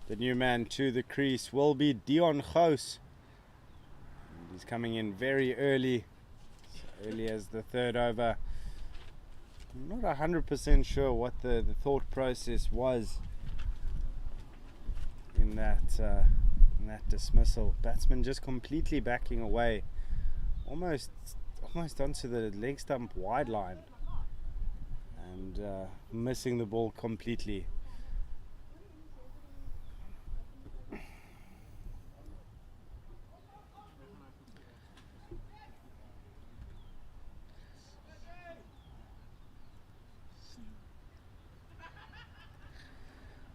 The new man to the crease will be Dion Gous. He's coming in very early, as early as the 3rd over. I'm not 100% sure what the thought process was in that dismissal. Batsman just completely backing away, almost onto the leg stump wide line, and missing the ball completely.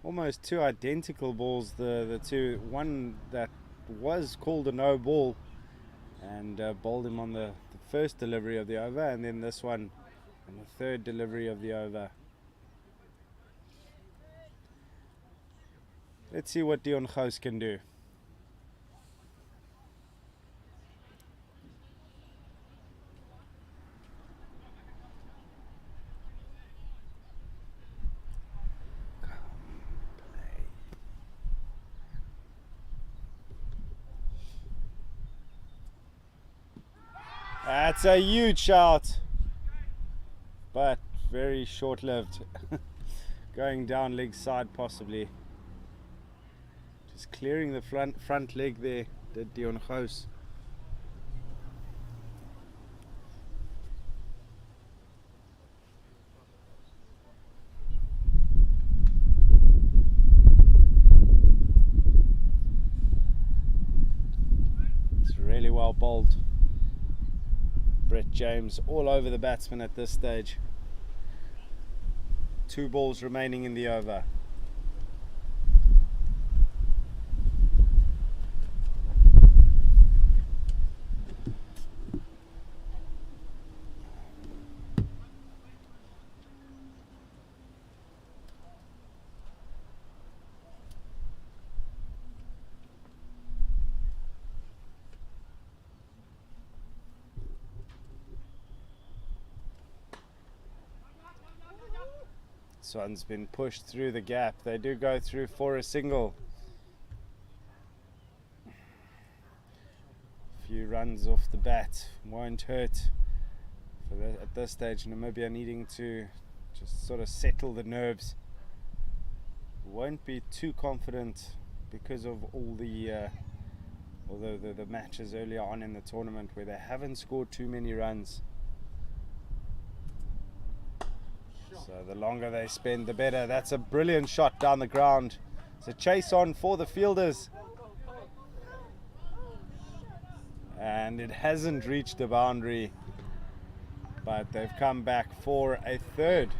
Almost 2 identical balls, the two. One that was called a no ball and bowled him on the first delivery of the over, and then this one on the 3rd delivery of the over. Let's see what Dion Gous can do. That's a huge shot, but very short-lived. Going down leg side possibly. Just clearing the front leg there, did Dion Gous. It's really well bowled. Brett James all over the batsman at this stage. 2 balls remaining in the over. This one's been pushed through the gap. They do go through for a single. A few runs off the bat won't hurt. At this stage, Namibia needing to just sort of settle the nerves. Won't be too confident because of all the matches earlier on in the tournament where they haven't scored too many runs. So the longer they spend, the better. That's a brilliant shot down the ground. It's a chase on for the fielders. And it hasn't reached the boundary, but they've come back for a 3rd.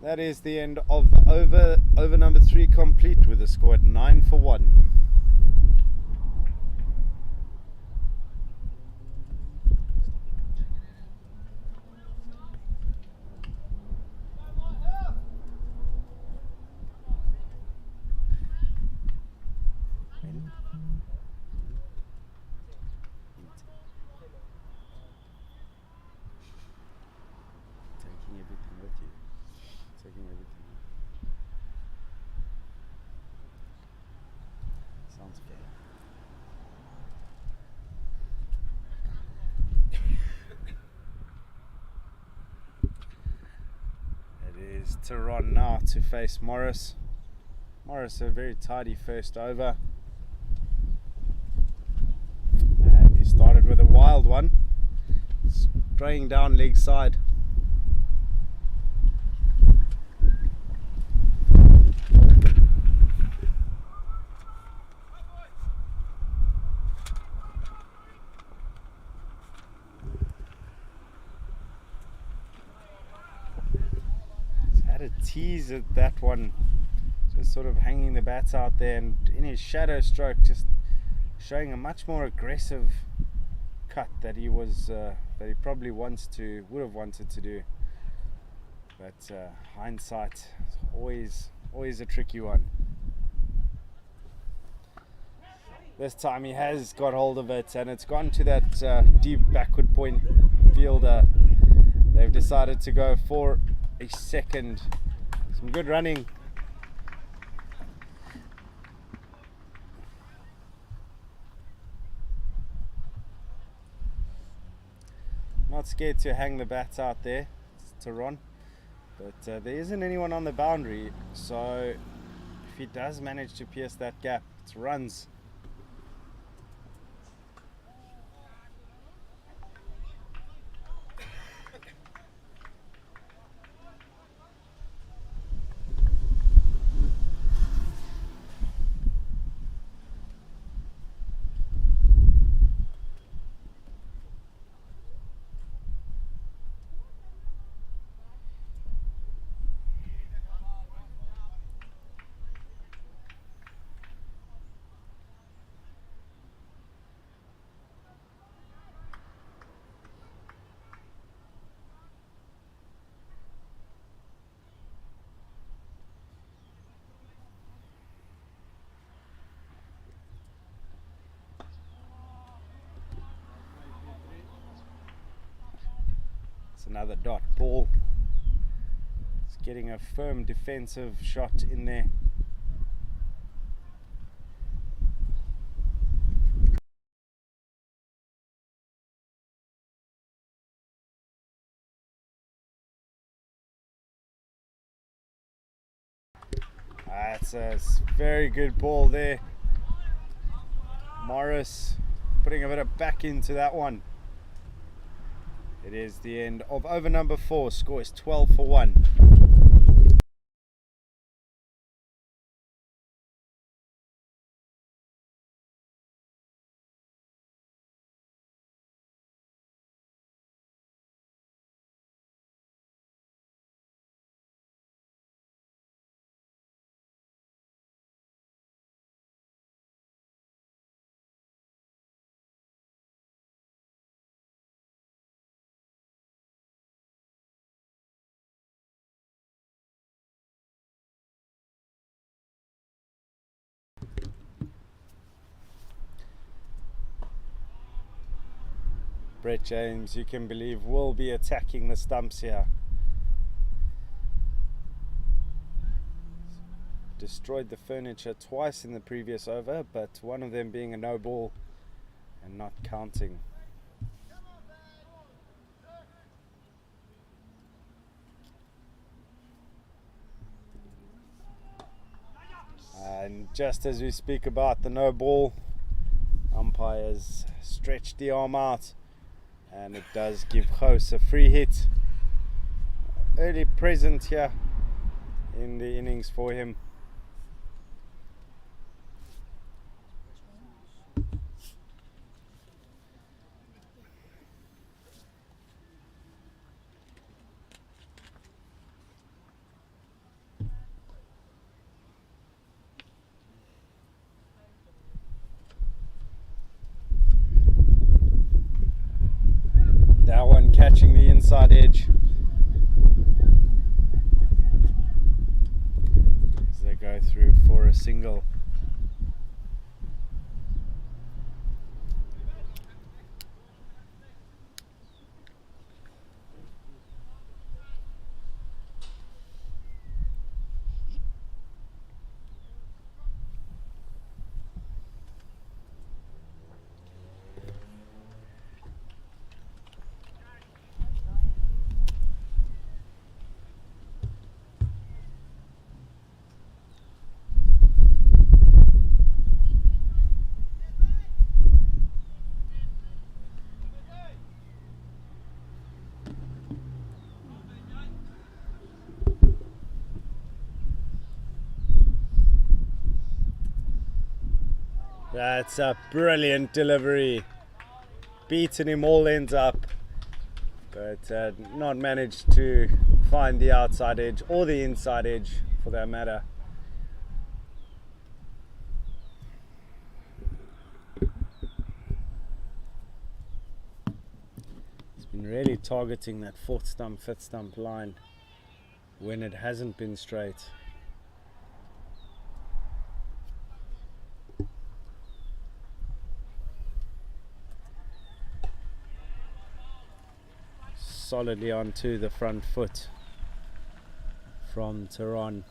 That is the end of the over number 3 complete with a score at 9 for 1. checking everything. Sounds fair. It is Tehran now to face Morris. Morris a very tidy first over. And he started with a wild one. Straying down leg side. A tease at that one, just sort of hanging the bats out there, and in his shadow stroke just showing a much more aggressive cut that he probably would have wanted to do, but hindsight is always a tricky one. This time he has got hold of it, and it's gone to that deep backward point fielder. They've decided to go for a second. Some good running. Not scared to hang the bats out there. It's Tehran, but there isn't anyone on the boundary, so if he does manage to pierce that gap, it's runs. Another dot ball. It's getting a firm defensive shot in there. That's a very good ball there. Morris putting a bit of back into that one. It is the end of over number 4. Score is 12 for 1. Brett James, you can believe, will be attacking the stumps here. Destroyed the furniture twice in the previous over, but one of them being a no ball and not counting. And just as we speak about the no ball, umpires stretched the arm out, and it does give Gous a free hit. Early present here in the innings for him. That one catching the inside edge. As they go through for a single. That's a brilliant delivery. Beaten him all ends up, but not managed to find the outside edge or the inside edge for that matter. He's been really targeting that fourth stump, fifth stump line when it hasn't been straight. Solidly onto the front foot from Tehran.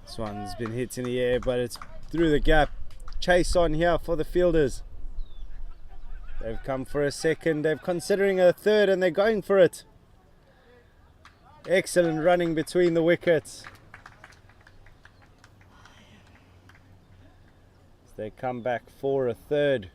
This one's been hit in the air, but it's through the gap. Chase on here for the fielders. They've come for a second, they're considering a third, and they're going for it. Excellent running between the wickets. They come back for a third.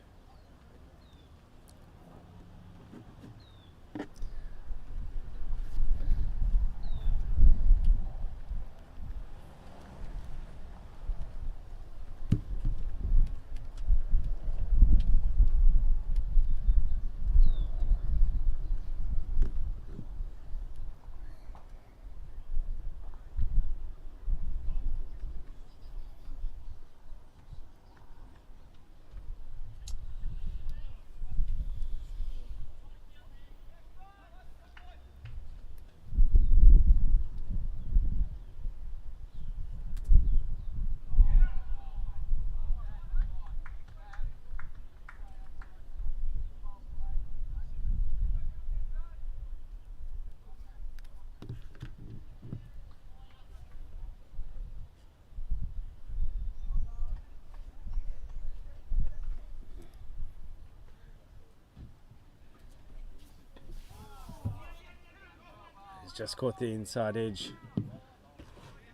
Just caught the inside edge.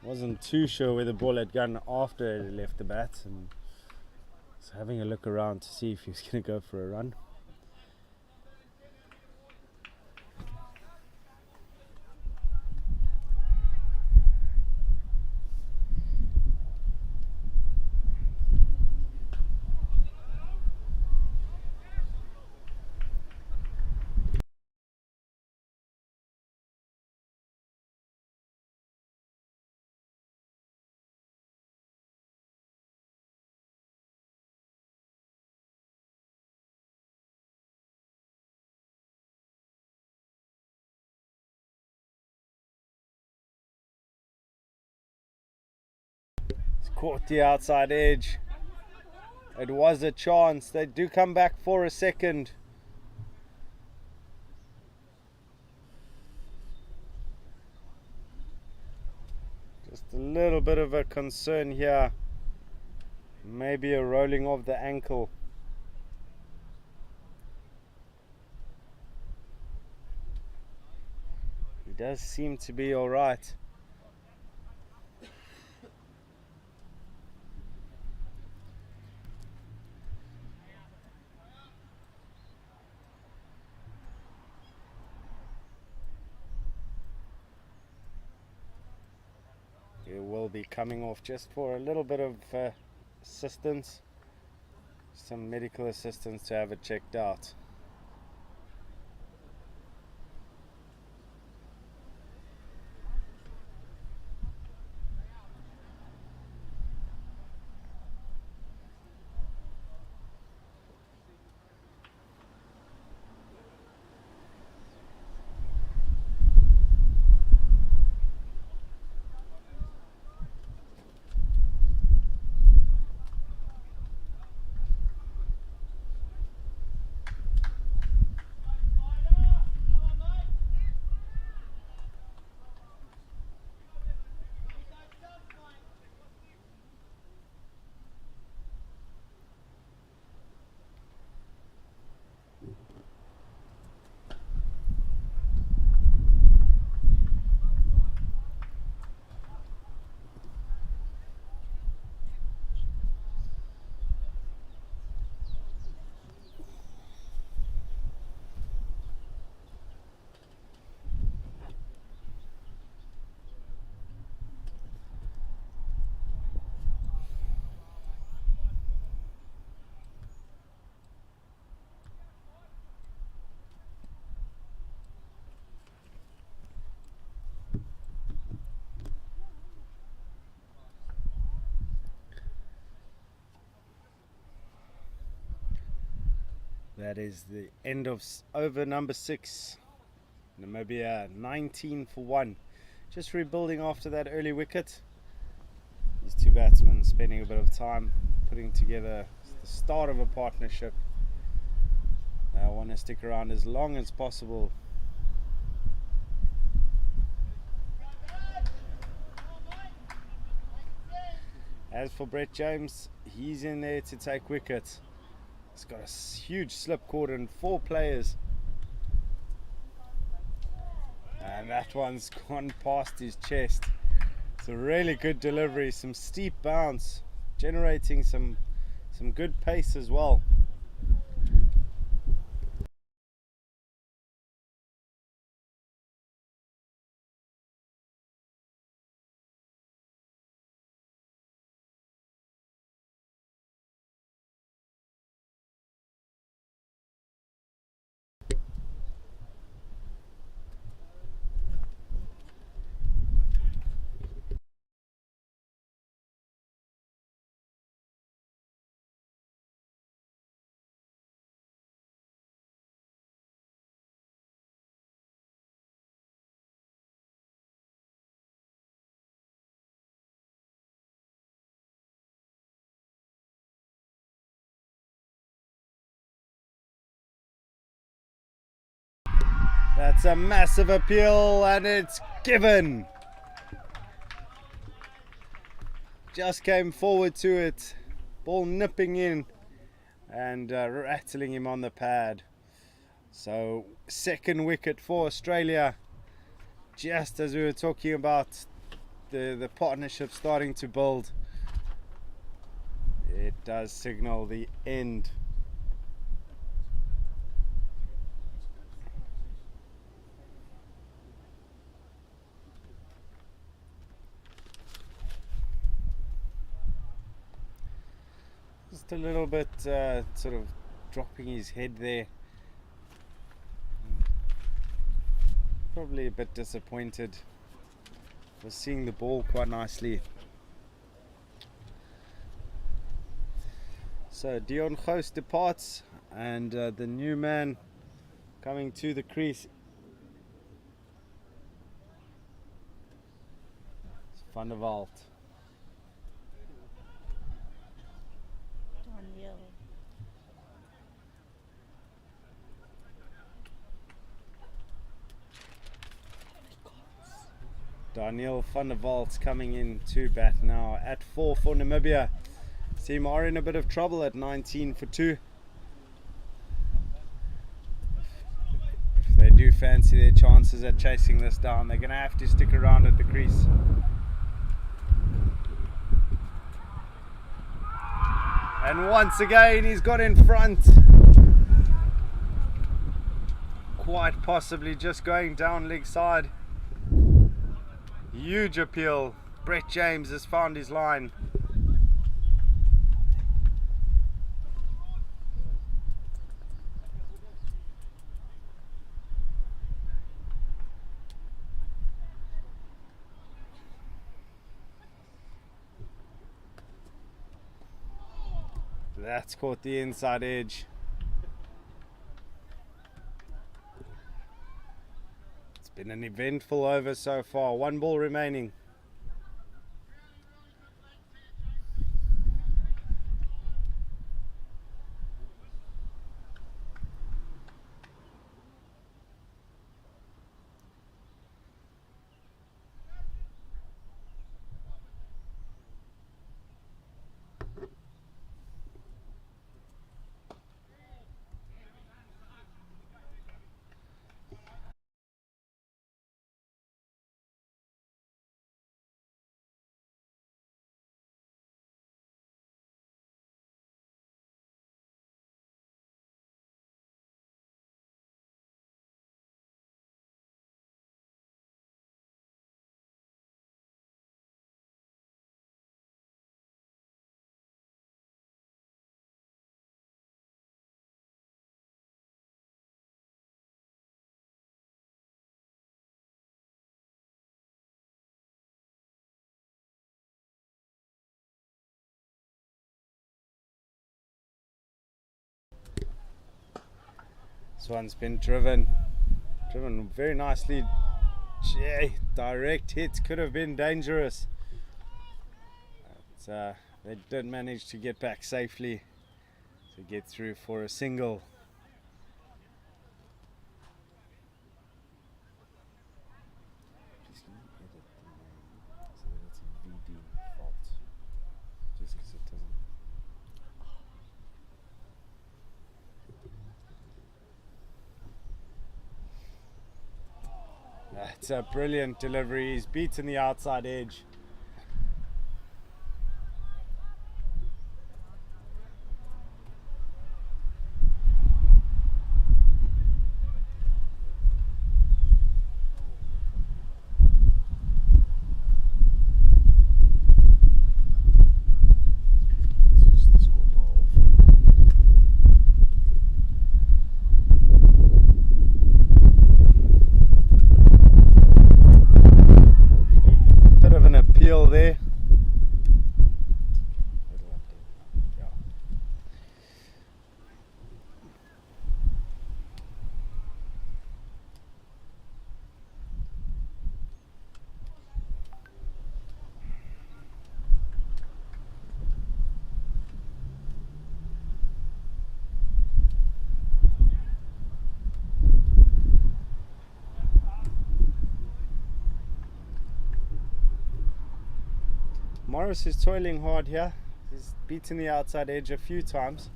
Wasn't too sure where the ball had gone after it left the bat, and was having a look around to see if he was going to go for a run. Caught the outside edge. It was a chance. They do come back for a second. Just a little bit of a concern here. Maybe a rolling of the ankle. He does seem to be all right. He will be coming off just for a little bit of assistance, some medical assistance to have it checked out. That is the end of over number 6. Namibia 19 for 1. Just rebuilding after that early wicket. These two batsmen spending a bit of time putting together the start of a partnership. They want to stick around as long as possible. As for Brett James, he's in there to take wicket. He's got a huge slip cord and 4 players. And that one's gone past his chest. It's a really good delivery, some steep bounce, generating some good pace as well. That's a massive appeal and it's given. Just came forward to it, ball nipping in and rattling him on the pad. So second wicket for Australia, just as we were talking about the partnership starting to build. It does signal the end. Just a little bit sort of dropping his head there. Probably a bit disappointed. Was seeing the ball quite nicely. So Dion Gous departs and the new man coming to the crease. It's Van der Walt. Daniel Van der Walt coming in to bat now at 4 for Namibia. Team are in a bit of trouble at 19 for 2. If they do fancy their chances at chasing this down, they're going to have to stick around at the crease. And once again he's got in front. Quite possibly just going down leg side. Huge appeal. Brett James has found his line. That's caught the inside edge. It's been an eventful over so far. 1 ball remaining. This one's been driven very nicely. Gee, direct hit, could have been dangerous. But they did manage to get back safely to get through for a single. That's a brilliant delivery. He's beaten the outside edge. There. Morris is toiling hard here. He's beaten the outside edge a few times,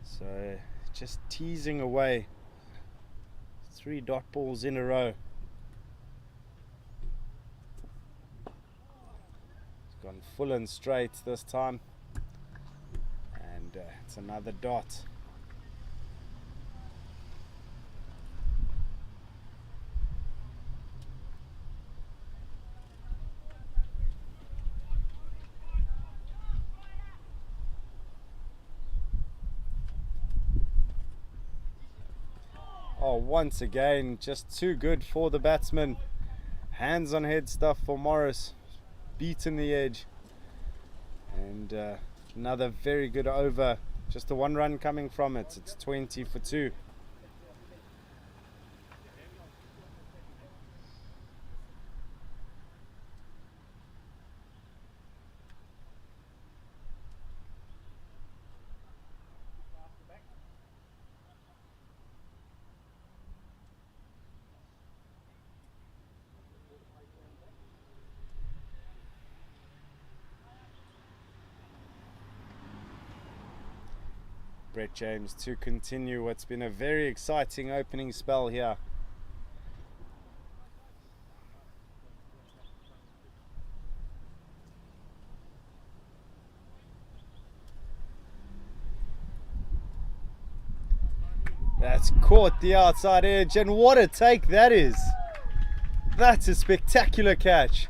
so just teasing away. 3 dot balls in a row. He's gone full and straight this time, and it's another dot. Oh, once again, just too good for the batsman. Hands on head stuff for Morris. Beaten the edge. And another very good over. Just the 1 run coming from it. It's 20 for 2. Brett James to continue what's been a very exciting opening spell here. That's caught the outside edge, and what a take that is. That's a spectacular catch.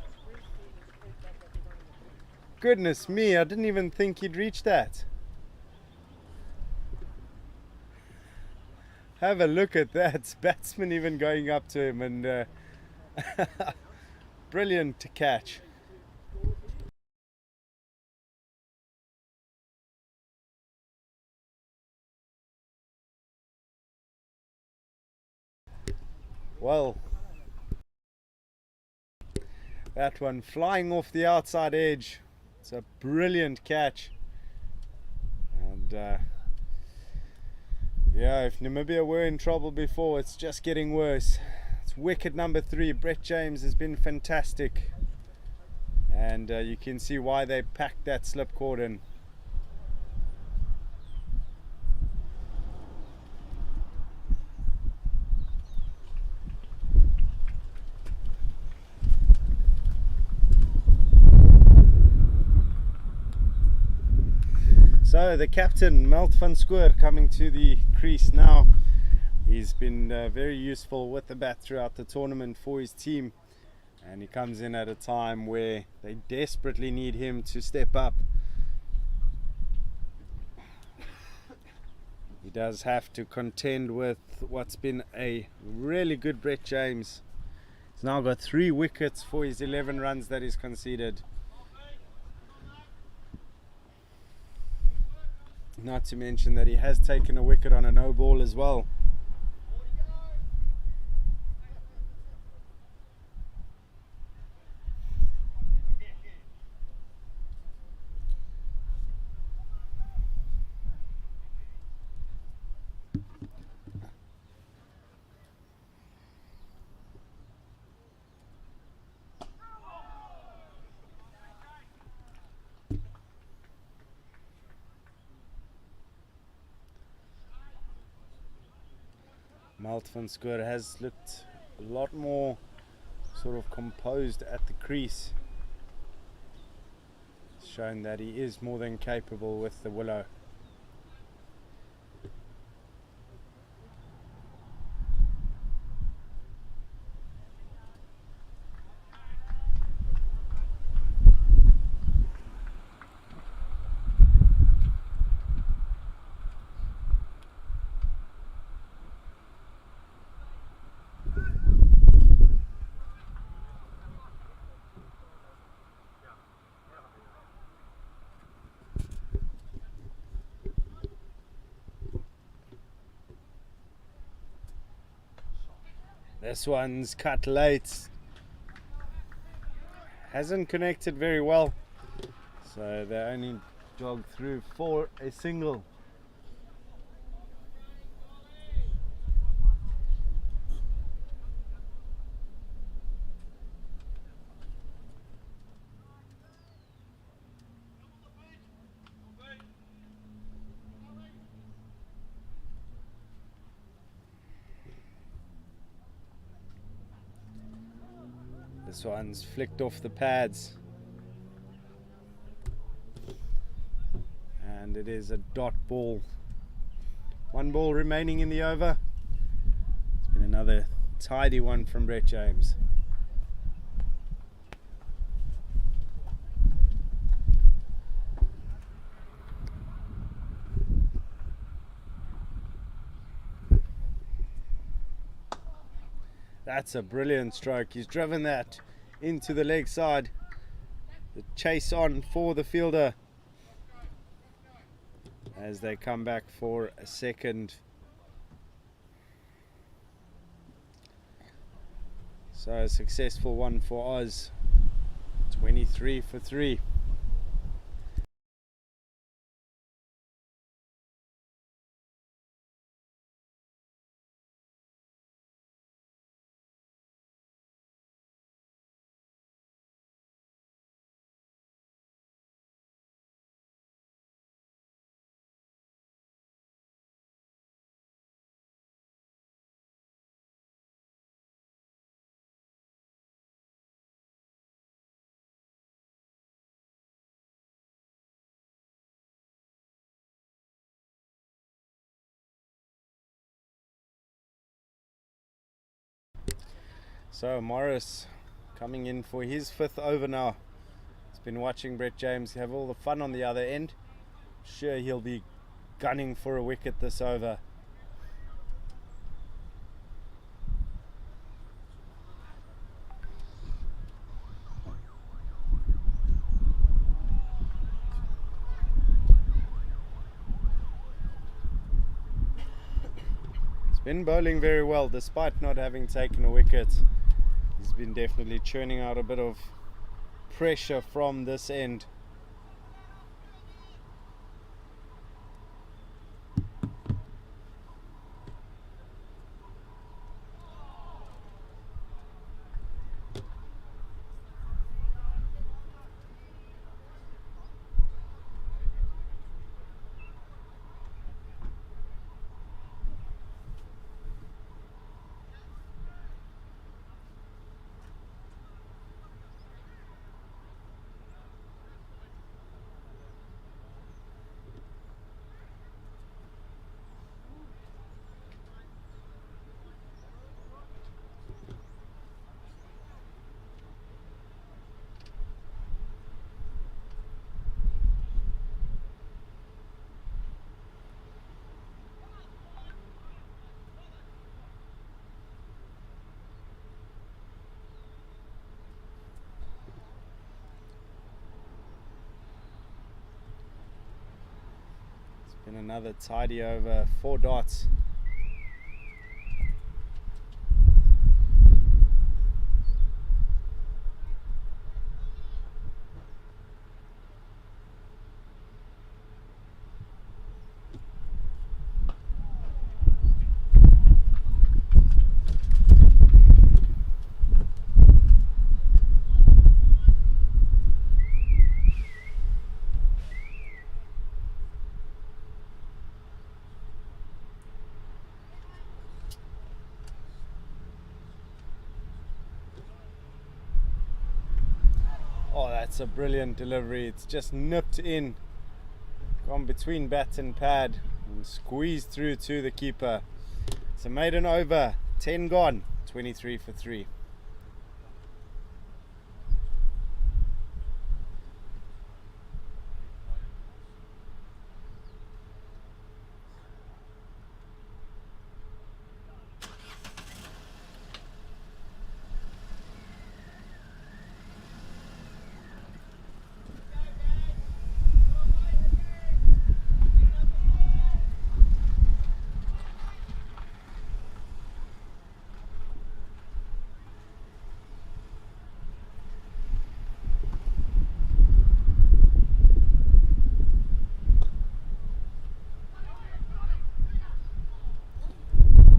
Goodness me, I didn't even think he'd reach that. Have a look at that. Batsman even going up to him, and brilliant to catch. Well, that one flying off the outside edge. It's a brilliant catch. And yeah, if Namibia were in trouble before, it's just getting worse. It's wicket number 3. Brett James has been fantastic, and you can see why they packed that slip cordon. So the captain, Melt van Schoor, coming to the crease now. He's been very useful with the bat throughout the tournament for his team, and he comes in at a time where they desperately need him to step up. He does have to contend with what's been a really good Brett James. He's now got 3 wickets for his 11 runs that he's conceded. Not to mention that he has taken a wicket on a no ball as well. VUSport has looked a lot more sort of composed at the crease, showing that he is more than capable with the willow. This one's cut late, hasn't connected very well, so they only jogged through for a single. This one's flicked off the pads, and it is a dot ball. One ball remaining in the over. It's been another tidy one from Brett James. That's a brilliant stroke. He's driven that into the leg side. The chase on for the fielder as they come back for a second. So a successful one for Oz. 23 for 3. So Morris coming in for his 5th over now. He's been watching Brett James have all the fun on the other end. Sure, he'll be gunning for a wicket this over. He's been bowling very well despite not having taken a wicket. He's been definitely churning out a bit of pressure from this end. Been another tidy over, 4 dots. Oh, that's a brilliant delivery. It's just nipped in, gone between bat and pad, and squeezed through to the keeper. It's a maiden over, 10 gone, 23 for 3.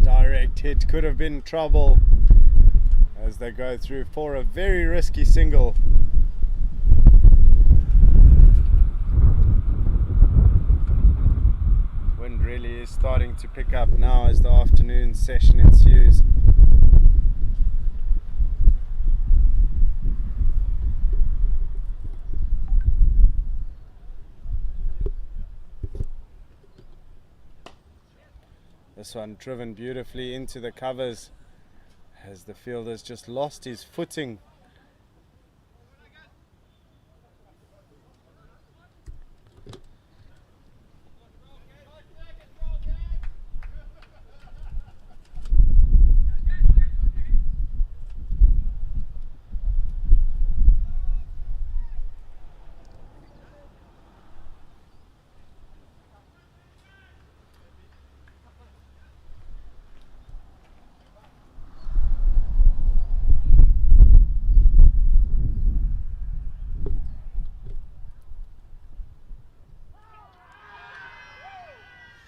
Direct hit, could have been trouble as they go through for a very risky single. Wind really is starting to pick up now as the afternoon session ensues. This one driven beautifully into the covers as the fielder's just lost his footing.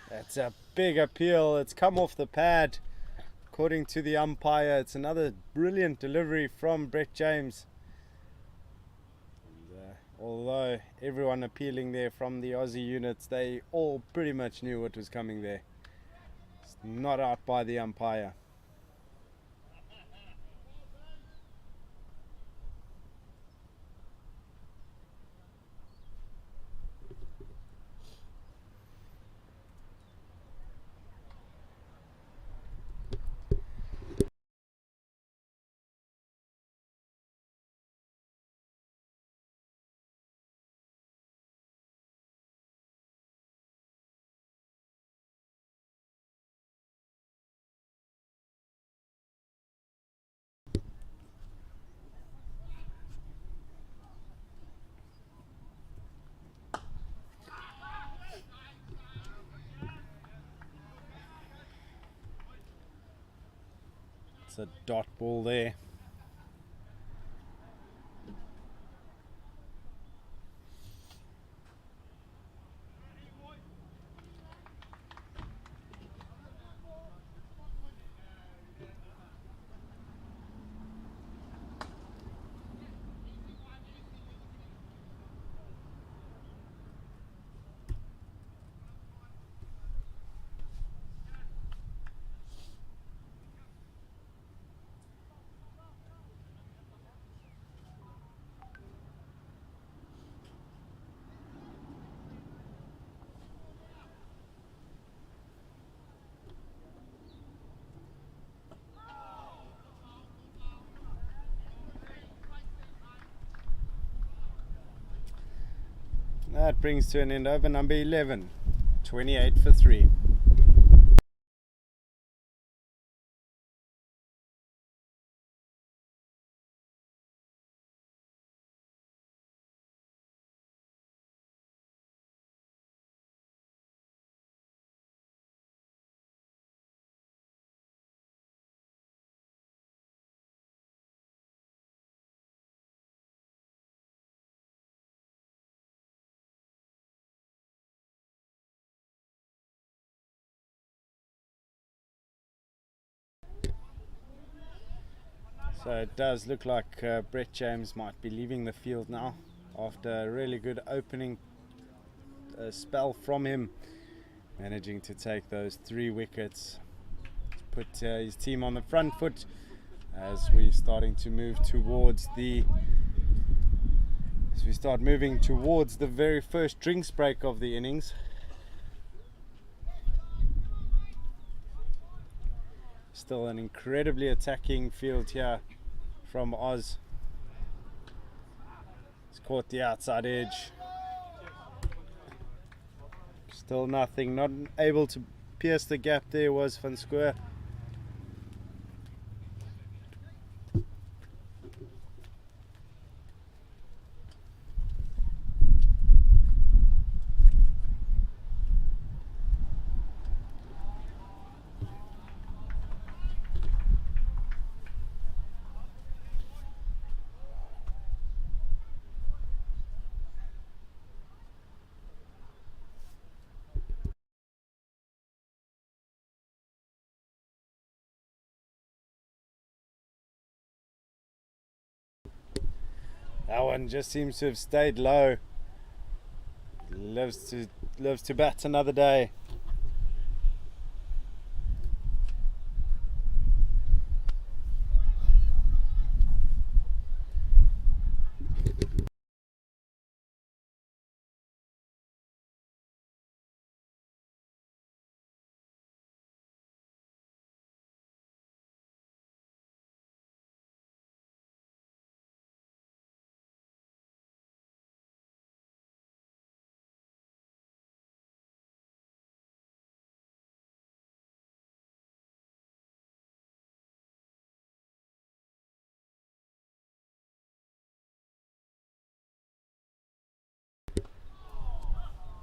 That's a big appeal. It's come off the pad. According to the umpire, it's another brilliant delivery from Brett James. And, although everyone appealing there from the Aussie units, they all pretty much knew what was coming there. It's not out by the umpire. It's a dot ball there. That brings to an end over number 11, 28 for 3. So it does look like Brett James might be leaving the field now after a really good opening spell from him, managing to take those 3 wickets, put his team on the front foot as we're starting to move towards the we start moving towards the very first drinks break of the innings. Still an incredibly attacking field here from Oz. He's caught the outside edge. Still nothing, not able to pierce the gap there was VUSport. That one just seems to have stayed low. Lives to bat another day.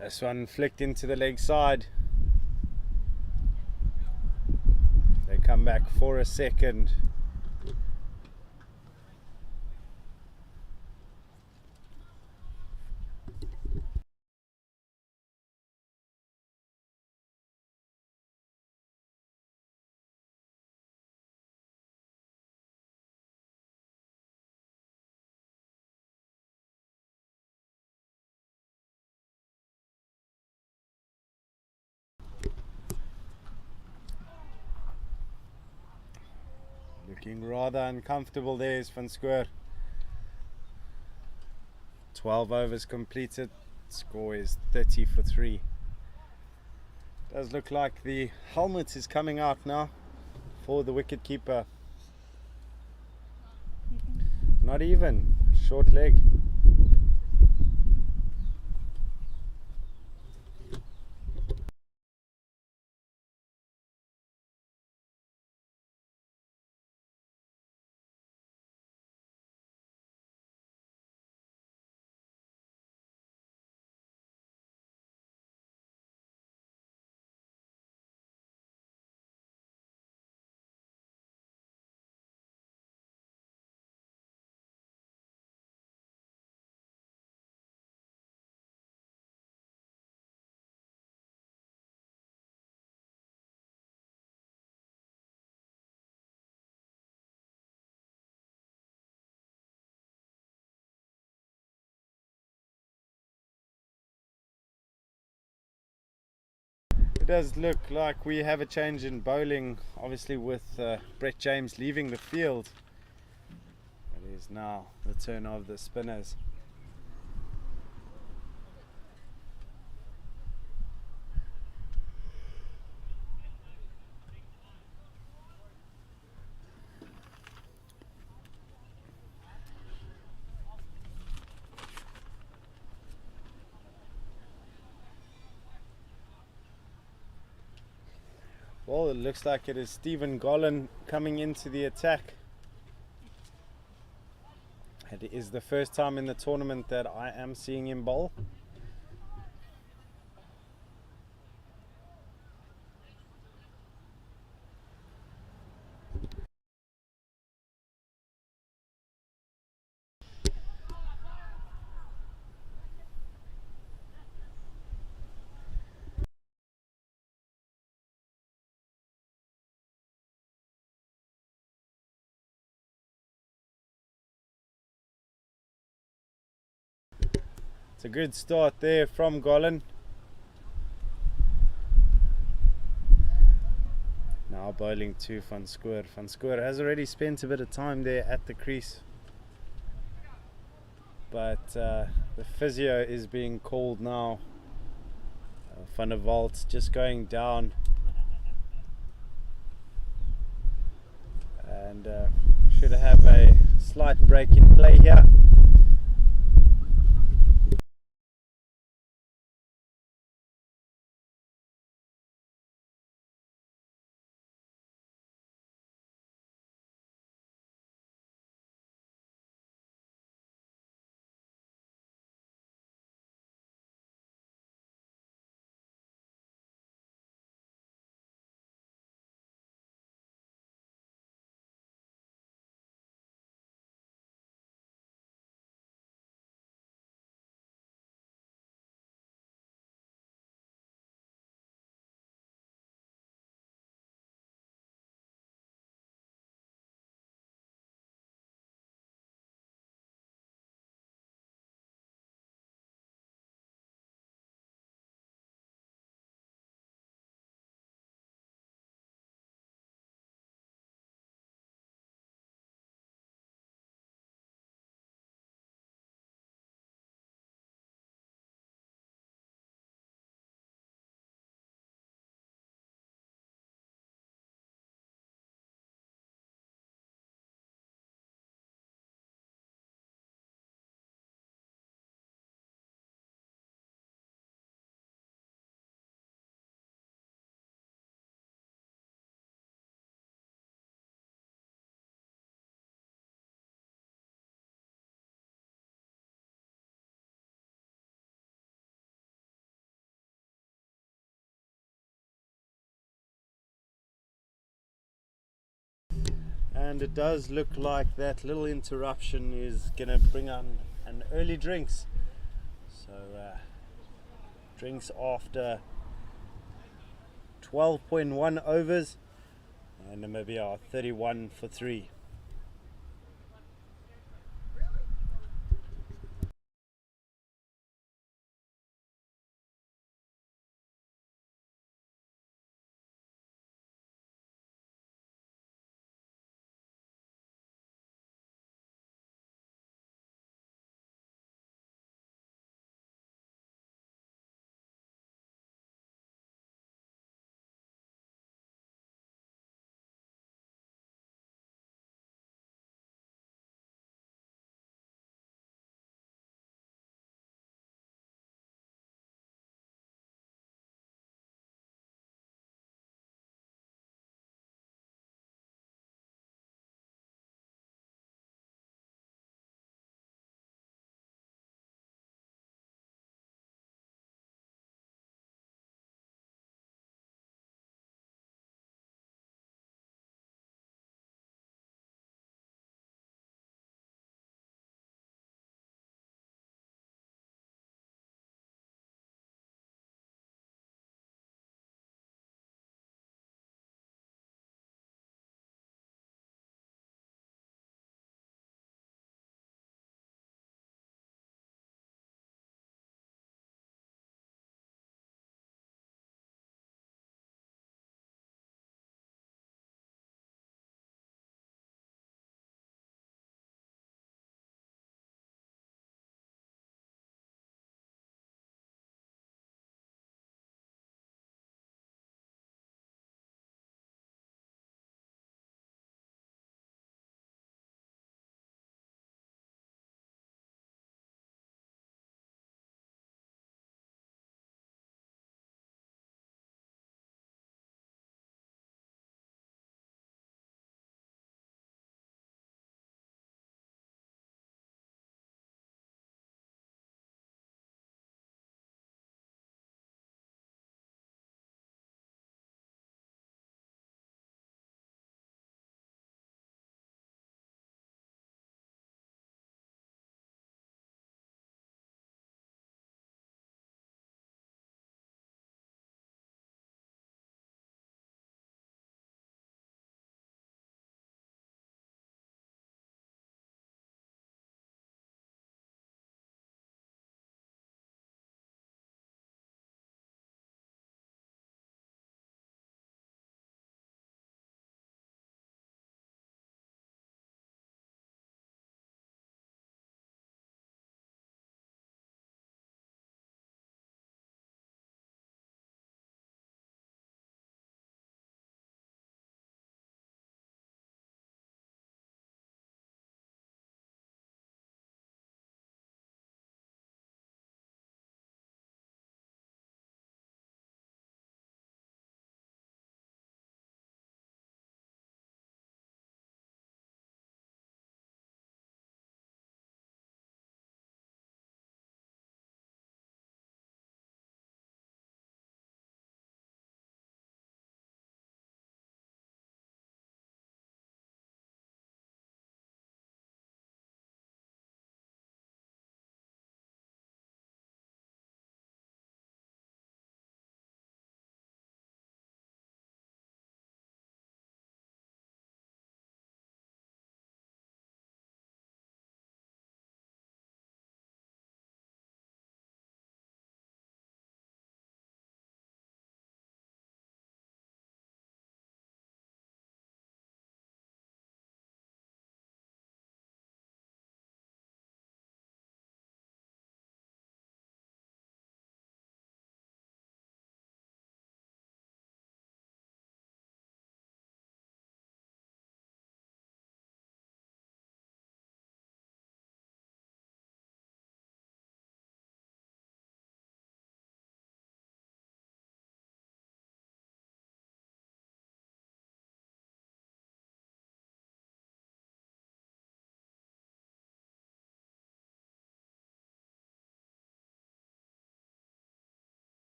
This one flicked into the leg side. They come back for a second. Looking rather uncomfortable there is VUSport. 12 overs completed. Score is 30 for 3. Does look like the helmet is coming out now for the wicket keeper. Not even. Short leg. It does look like we have a change in bowling, obviously with Brett James leaving the field. It is now the turn of the spinners. Well, it looks like it is Stephen Gollan coming into the attack. It is the first time in the tournament that I am seeing him bowl. It's a good start there from Gollan. Now bowling to VUSport. VUSport has already spent a bit of time there at the crease. but the physio is being called now. Van der Walt just going down, and should have a slight break in play here. And it does look like that little interruption is gonna bring on an early drinks. So drinks after 12.1 overs, and Namibia are 31 for 3.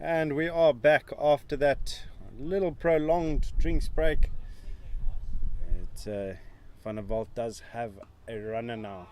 And we are back after that little prolonged drinks break. Van der Walt does have a runner now.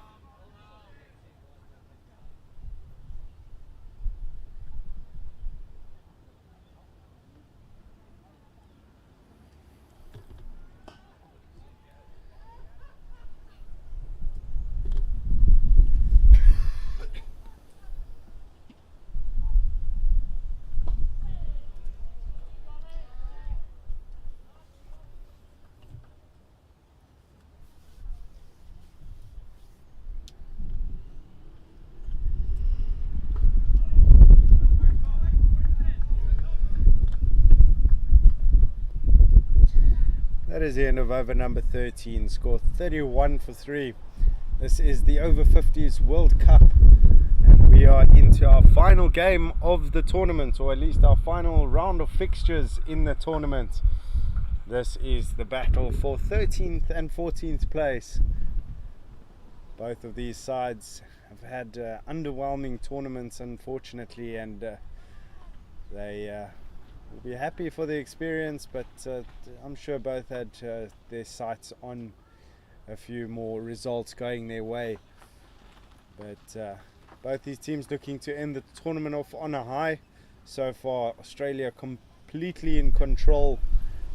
That is the end of over number 13, score 31 for 3. This is the over 50s World Cup, and we are into our final game of the tournament, or at least our final round of fixtures in the tournament. This is the battle for 13th and 14th place. Both of these sides have had underwhelming tournaments, unfortunately, and they will be happy for the experience, but I'm sure both had their sights on a few more results going their way. But both these teams looking to end the tournament off on a high. So far, Australia completely in control,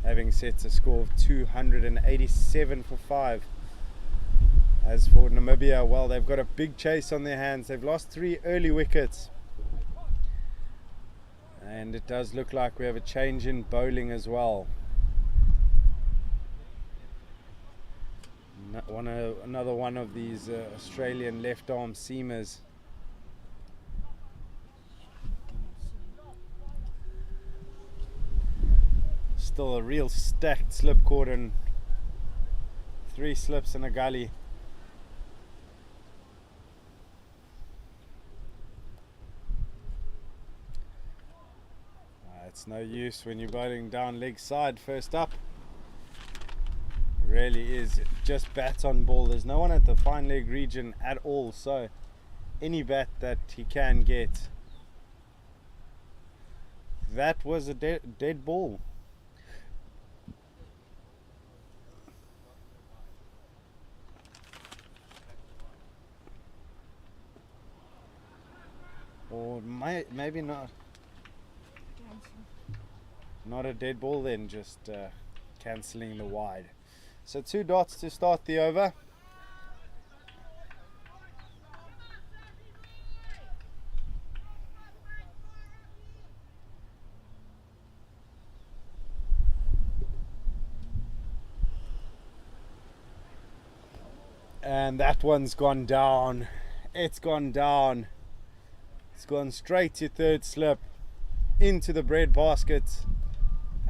having set a score of 287 for 5. As for Namibia, well, they've got a big chase on their hands. They've lost 3 early wickets. And it does look like we have a change in bowling as well. Another one of these Australian left arm seamers. Still a real stacked slip cordon. 3 slips and a gully. It's no use when you're bowling down leg side first up. It really is just bat on ball. There's no one at the fine leg region at all, so any bat that he can get. That was a dead ball. Or maybe not. Not a dead ball then, just cancelling the wide. So 2 dots to start the over. And that one's gone down. It's gone down. It's gone straight to third slip into the bread basket.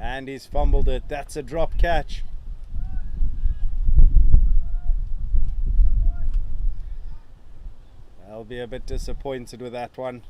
And he's fumbled it. That's a drop catch. I'll be a bit disappointed with that one.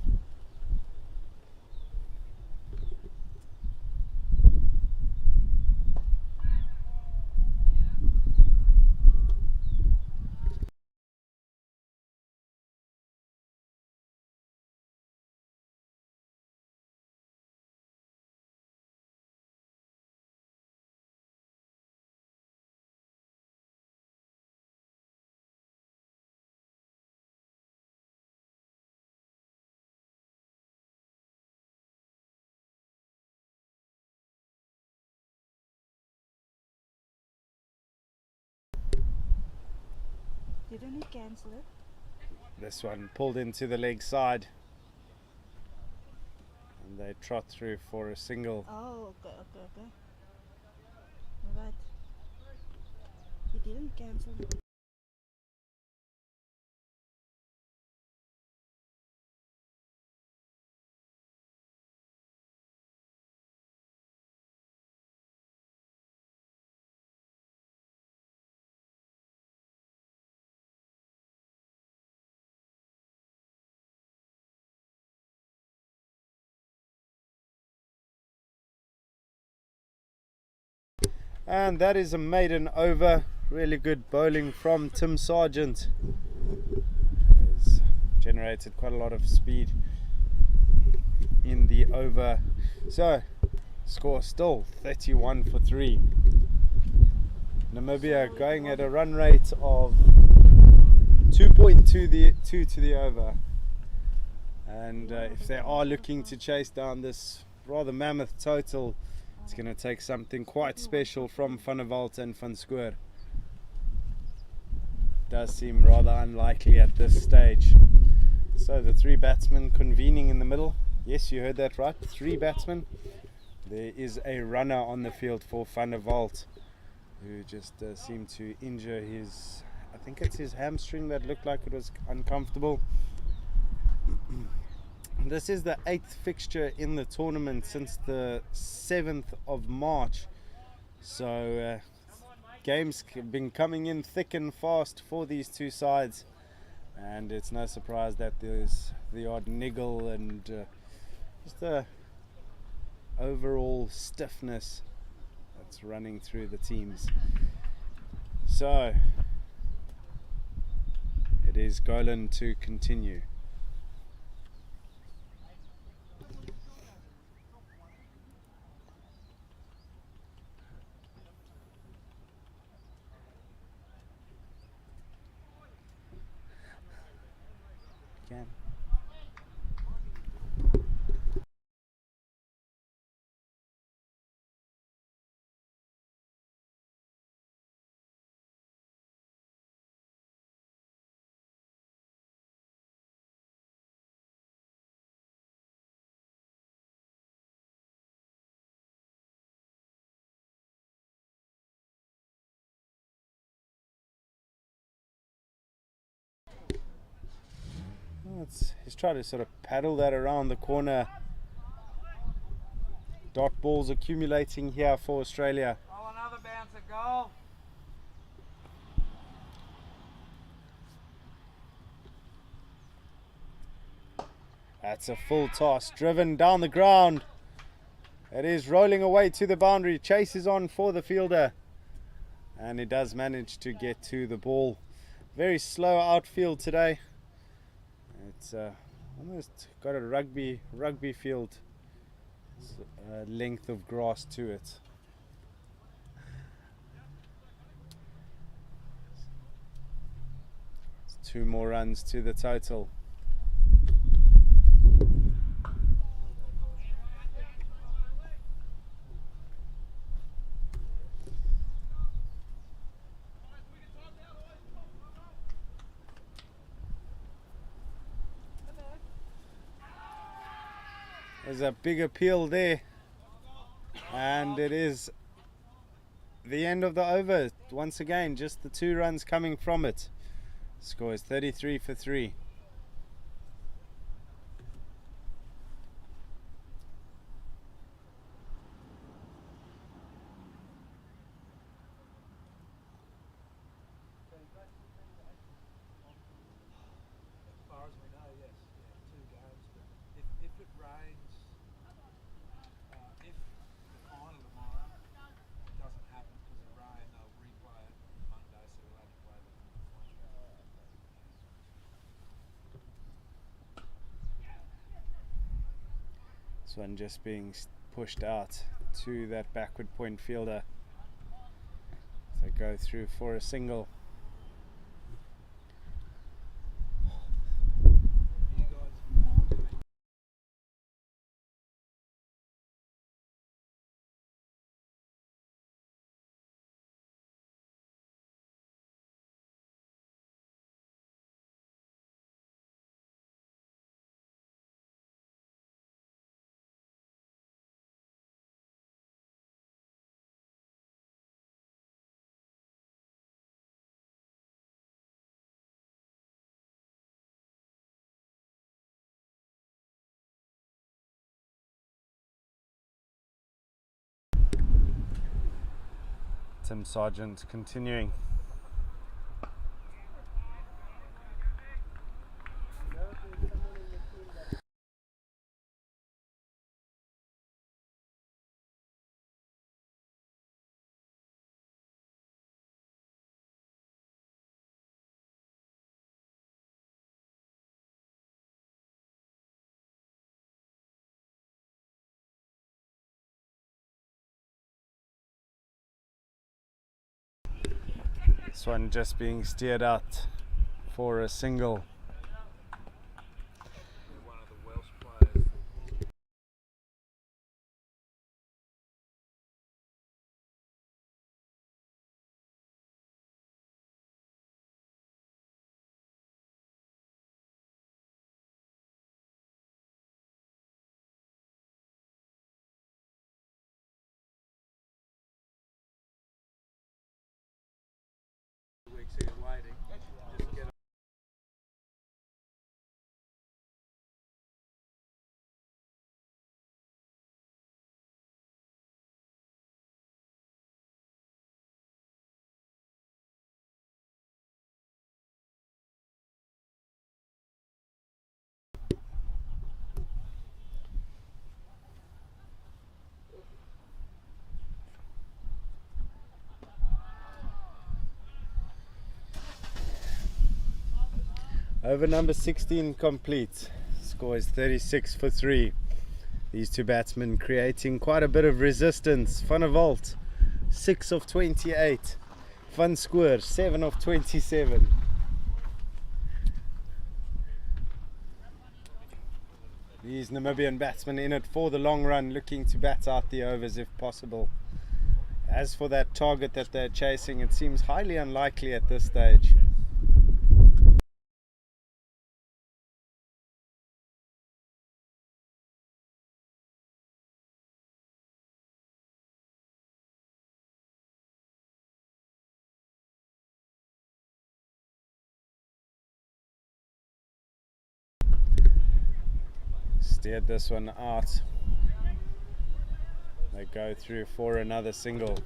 Didn't he cancel it? This one pulled into the leg side. And they trot through for a single. Oh, okay. Alright. He didn't cancel it. And that is a maiden over. Really good bowling from Tim Sargent. Has generated quite a lot of speed in the the over. So score still 31 for 3. Namibia going at a run rate of 2.2 to the over, and if they are looking to chase down this rather mammoth total, it's going to take something quite special from Van der Walt and Van Schoor. Does seem rather unlikely at this stage. So the 3 batsmen convening in the middle. Yes, you heard that right, 3 batsmen. There is a runner on the field for Van der Walt, who just seemed to injure his, I think it's his hamstring that looked like it was uncomfortable. This is the 8th fixture in the tournament since the 7th of March. So games have been coming in thick and fast for these two sides. And it's no surprise that there's the odd niggle and just a overall stiffness that's running through the teams. So it is Golan to continue. Again. He's trying to sort of paddle that around the corner. Dot balls accumulating here for Australia. Oh, another bouncer goal. That's a full toss, driven down the ground. It is rolling away to the boundary. Chase is on for the fielder, and he does manage to get to the ball. Very slow outfield today. It's almost got a rugby field length of grass to it. It's 2 more runs to the total. There's a big appeal there, and it is the end of the over. Once again, just the 2 runs coming from it. Score is 33 for 3. As far as we know, yes. Yeah, 2 games. But if it rains, if the final tomorrow doesn't happen because of rain, they'll replay it Monday, so we'll only play the final. This one just being pushed out to that backward point fielder. So go through for a single. Tim Sargent continuing. This one just being steered out for a single. One of the Welsh players. Weeks here waiting. Just get Over number 16 complete. Score is 36 for 3. These two batsmen creating quite a bit of resistance. Van der Walt 6 of 28. Van Square 7 of 27. These Namibian batsmen in it for the long run, looking to bat out the overs if possible. As for that target that they're chasing, it seems highly unlikely at this stage. Steered this one out. They go through for another single.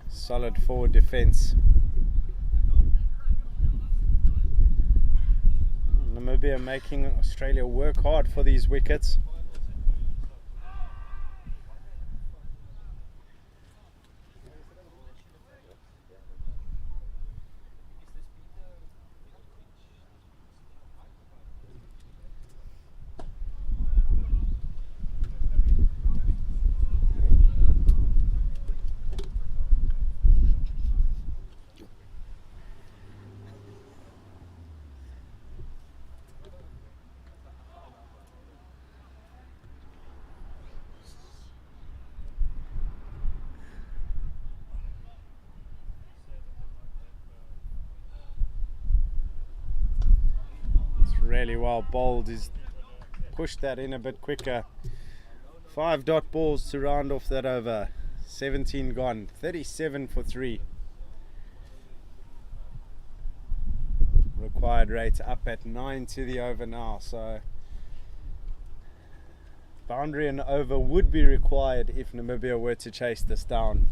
Solid forward defense. Namibia making Australia work hard for these wickets. Really well bowled. He's pushed that in a bit quicker. 5 dot balls to round off that over. 17 gone. 37 for 3. Required rate up at 9 to the over now, so boundary and over would be required if Namibia were to chase this down.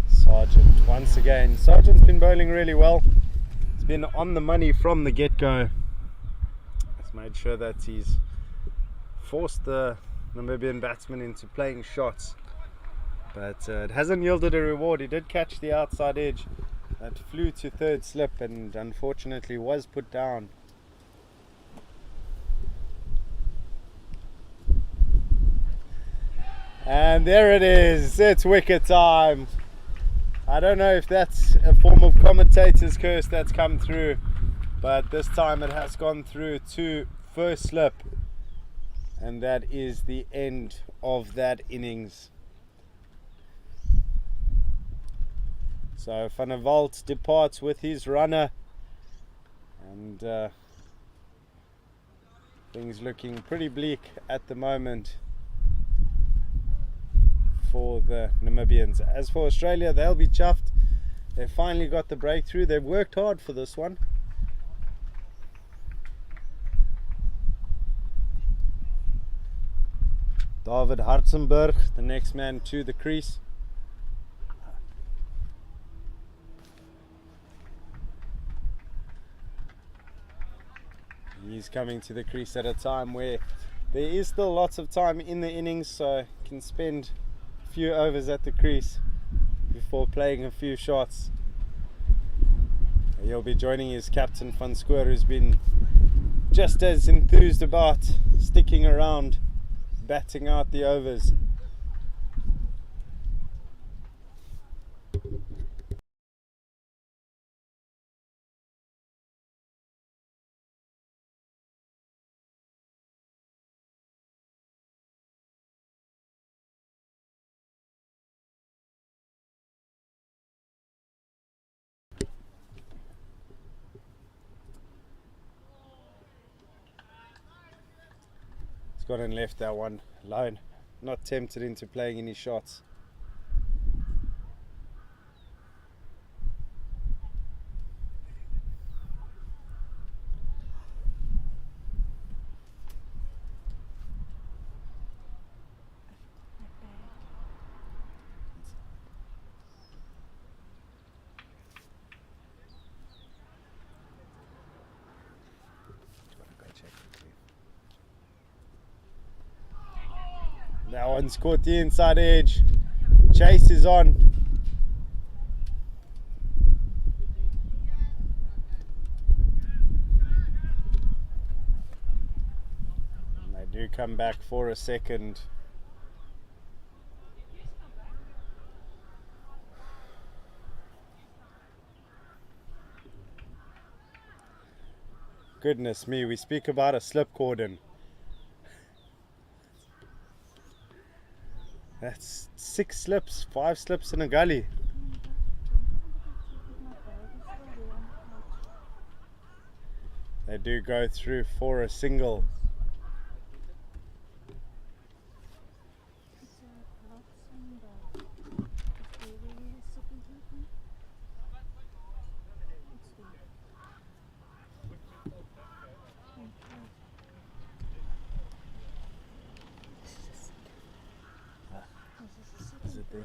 Sargent once again. Sargent's been bowling really well. He's been on the money from the get-go. He's made sure that he's forced the Namibian batsman into playing shots, but it hasn't yielded a reward. He did catch the outside edge that flew to third slip and unfortunately was put down. And there it is, it's wicket time. I don't know if that's a form of commentator's curse that's come through, but this time it has gone through to first slip, and that is the end of that innings. So Van der Walt departs with his runner, and things looking pretty bleak at the moment for the Namibians. As for Australia, they'll be chuffed. They finally got the breakthrough. They've worked hard for this one. David Hartzenberg, the next man to the crease. He's coming to the crease at a time where there is still lots of time in the innings, so can spend a few overs at the crease before playing a few shots. He'll be joining his captain Van Schoor, who's been just as enthused about sticking around, batting out the overs. He's gone and left that one alone, not tempted into playing any shots. That one's caught the inside edge. Chase is on. And they do come back for a second. Goodness me, we speak about a slip cordon. That's 6 slips, 5 slips in a gully. They do go through for a single. Is it there?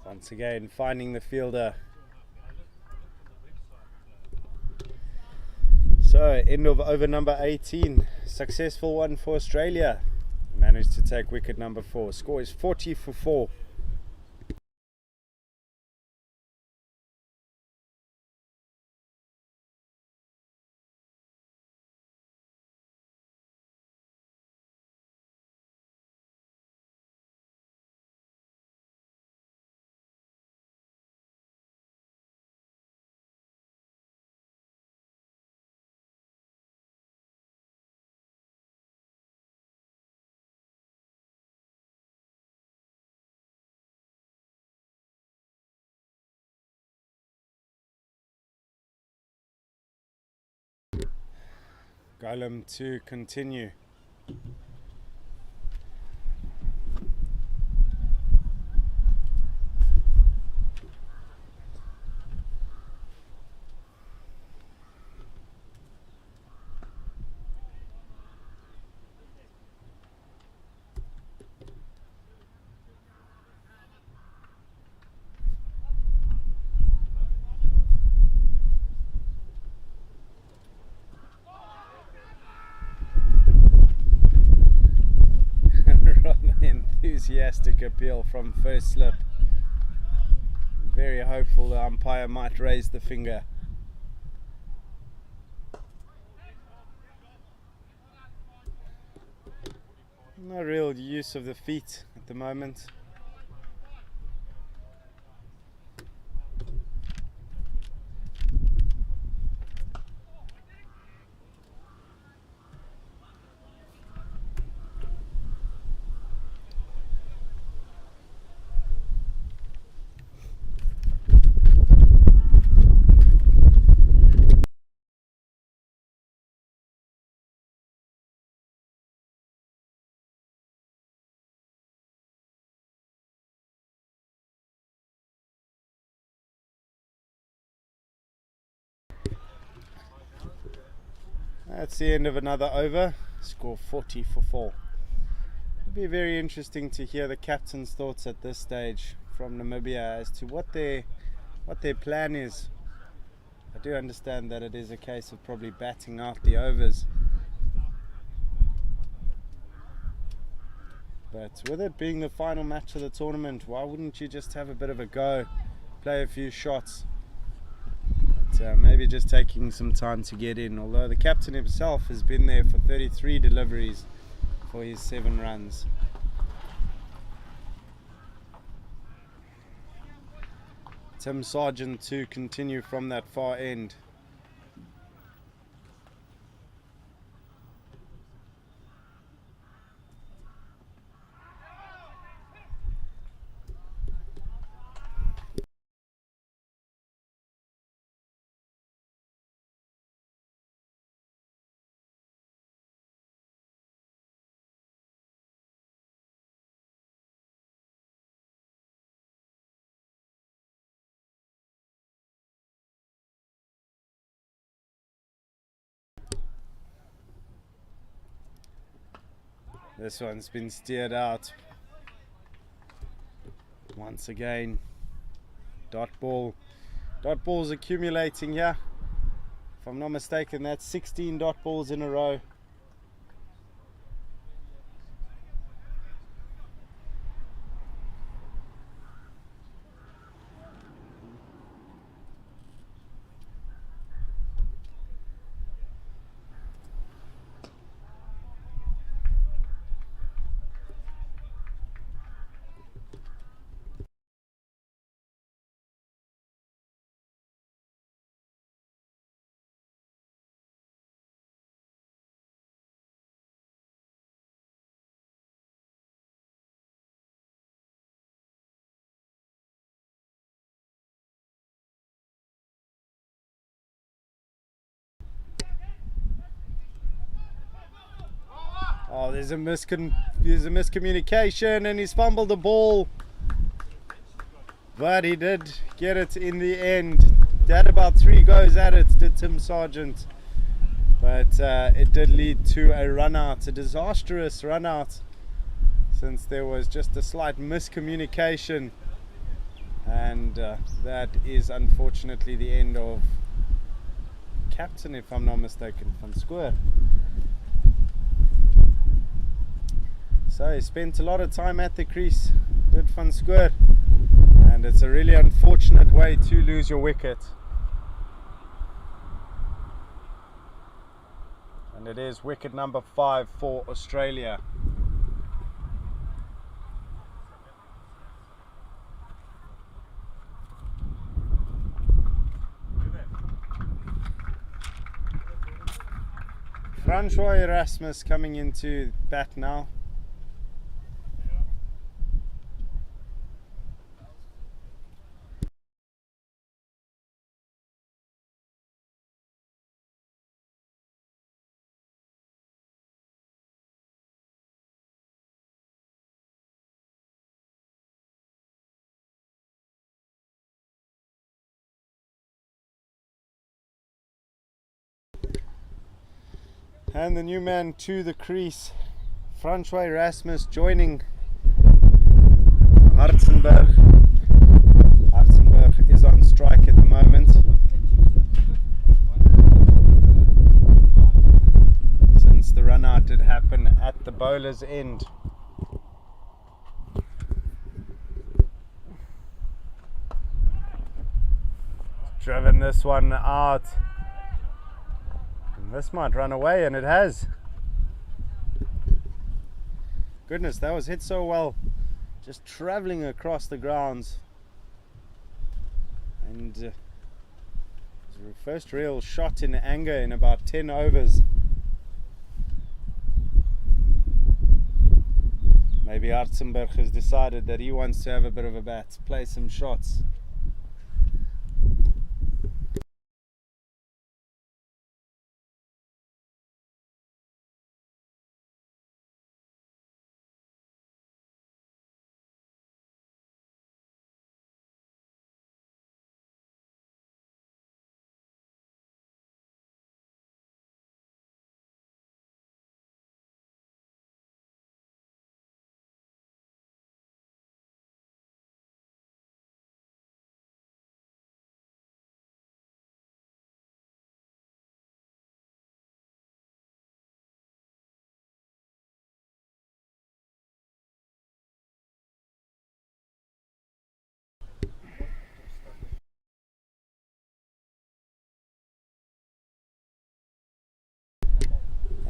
Once again, finding the fielder. So, end of over number 18. Successful one for Australia. Managed to take wicket number 4. Score is 40 for 4. Golem to continue. Enthusiastic appeal from first slip. Very hopeful the umpire might raise the finger. No real use of the feet at the moment. That's the end of another over. Score 40 for 4. It'll be very interesting to hear the captain's thoughts at this stage from Namibia as to what their plan is. I do understand that it is a case of probably batting out the overs. But with it being the final match of the tournament, why wouldn't you just have a bit of a go, play a few shots? But maybe just taking some time to get in, although the captain himself has been there for 33 deliveries for his 7 runs. Tim Sargent to continue from that far end. This one's been steered out. Once again, dot balls accumulating here. If I'm not mistaken, that's 16 dot balls in a row. Oh, there's a miscommunication and he's fumbled the ball. But he did get it in the end. He had about 3 goes at it, did Tim Sargent. But it did lead to a run out, a disastrous run out, since there was just a slight miscommunication. And that is unfortunately the end of captain, if I'm not mistaken, Van Schoor. So he spent a lot of time at the crease, did Van Schoor, and it's a really unfortunate way to lose your wicket. And it is wicket number 5 for Australia. Francois Erasmus coming into bat now. And the new man to the crease, Francois Erasmus, joining Hartzenberg. Hartzenberg is on strike at the moment, since the run out did happen at the bowler's end. Driven this one out. This might run away, and it has. Goodness, that was hit so well, just traveling across the grounds. And first real shot in anger in about 10 overs. Maybe Hartzenberg has decided that he wants to have a bit of a bat, play some shots.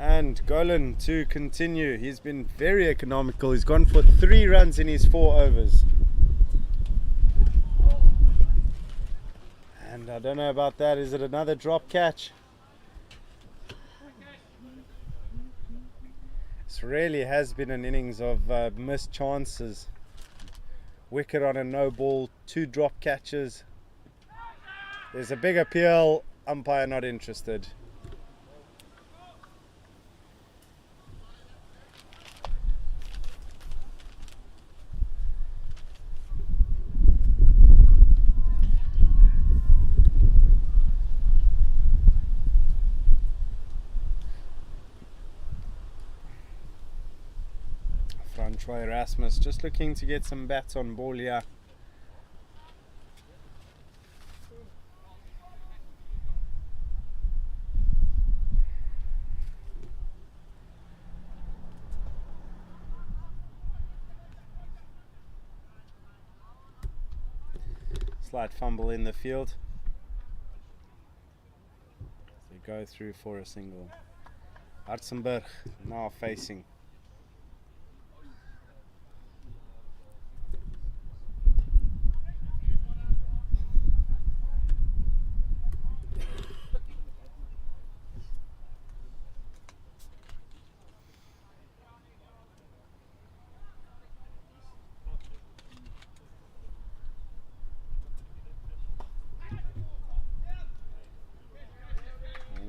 And Golan to continue. He's been very economical. He's gone for 3 runs in his 4 overs. And I don't know about that. Is it another drop catch? This really has been an innings of missed chances. Wicket on a no ball, 2 drop catches. There's a big appeal. Umpire not interested. Troy Erasmus just looking to get some bats on ball here. Slight fumble in the field. They go through for a single. Hartzenberg now facing.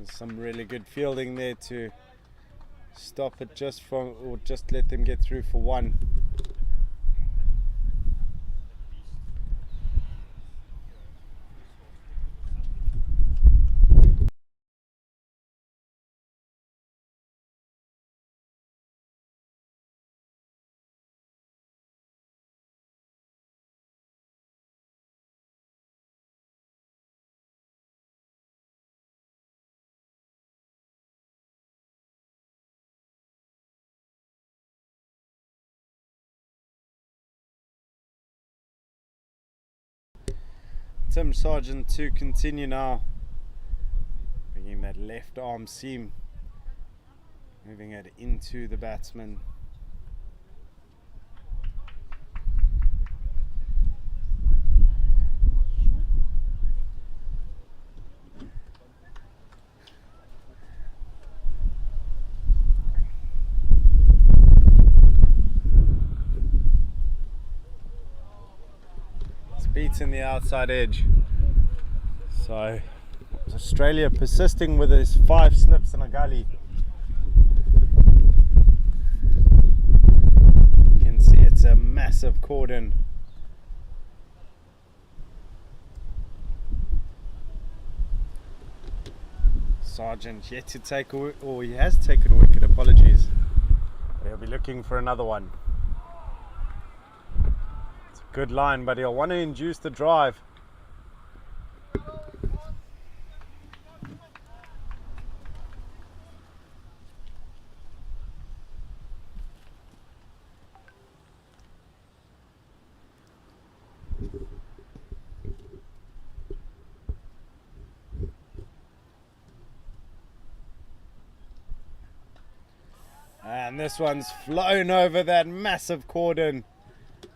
Some really good fielding there to stop it just from, or just let them get through for 1. Tim Sargent to continue now, bringing that left arm seam, moving it into the batsman. Beaten the outside edge. So Australia persisting with his 5 slips in a gully. You can see it's a massive cordon. Sargent yet to take a, or he has taken a wicket, apologies. But he'll be looking for another one. Good line, but he'll want to induce the drive. And this one's flown over that massive cordon.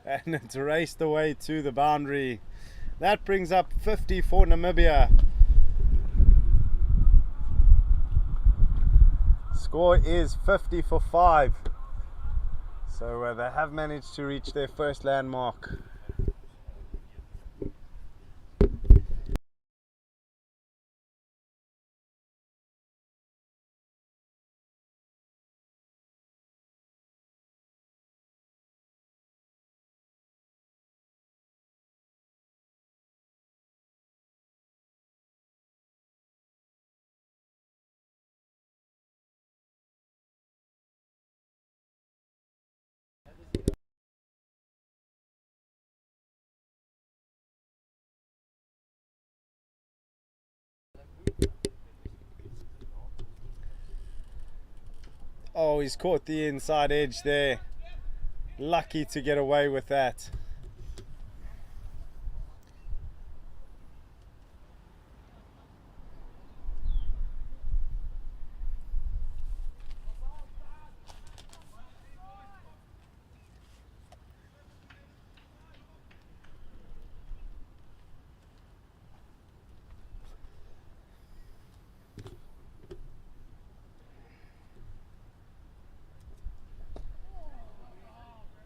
And it's raced away to the boundary. That brings up 50 for Namibia. Score is 50 for 5. So they have managed to reach their first landmark. Oh, he's caught the inside edge there. Lucky to get away with that.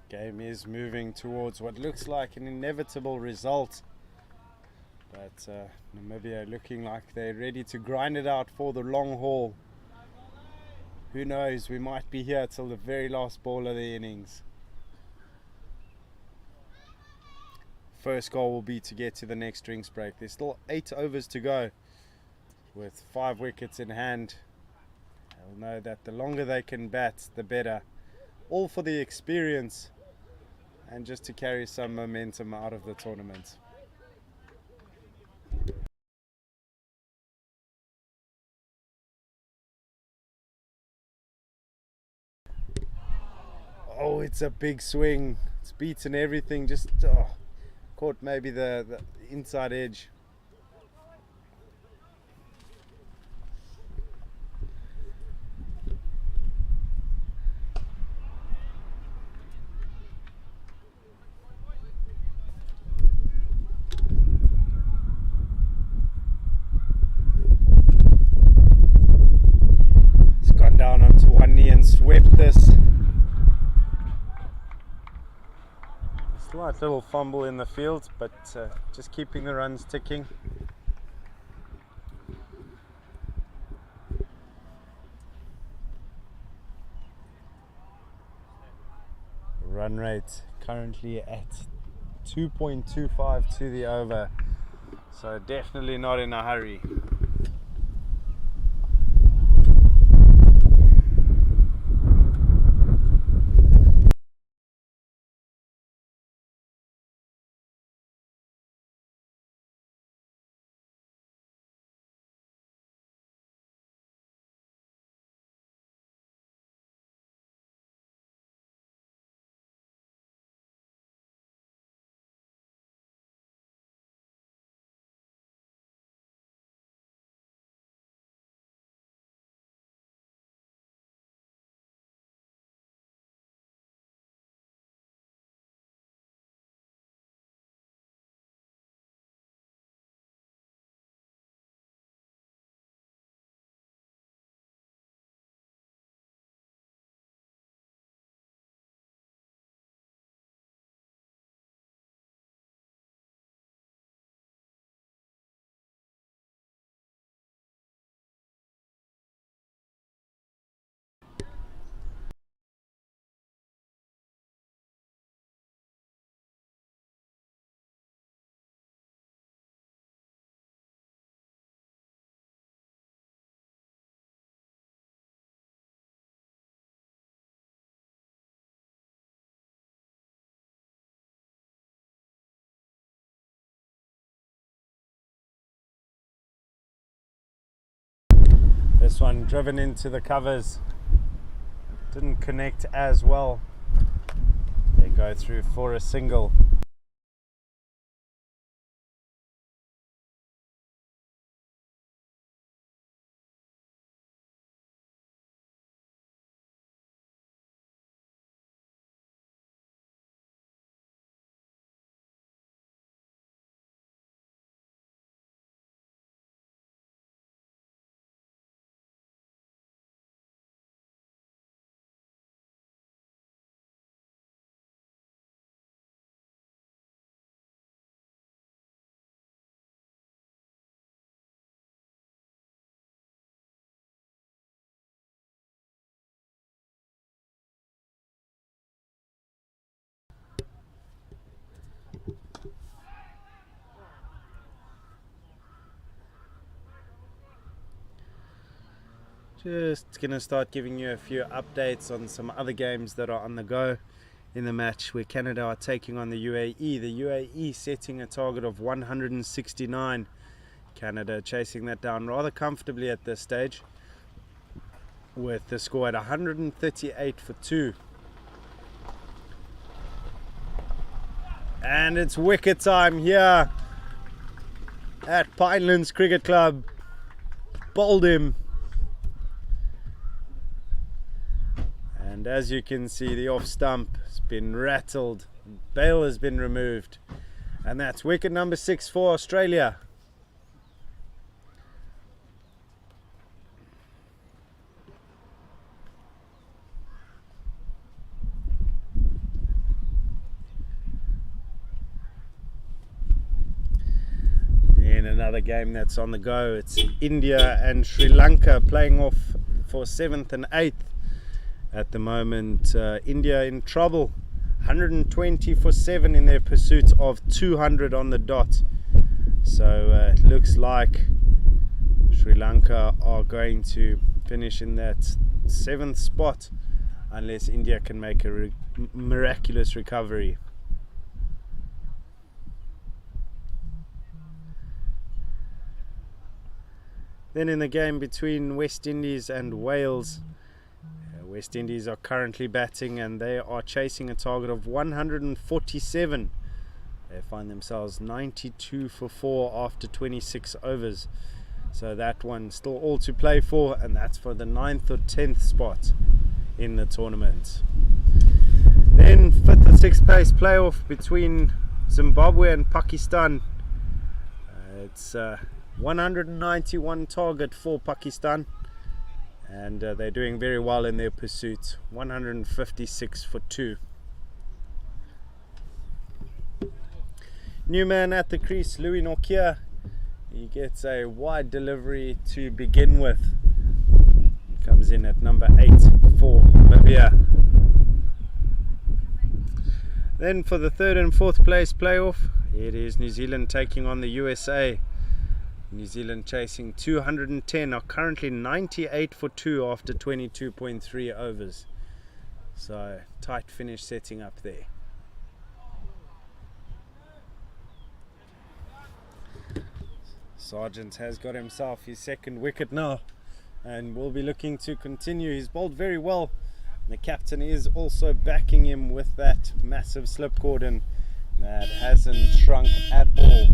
Game is moving towards what looks like an inevitable result, but Namibia looking like they're ready to grind it out for the long haul. Who knows, we might be here till the very last ball of the innings. First goal will be to get to the next drinks break. There's still 8 overs to go with 5 wickets in hand. They'll know that the longer they can bat, the better. All for the experience and just to carry some momentum out of the tournament. Oh, it's a big swing. It's beaten everything. Just caught maybe the inside edge. It's gone down onto one knee and swept this. Slight little fumble in the field, but just keeping the runs ticking. Run rate currently at 2.25 to the over, so definitely not in a hurry. This one driven into the covers, didn't connect as well. They go through for a single. Just gonna start giving you a few updates on some other games that are on the go in the match, where Canada are taking on the UAE. The UAE setting a target of 169. Canada chasing that down rather comfortably at this stage, with the score at 138 for 2. And it's wicket time here at Pinelands Cricket Club. Bowled him. And as you can see, the off stump has been rattled. Bail has been removed. And that's wicket number 6 for Australia. another game that's on the go. It's India and Sri Lanka playing off for 7th and 8th. At the moment, India in trouble. 120 for 7 in their pursuit of 200 on the dot. So it looks like Sri Lanka are going to finish in that 7th spot unless India can make a miraculous recovery. Then in the game between West Indies and Wales, West Indies are currently batting and they are chasing a target of 147. They find themselves 92 for 4 after 26 overs. So that one still all to play for, and that's for the 9th or 10th spot in the tournament. Then 5th and 6th place playoff between Zimbabwe and Pakistan. It's 191 target for Pakistan, and they're doing very well in their pursuit. 156 for 2. New man at the crease, Louis Nokia. He gets a wide delivery to begin with. He comes in at number 8 for Namibia. Then for the 3rd and 4th place playoff, it is New Zealand taking on the USA. New Zealand chasing 210, are currently 98 for 2 after 22.3 overs. So tight finish setting up there. Sargent has got himself his 2nd wicket now and will be looking to continue. He's bowled very well. The captain is also backing him with that massive slip cordon that hasn't shrunk at all.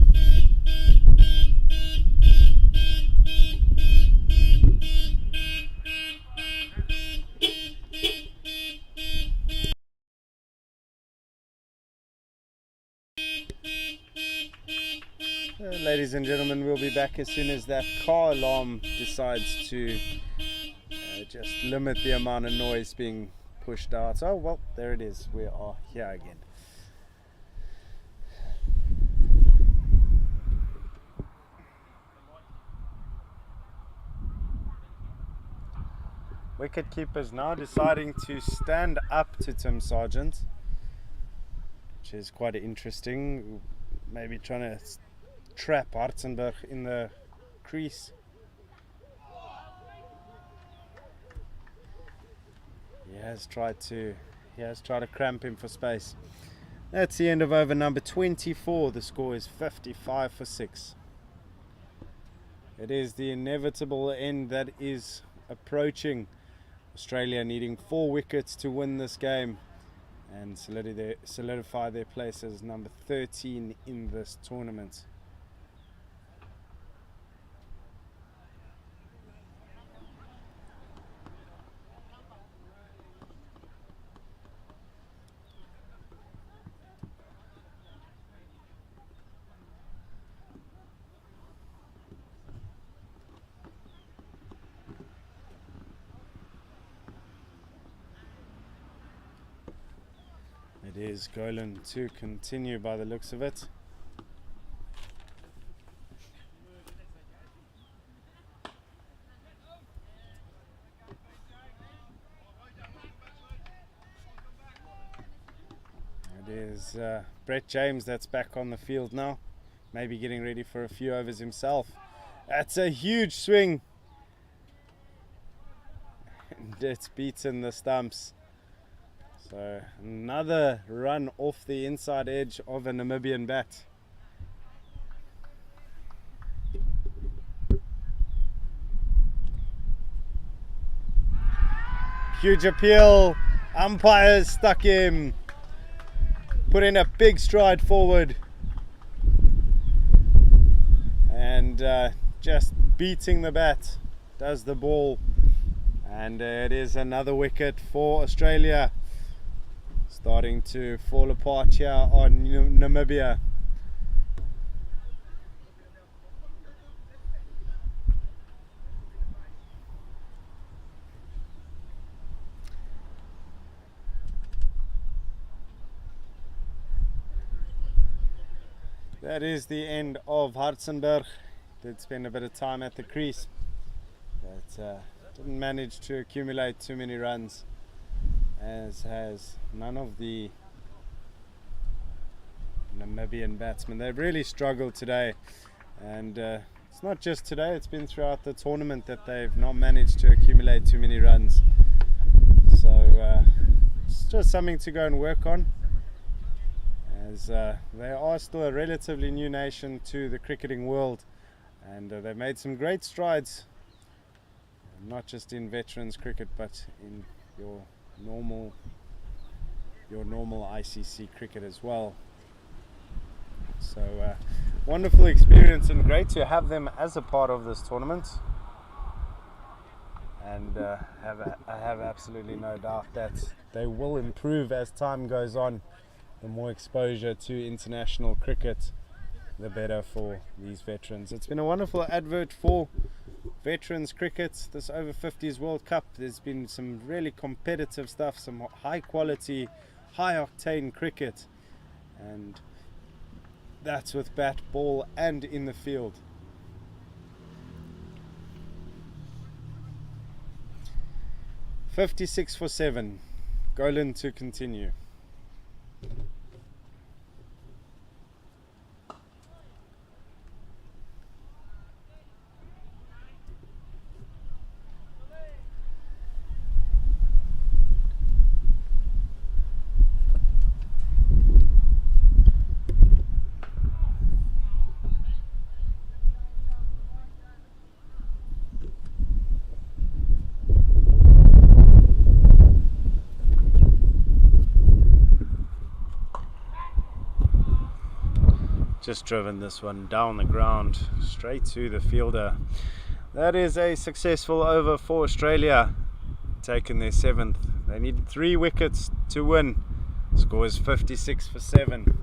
Ladies and gentlemen, we'll be back as soon as that car alarm decides to just limit the amount of noise being pushed out. Oh well, there it is, we are here again. Wicket keepers now deciding to stand up to Tim Sargent, which is quite interesting. Maybe trying to trap Hartzenberg in the crease. He has tried to cramp him for space. That's the end of over number 24. The score is 55 for 6. It is the inevitable end that is approaching. Australia needing 4 wickets to win this game and solidify their place as number 13 in this tournament. It is Golan to continue by the looks of it. It is Brett James that's back on the field now, maybe getting ready for a few overs himself. That's a huge swing, and it's beaten the stumps. So another run off the inside edge of a Namibian bat. Huge appeal, umpires stuck him, put in a big stride forward and just beating the bat does the ball, and it is another wicket for Australia. Starting to fall apart here on Namibia. That is the end of Hartzenberg. did spend a bit of time at the crease, but didn't manage to accumulate too many runs, as has none of the Namibian batsmen. They've really struggled today, and it's not just today, it's been throughout the tournament that they've not managed to accumulate too many runs. So it's just something to go and work on, as they are still a relatively new nation to the cricketing world, and they've made some great strides, not just in veterans cricket but in your normal ICC cricket as well. So wonderful experience, and great to have them as a part of this tournament, and I have absolutely no doubt that they will improve as time goes on. The more exposure to international cricket, the better for these veterans. It's been a wonderful advert for veterans cricket, this over 50s World Cup. There's been some really competitive stuff, some high quality, high octane cricket, and that's with bat, ball and in the field. .56 for 7. Golan to continue. Just driven this one down the ground straight to the fielder. That is a successful over for Australia, taking their 7th. They need 3 wickets to win. Score is 56 for 7.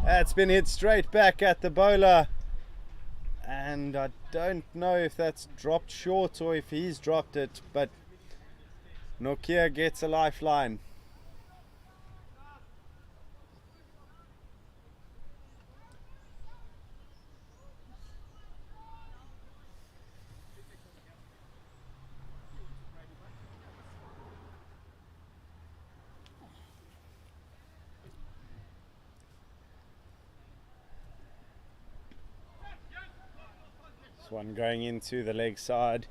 That's been hit straight back at the bowler, and I don't know if that's dropped short or if he's dropped it, but Nokia gets a lifeline. One going into the leg side.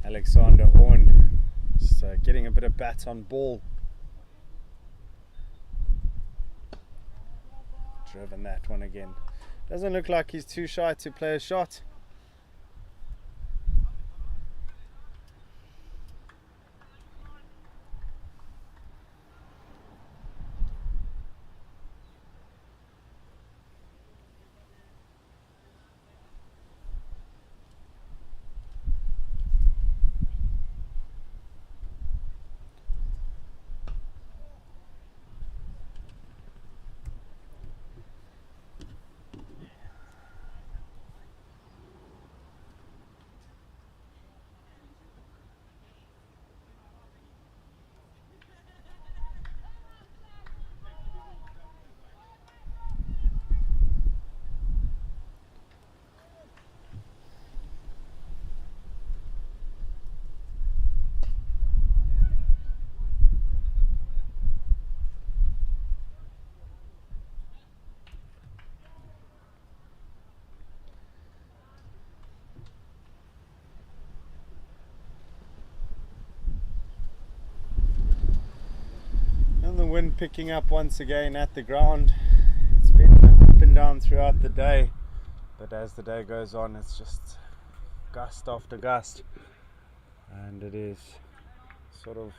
Alexander Horn just getting a bit of bat on ball. Driven that one again. Doesn't look like he's too shy to play a shot. wind picking up once again at the ground. It's been up and down throughout the day, but as the day goes on, it's just gust after gust, and it is sort of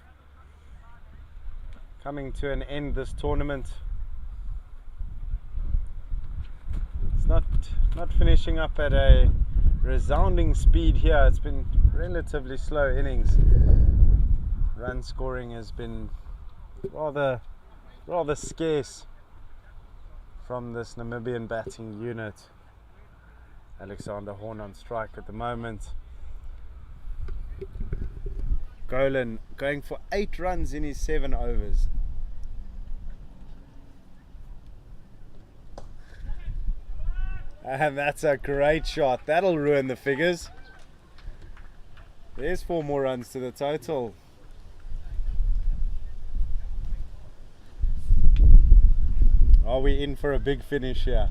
coming to an end, this tournament. It's not finishing up at a resounding speed here. It's been relatively slow innings. Run scoring has been rather scarce from this Namibian batting unit. Alexander Horn on strike at the moment. Golan going for 8 runs in his 7 overs. And that's a great shot. That'll ruin the figures. There's 4 more runs to the total. Are we in for a big finish here?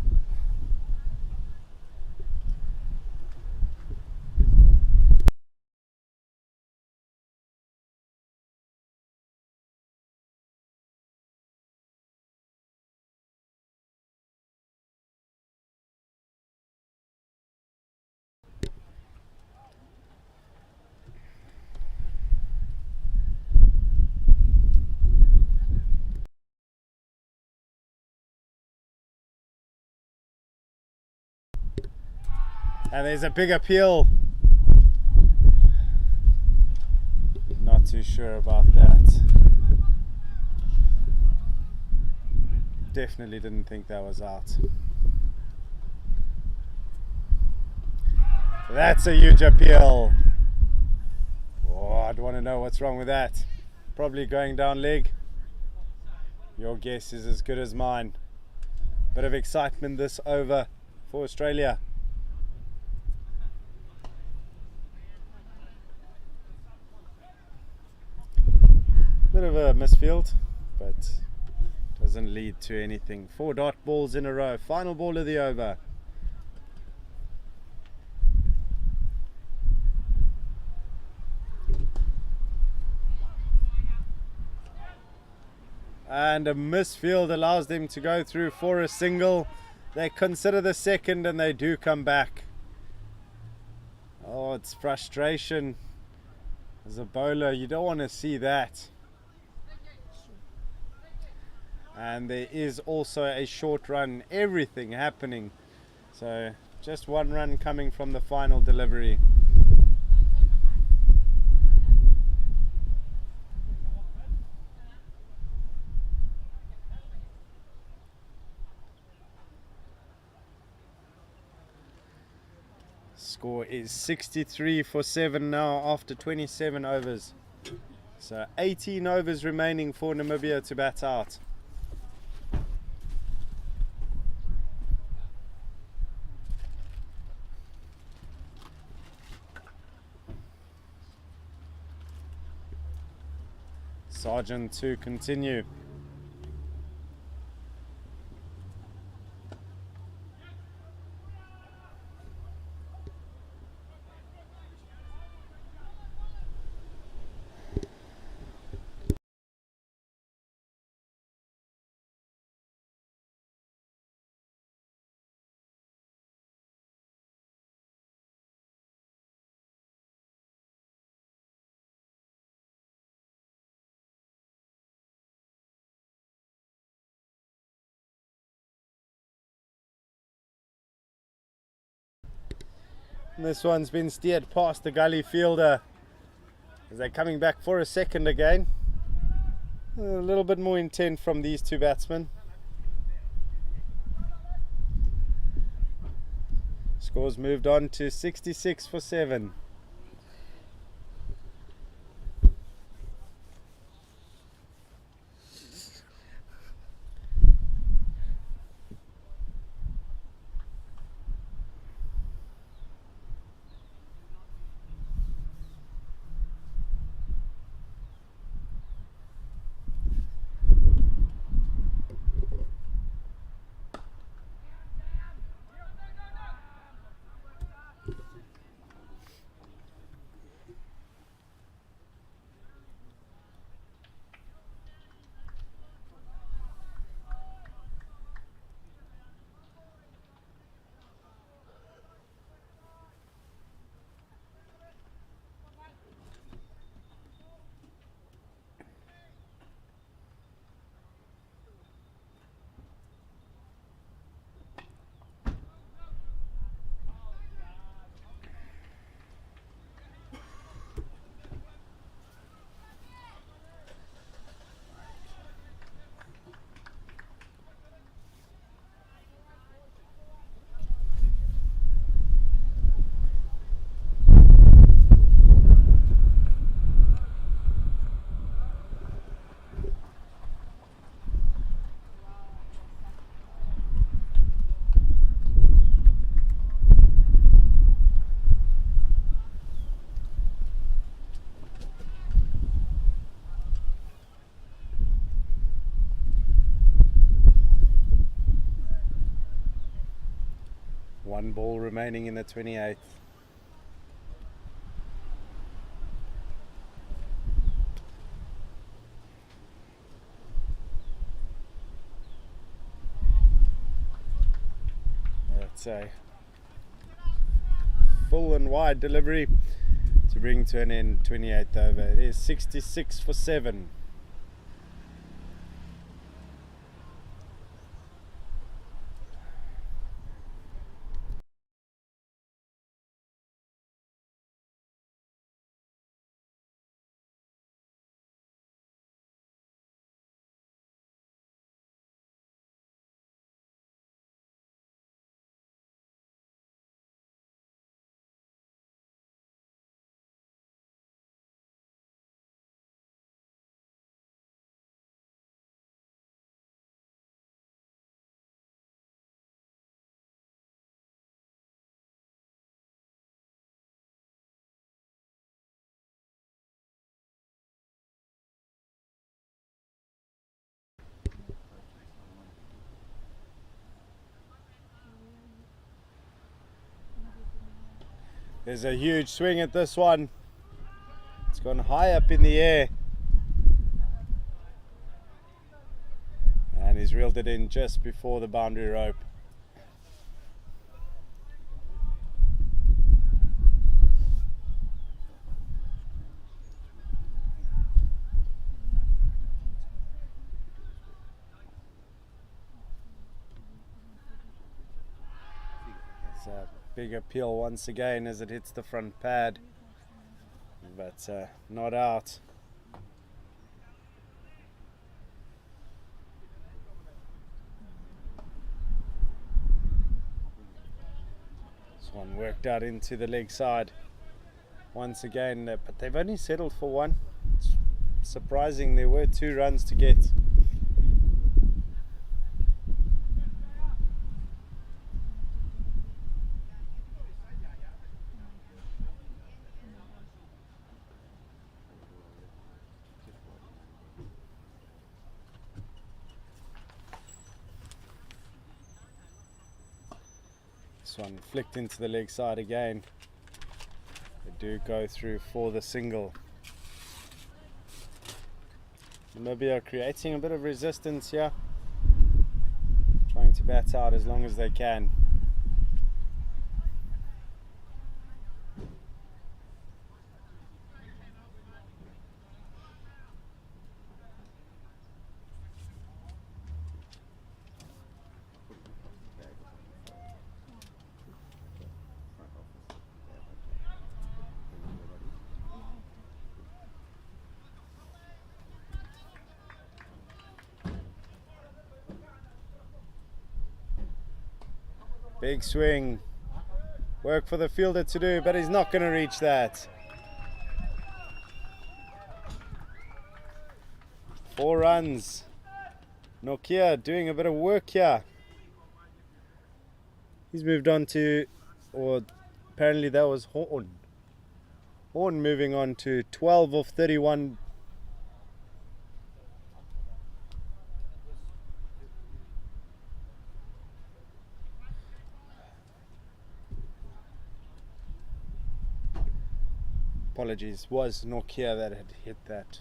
And there's a big appeal. Not too sure about that. Definitely didn't think that was out. That's a huge appeal. Oh, I'd want to know what's wrong with that. Probably going down leg. Your guess is as good as mine. Bit of excitement this over for Australia. Bit of a misfield, but doesn't lead to anything. 4 dot balls in a row. Final ball of the over. And a misfield allows them to go through for a single. They consider the second and they do come back. Oh, it's frustration. As a bowler, you don't want to see that. And there is also a short run, everything happening. So just 1 run coming from the final delivery. Score is 63 for 7 now after 27 overs. So 18 overs remaining for Namibia to bat out. Sergeant to continue. This one's been steered past the gully fielder as they're coming back for a second again. A little bit more intent from these 2 batsmen. Scores moved on to 66 for 7. One ball remaining in the 28th. That's a full and wide delivery to bring to an end 28th over. It is 66 for 7. There's a huge swing at this one. It's gone high up in the air. And he's reeled it in just before the boundary rope. It's a big appeal once again as it hits the front pad, but not out. This one worked out into the leg side once again, but they've only settled for one. It's surprising, there were 2 runs to get. This one flicked into the leg side again. They do go through for the single. Namibia creating a bit of resistance here, trying to bat out as long as they can. Big swing. Work for the fielder to do, but he's not going to reach that. 4 runs. Nokia doing a bit of work here. He's moved on to, or apparently that was Horn. Horn moving on to 12 of 31. Apologies, was Nokia that had hit that.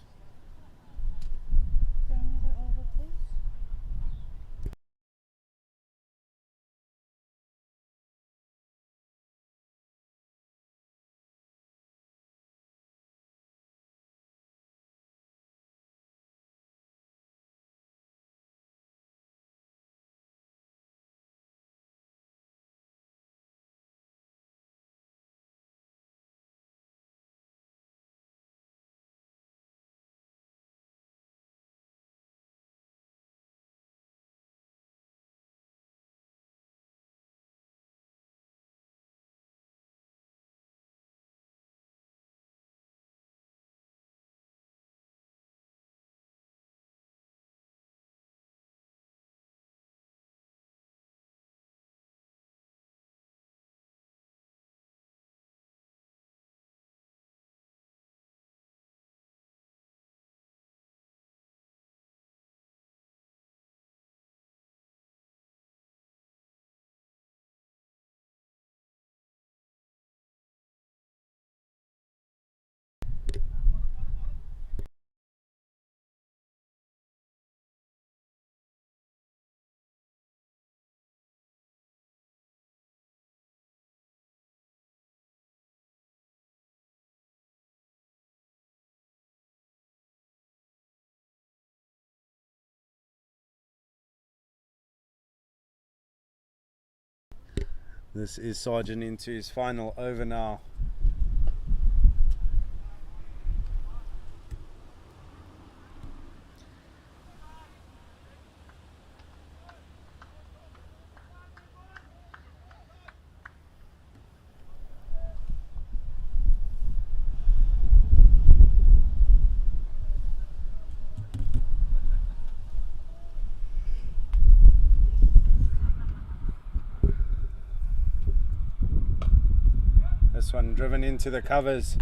This is Sergeant into his final over now. This one driven into the covers.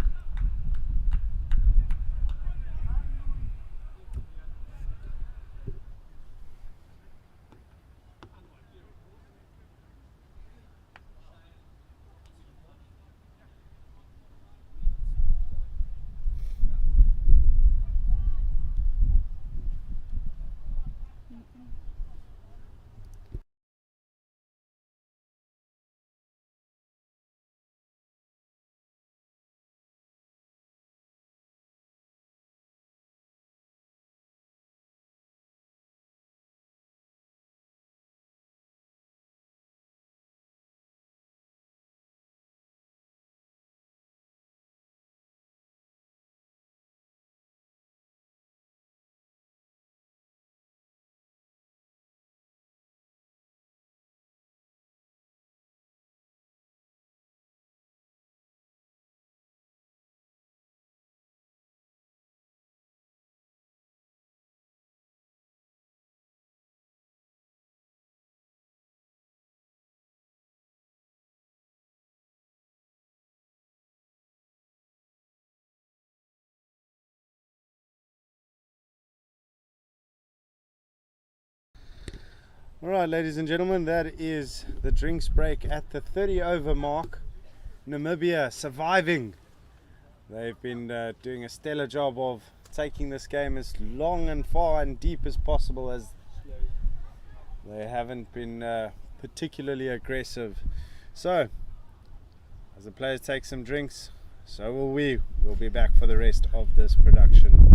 Alright, ladies and gentlemen, that is the drinks break at the 30 over mark. Namibia surviving. They've been doing a stellar job of taking this game as long and far and deep as possible, as they haven't been particularly aggressive. So, as the players take some drinks, so will we. We'll be back for the rest of this production.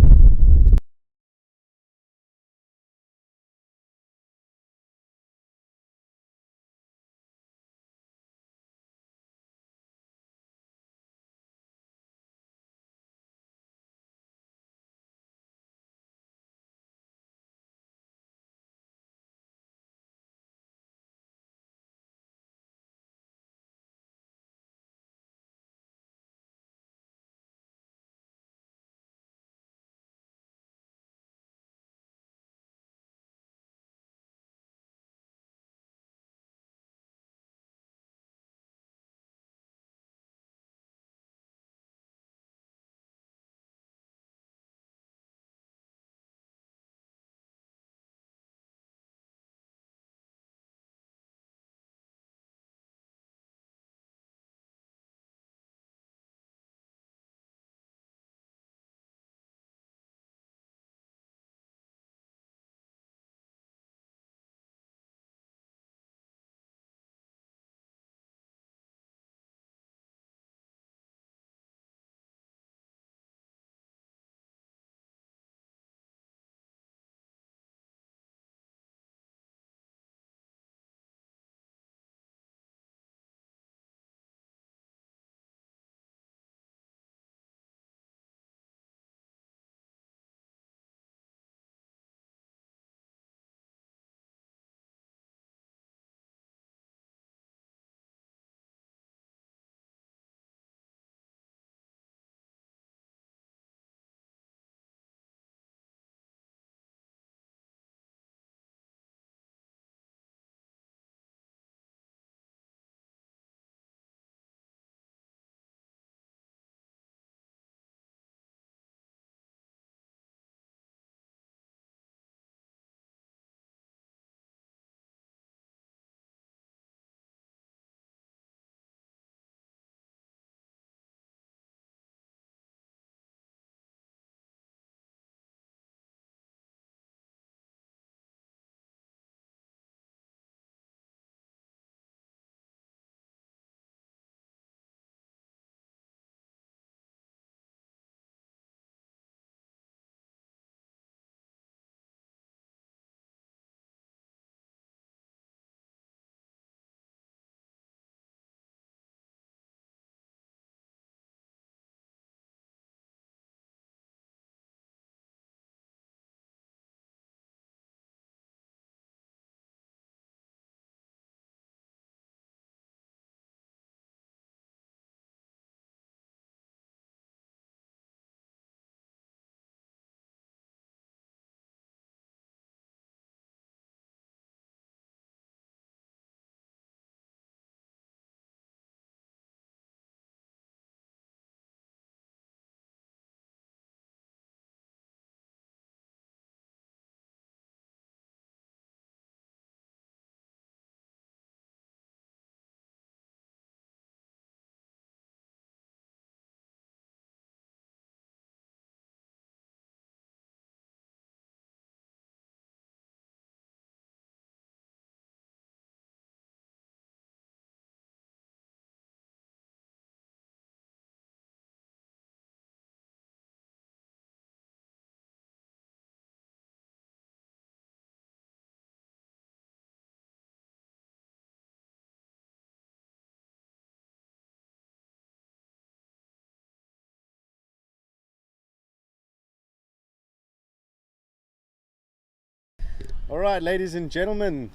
All right, ladies and gentlemen,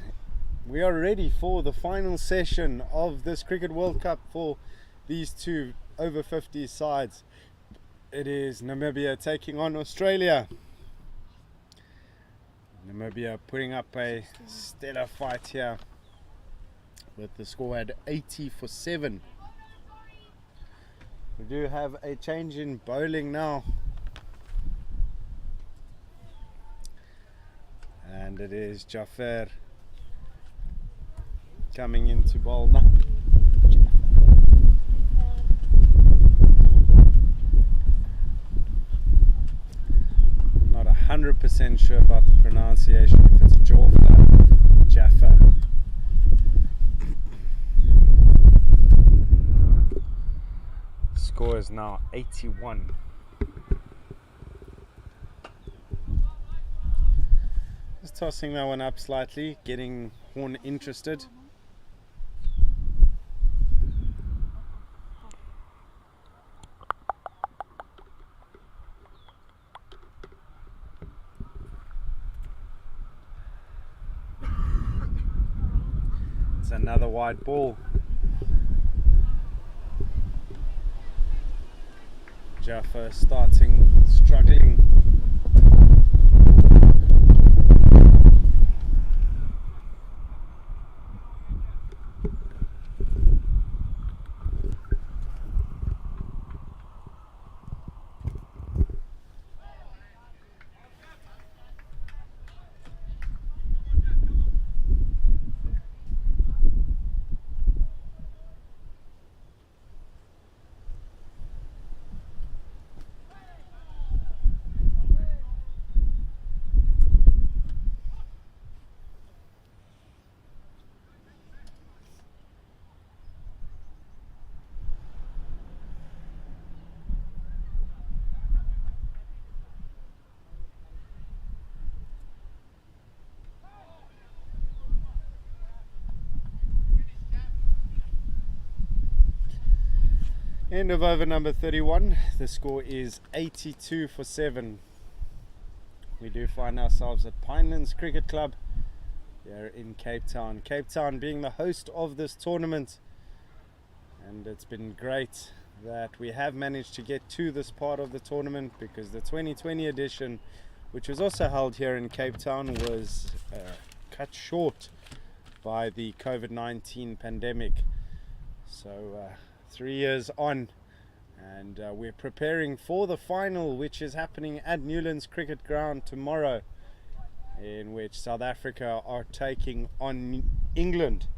we are ready for the final session of this Cricket World Cup for these two over 50 sides. It is Namibia taking on Australia. Namibia putting up a stellar fight here with the score at 80 for 7. We do have a change in bowling now, and it is Jaffer coming into bowl now. Not 100% sure about the pronunciation, if it's Jaffer. Score is now 81. Just tossing that one up slightly, getting Horn interested. It's another wide ball. Jaffa struggling. End of over number 31. The score is 82 for 7. We do find ourselves at Pinelands Cricket Club here in Cape Town. Cape Town being the host of this tournament, and it's been great that we have managed to get to this part of the tournament, because the 2020 edition, which was also held here in Cape Town, was cut short by the COVID-19 pandemic. So 3 years on, and we're preparing for the final, which is happening at Newlands Cricket Ground tomorrow, in which South Africa are taking on England.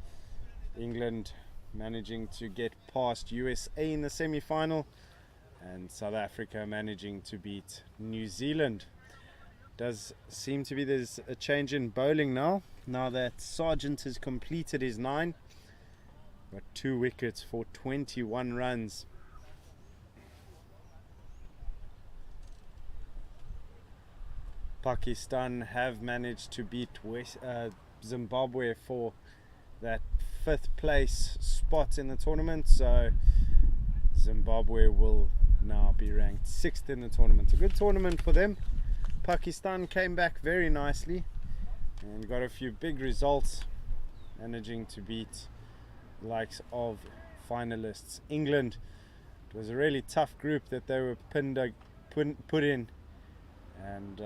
England managing to get past USA in the semi-final, and South Africa managing to beat New Zealand. Does seem to be there's a change in bowling now that Sargent has completed his 9. Got 2 wickets for 21 runs. Pakistan have managed to beat Zimbabwe for that 5th place spot in the tournament, so Zimbabwe will now be ranked 6th in the tournament. A good tournament for them. Pakistan came back very nicely and got a few big results, managing to beat the likes of finalists England. It was a really tough group that they were put in, and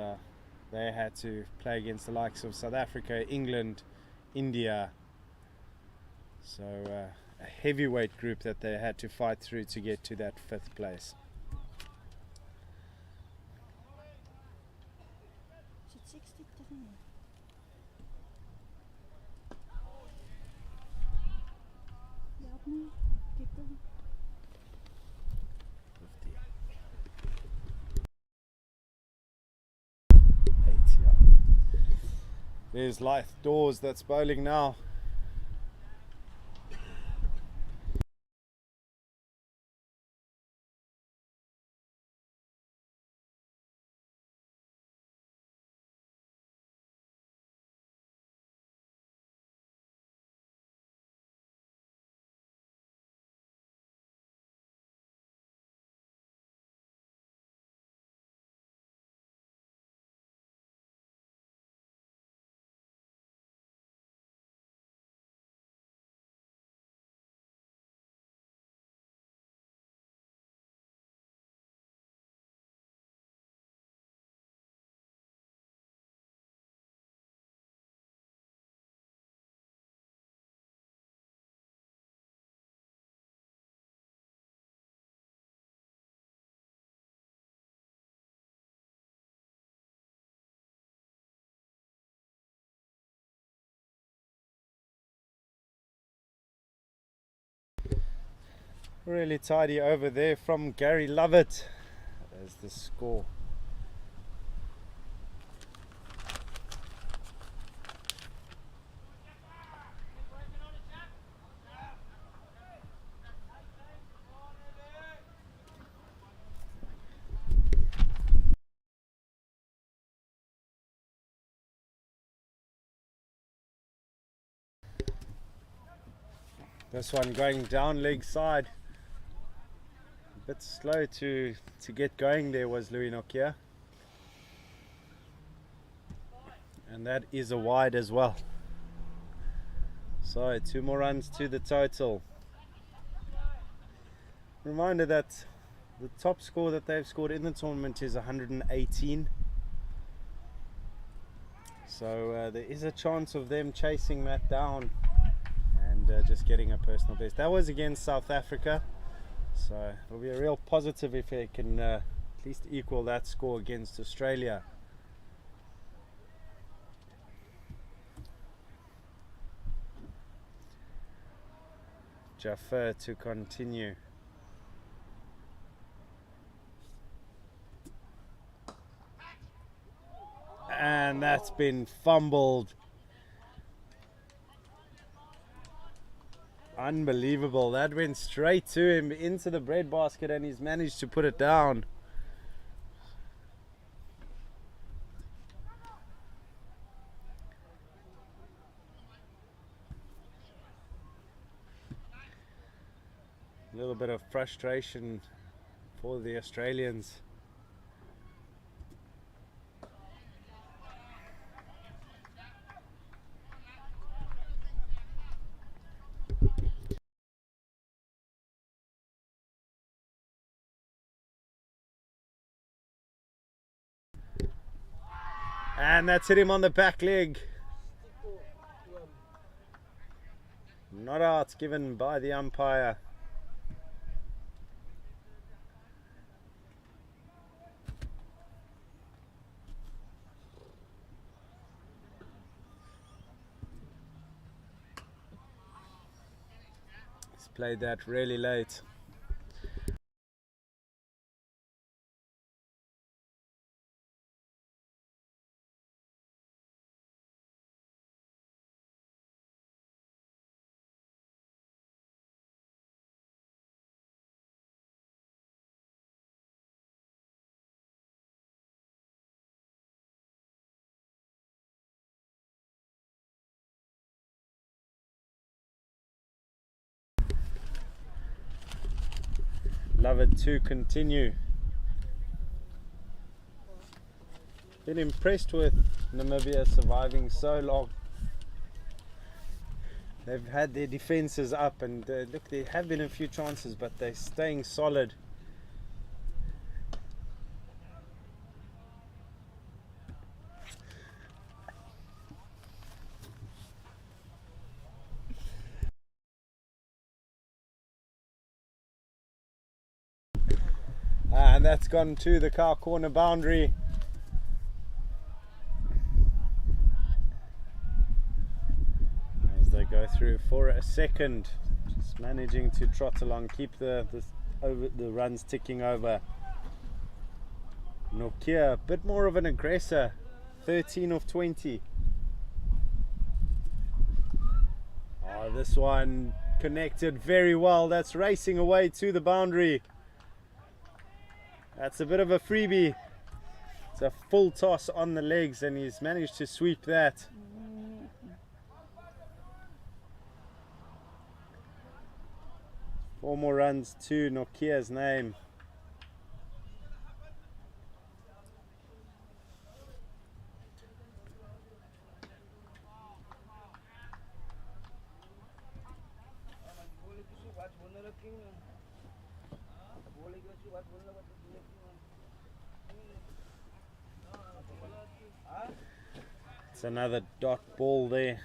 they had to play against the likes of South Africa, England, India. So a heavyweight group that they had to fight through to get to that 5th place. Zit 63. Ja, opnieuw. Keep going. 8, yeah. There's Lyth Dawes that's bowling now. Really tidy over there from Gary Lovett as the score. This one going down leg side. A bit slow to get going there was Louis Nokia. And that is a wide as well. So 2 more runs to the total. Reminder that the top score that they've scored in the tournament is 118. So there is a chance of them chasing that down and just getting a personal best. That was against South Africa, so it'll be a real positive if they can at least equal that score against Australia. Jaffer to continue. And that's been fumbled. Unbelievable. That went straight to him into the breadbasket and he's managed to put it down. A little bit of frustration for the Australians. And that's hit him on the back leg. Not out, given by the umpire. He's played that really late. Love it to continue. Been impressed with Namibia surviving so long. They've had their defenses up and look, there have been a few chances, but they're staying solid. And that's gone to the car corner boundary. As they go through for a second, just managing to trot along, keep the runs ticking over. Nokia, a bit more of an aggressor, 13 of 20. Oh, this one connected very well. That's racing away to the boundary. That's a bit of a freebie. It's a full toss on the legs and he's managed to sweep that. Four more runs to Nokia's name. It's another dot ball there.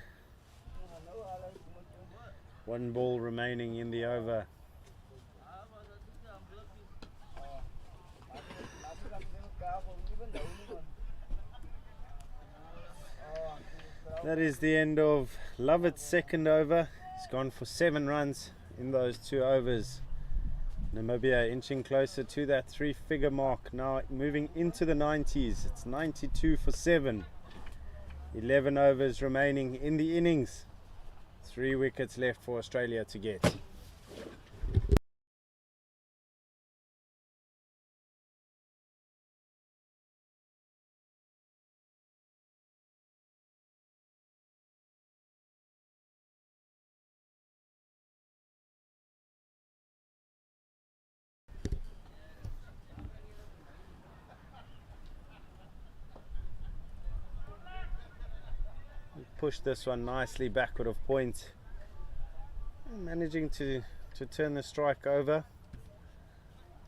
One ball remaining in the over. That is the end of Lovett's second over. He's gone for 7 runs in those 2 overs. Namibia inching closer to that 3-figure mark, now moving into the 90s. It's 92 for 7. 11 overs remaining in the innings. 3 wickets left for Australia to get. Push this one nicely backward of point, managing to turn the strike over.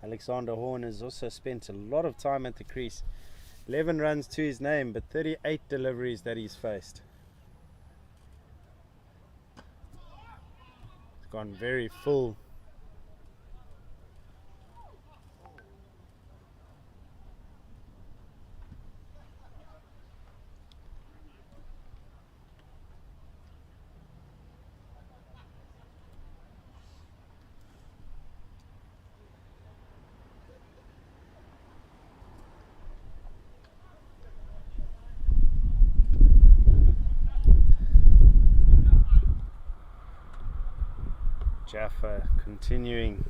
Alexander Horn has also spent a lot of time at the crease. 11 runs to his name, but 38 deliveries that he's faced. It's gone very full. Jaffa continuing.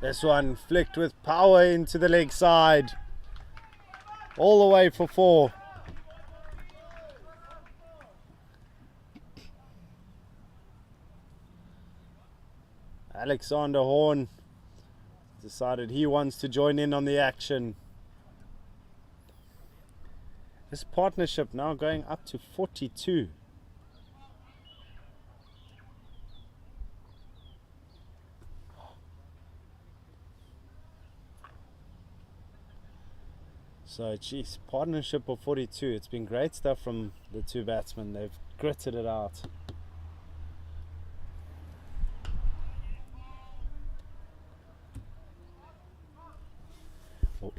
This one flicked with power into the leg side. All the way for 4. Alexander Horn decided he wants to join in on the action. This partnership now going up to 42. So, geez, partnership of 42. It's been great stuff from the two batsmen. They've gritted it out. Oh.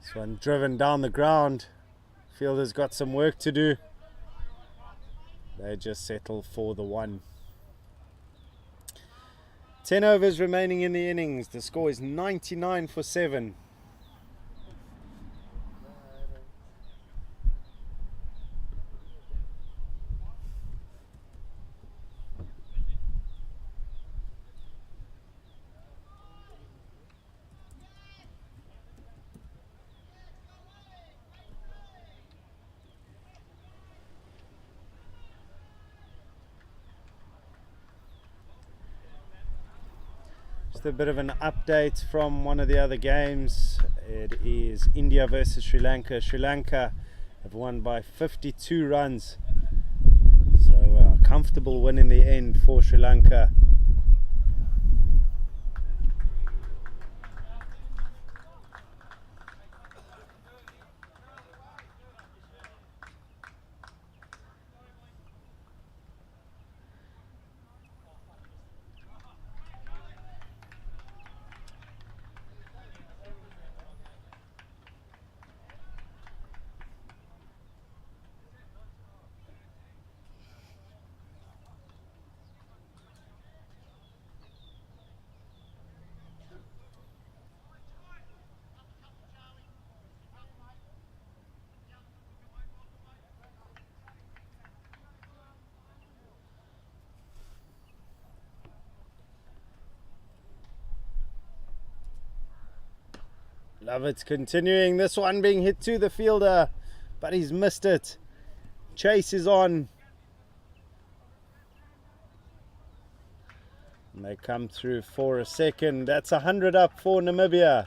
This one driven down the ground. Fielder's got some work to do. They just settle for the 1. 10 overs remaining in the innings. The score is 99 for 7. Just a bit of an update from one of the other games. It is India versus Sri Lanka. Sri Lanka have won by 52 runs. So a comfortable win in the end for Sri Lanka. Love it, continuing. This one being hit to the fielder, but he's missed it. Chase is on. And they come through for a second. That's 100 up for Namibia.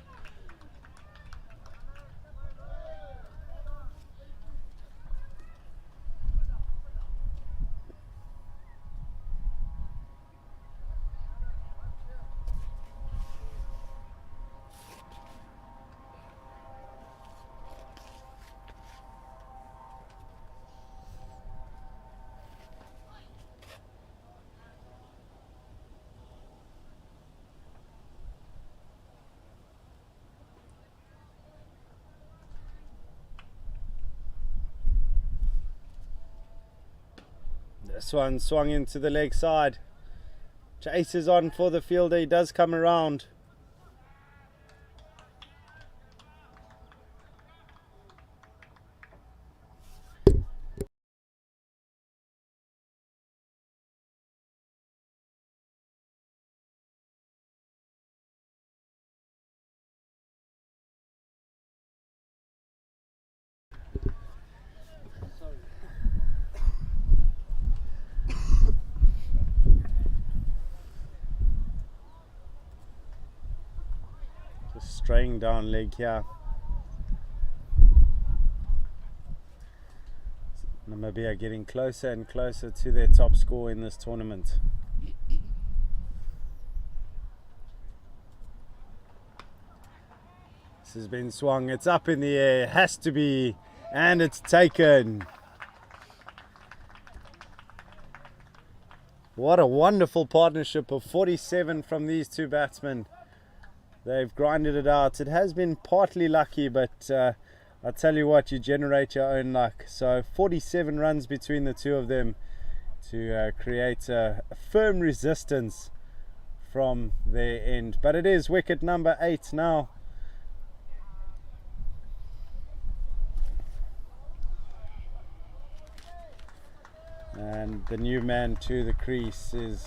This one swung into the leg side. Chase is on for the fielder. He does come around. Just straying down leg here. Namibia getting closer and closer to their top score in this tournament. This has been swung, it's up in the air, has to be, and it's taken. What a wonderful partnership of 47 from these two batsmen. They've grinded it out. It has been partly lucky, but I tell you what, you generate your own luck. So 47 runs between the two of them to create a firm resistance from their end. But it is wicket number 8 now. And the new man to the crease is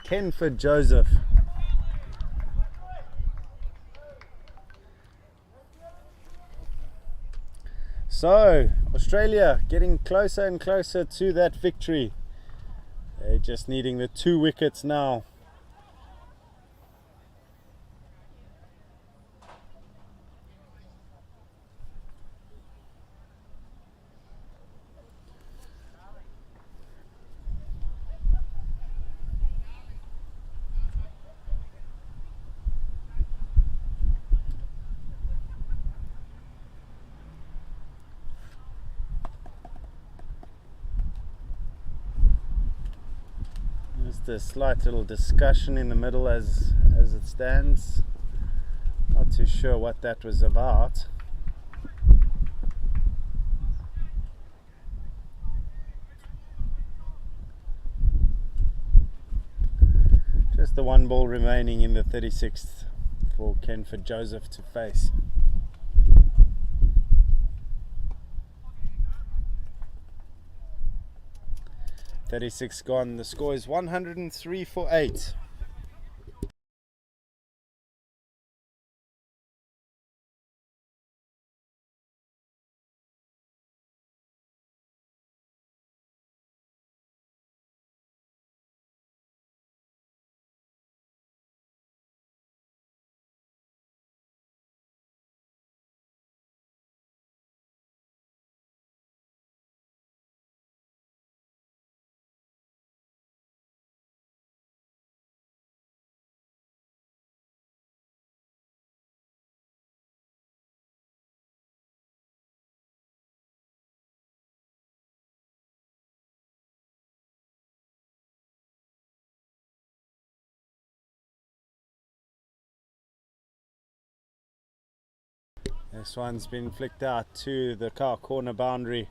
Kenford Joseph. So Australia getting closer and closer to that victory. They're just needing the 2 wickets now. Just a slight little discussion in the middle as it stands. Not too sure what that was about. Just the 1 ball remaining in the 36th for Kenford Joseph to face. .36 gone. The score is 103 for 8. This one's been flicked out to the car corner boundary.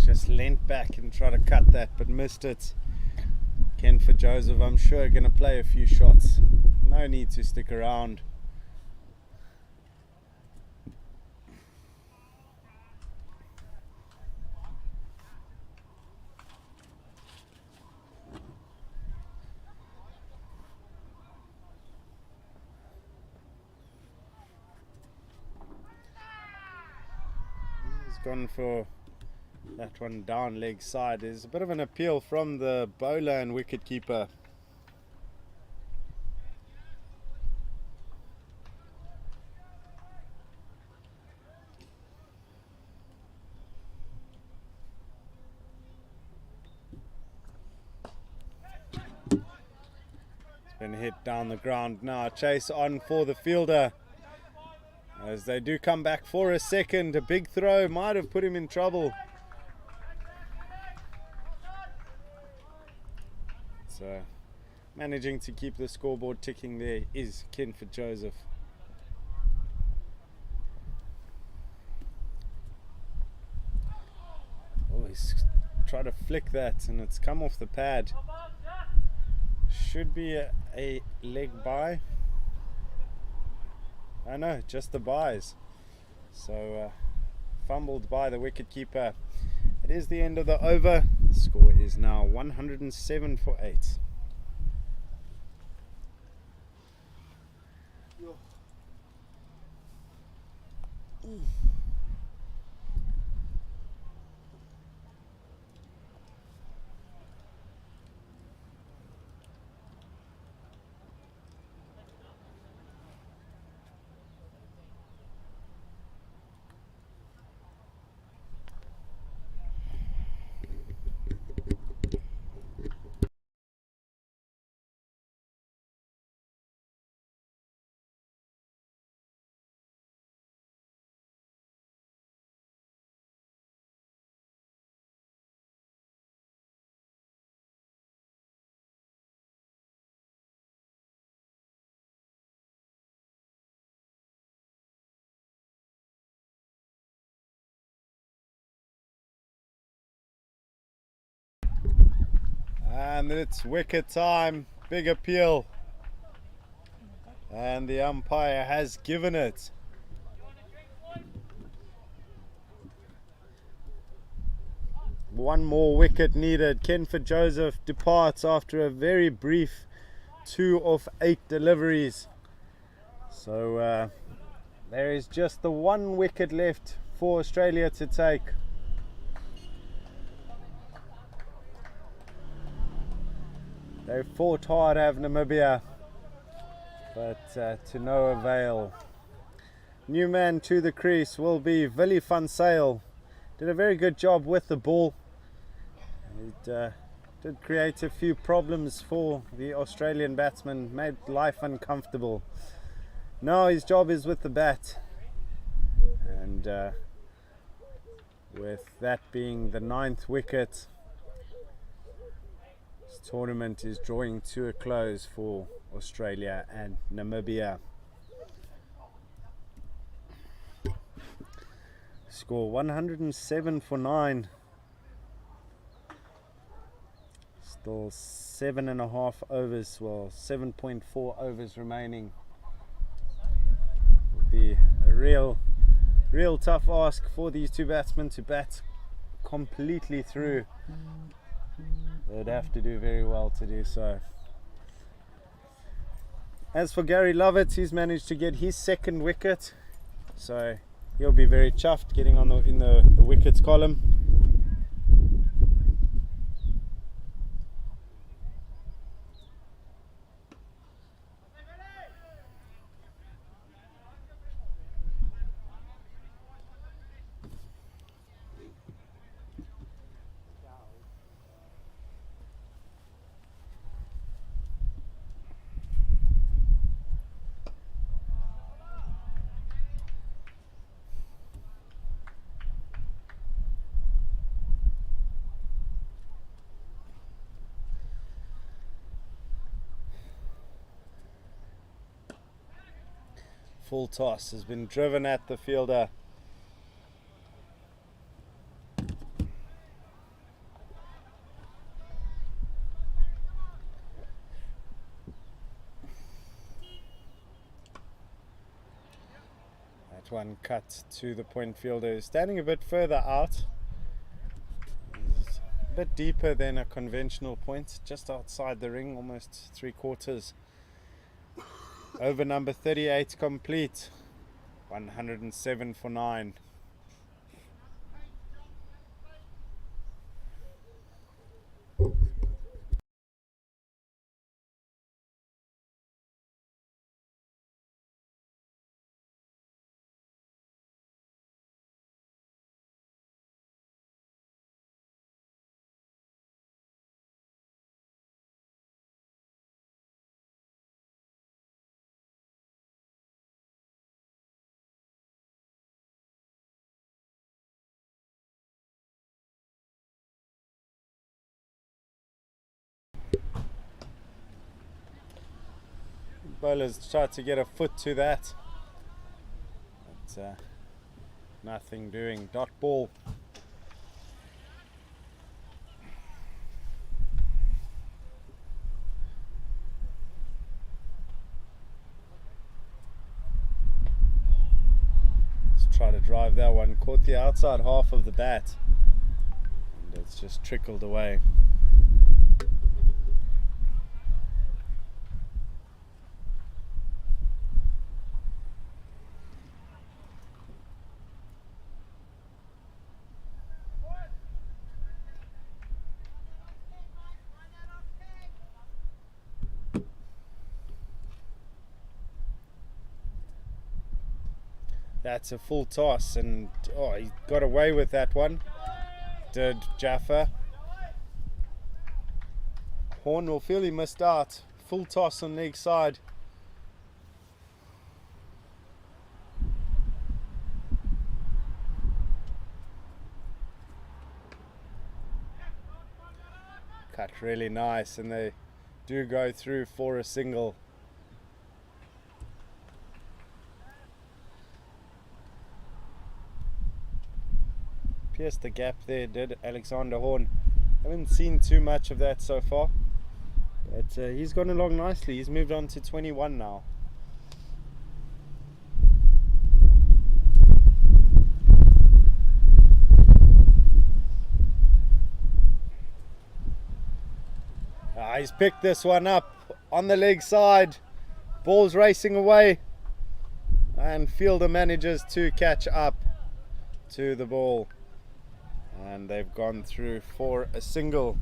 Just leant back and tried to cut that, but missed it. Kenford Joseph, I'm sure, going to play a few shots. No need to stick around. He's gone for that one down leg side. There's a bit of an appeal from the bowler and wicket keeper. It's been hit down the ground now. Chase on for the fielder. As they do come back for a second. A big throw might have put him in trouble. So managing to keep the scoreboard ticking there is Kenford Joseph. Oh, he's tried to flick that and it's come off the pad. Should be a leg bye. I know, just the byes. So fumbled by the wicketkeeper. It is the end of the over. The score is now 107 for 8. And it's wicket time. Big appeal. And the umpire has given it. One more wicket needed. Kenford Joseph departs after a very brief 2 of 8 deliveries. So there is just the 1 wicket left for Australia to take. They fought hard, have Namibia, but to no avail. New man to the crease will be Willie van Zyl. Did a very good job with the ball. It did create a few problems for the Australian batsman, made life uncomfortable. Now his job is with the bat, and with that being the 9th wicket, this tournament is drawing to a close for Australia and Namibia. Score 107 for 9. Still 7.5 overs, well 7.4 overs remaining. Will be a real tough ask for these two batsmen to bat completely through. They'd have to do very well to do so. As for Gary Lovett, he's managed to get his 2nd wicket, so he'll be very chuffed getting on in the wickets column. Full toss has been driven at the fielder. That one cut to the point fielder, standing a bit further out. He's a bit deeper than a conventional point, just outside the ring, almost 3/4. Over number 38 complete. 107 for 9. bowlers tried to get a foot to that, but nothing doing. Dot ball. Let's try to drive that one. Caught the outside half of the bat, and it's just trickled away. That's a full toss, and oh, he got away with that one. Did Jaffa. Horn will feel he missed out. Full toss on leg side. Cut really nice, and they do go through for a single. Pierced the gap there, did Alexander Horn. Haven't seen too much of that so far, but he's gone along nicely. He's moved on to 21 now. He's picked this one up on the leg side. Ball's racing away, and fielder manages to catch up to the ball, and they've gone through for a single.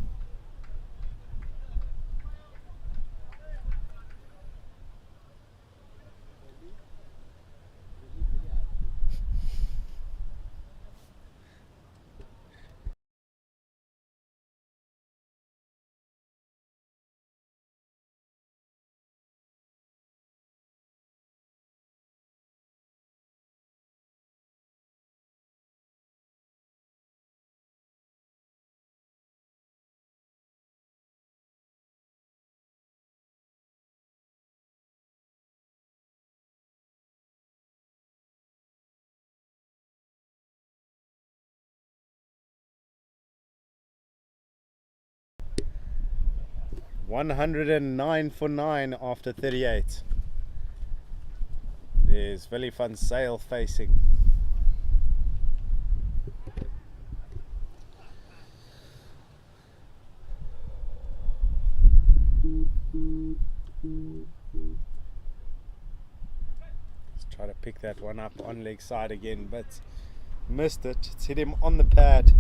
$109 for 9 after 38. There's Willie van Zyl facing. Let's try to pick that one up on leg side again, but missed it. It's hit him on the pad.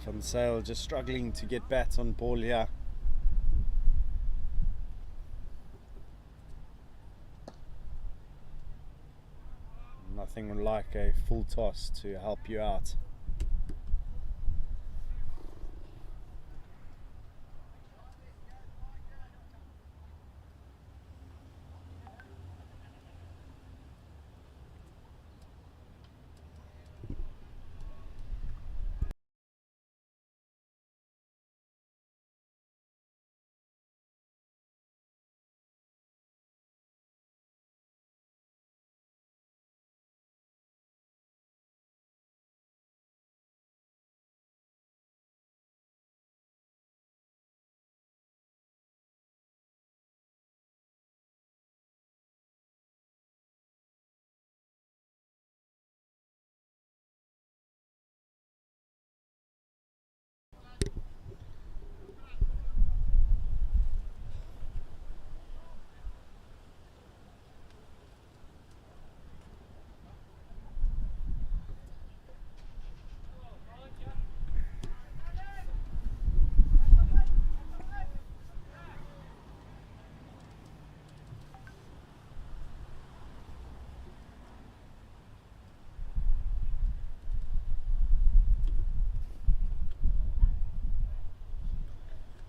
Van Zyl just struggling to get bats on ball here. Nothing like a full toss to help you out.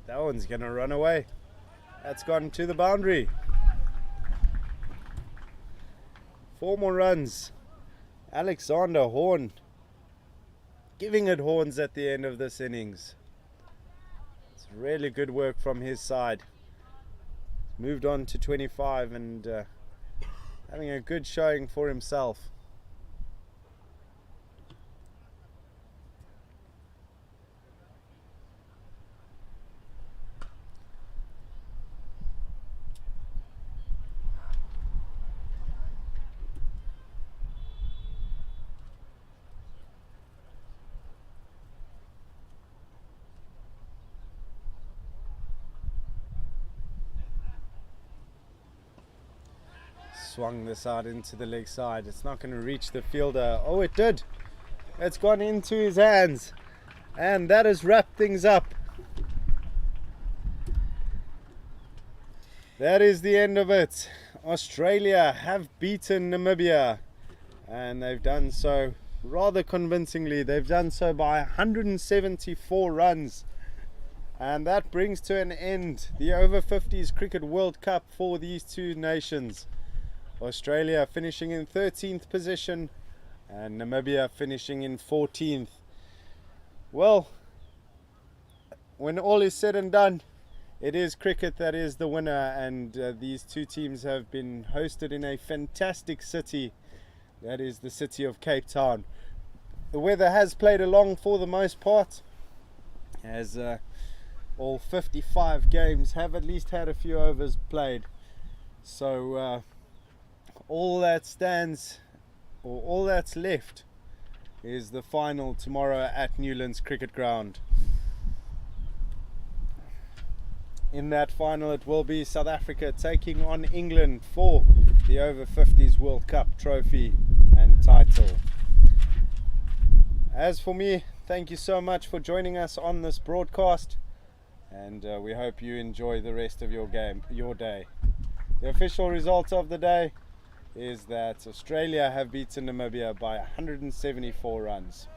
That one's going to run away. That's gone to the boundary. 4 more runs. Alexander Horn giving it horns at the end of this innings. It's really good work from his side. Moved on to 25 and having a good showing for himself. Swung this out into the leg side. It's not going to reach the fielder. Oh, it did. It's gone into his hands. And that has wrapped things up. That is the end of it. Australia have beaten Namibia. And they've done so rather convincingly. They've done so by 174 runs. And that brings to an end the over 50s Cricket World Cup for these two nations. Australia finishing in 13th position and Namibia finishing in 14th. Well, when all is said and done, it is cricket that is the winner, and these two teams have been hosted in a fantastic city. That is the city of Cape Town. The weather has played along for the most part, as all 55 games have at least had a few overs played. So all that stands, or all that's left, is the final tomorrow at Newlands Cricket Ground. In that final, it will be South Africa taking on England for the over 50s World Cup trophy and title. As for me, thank you so much for joining us on this broadcast, and we hope you enjoy the rest of your day. The official result of the day is that Australia have beaten Namibia by 174 runs.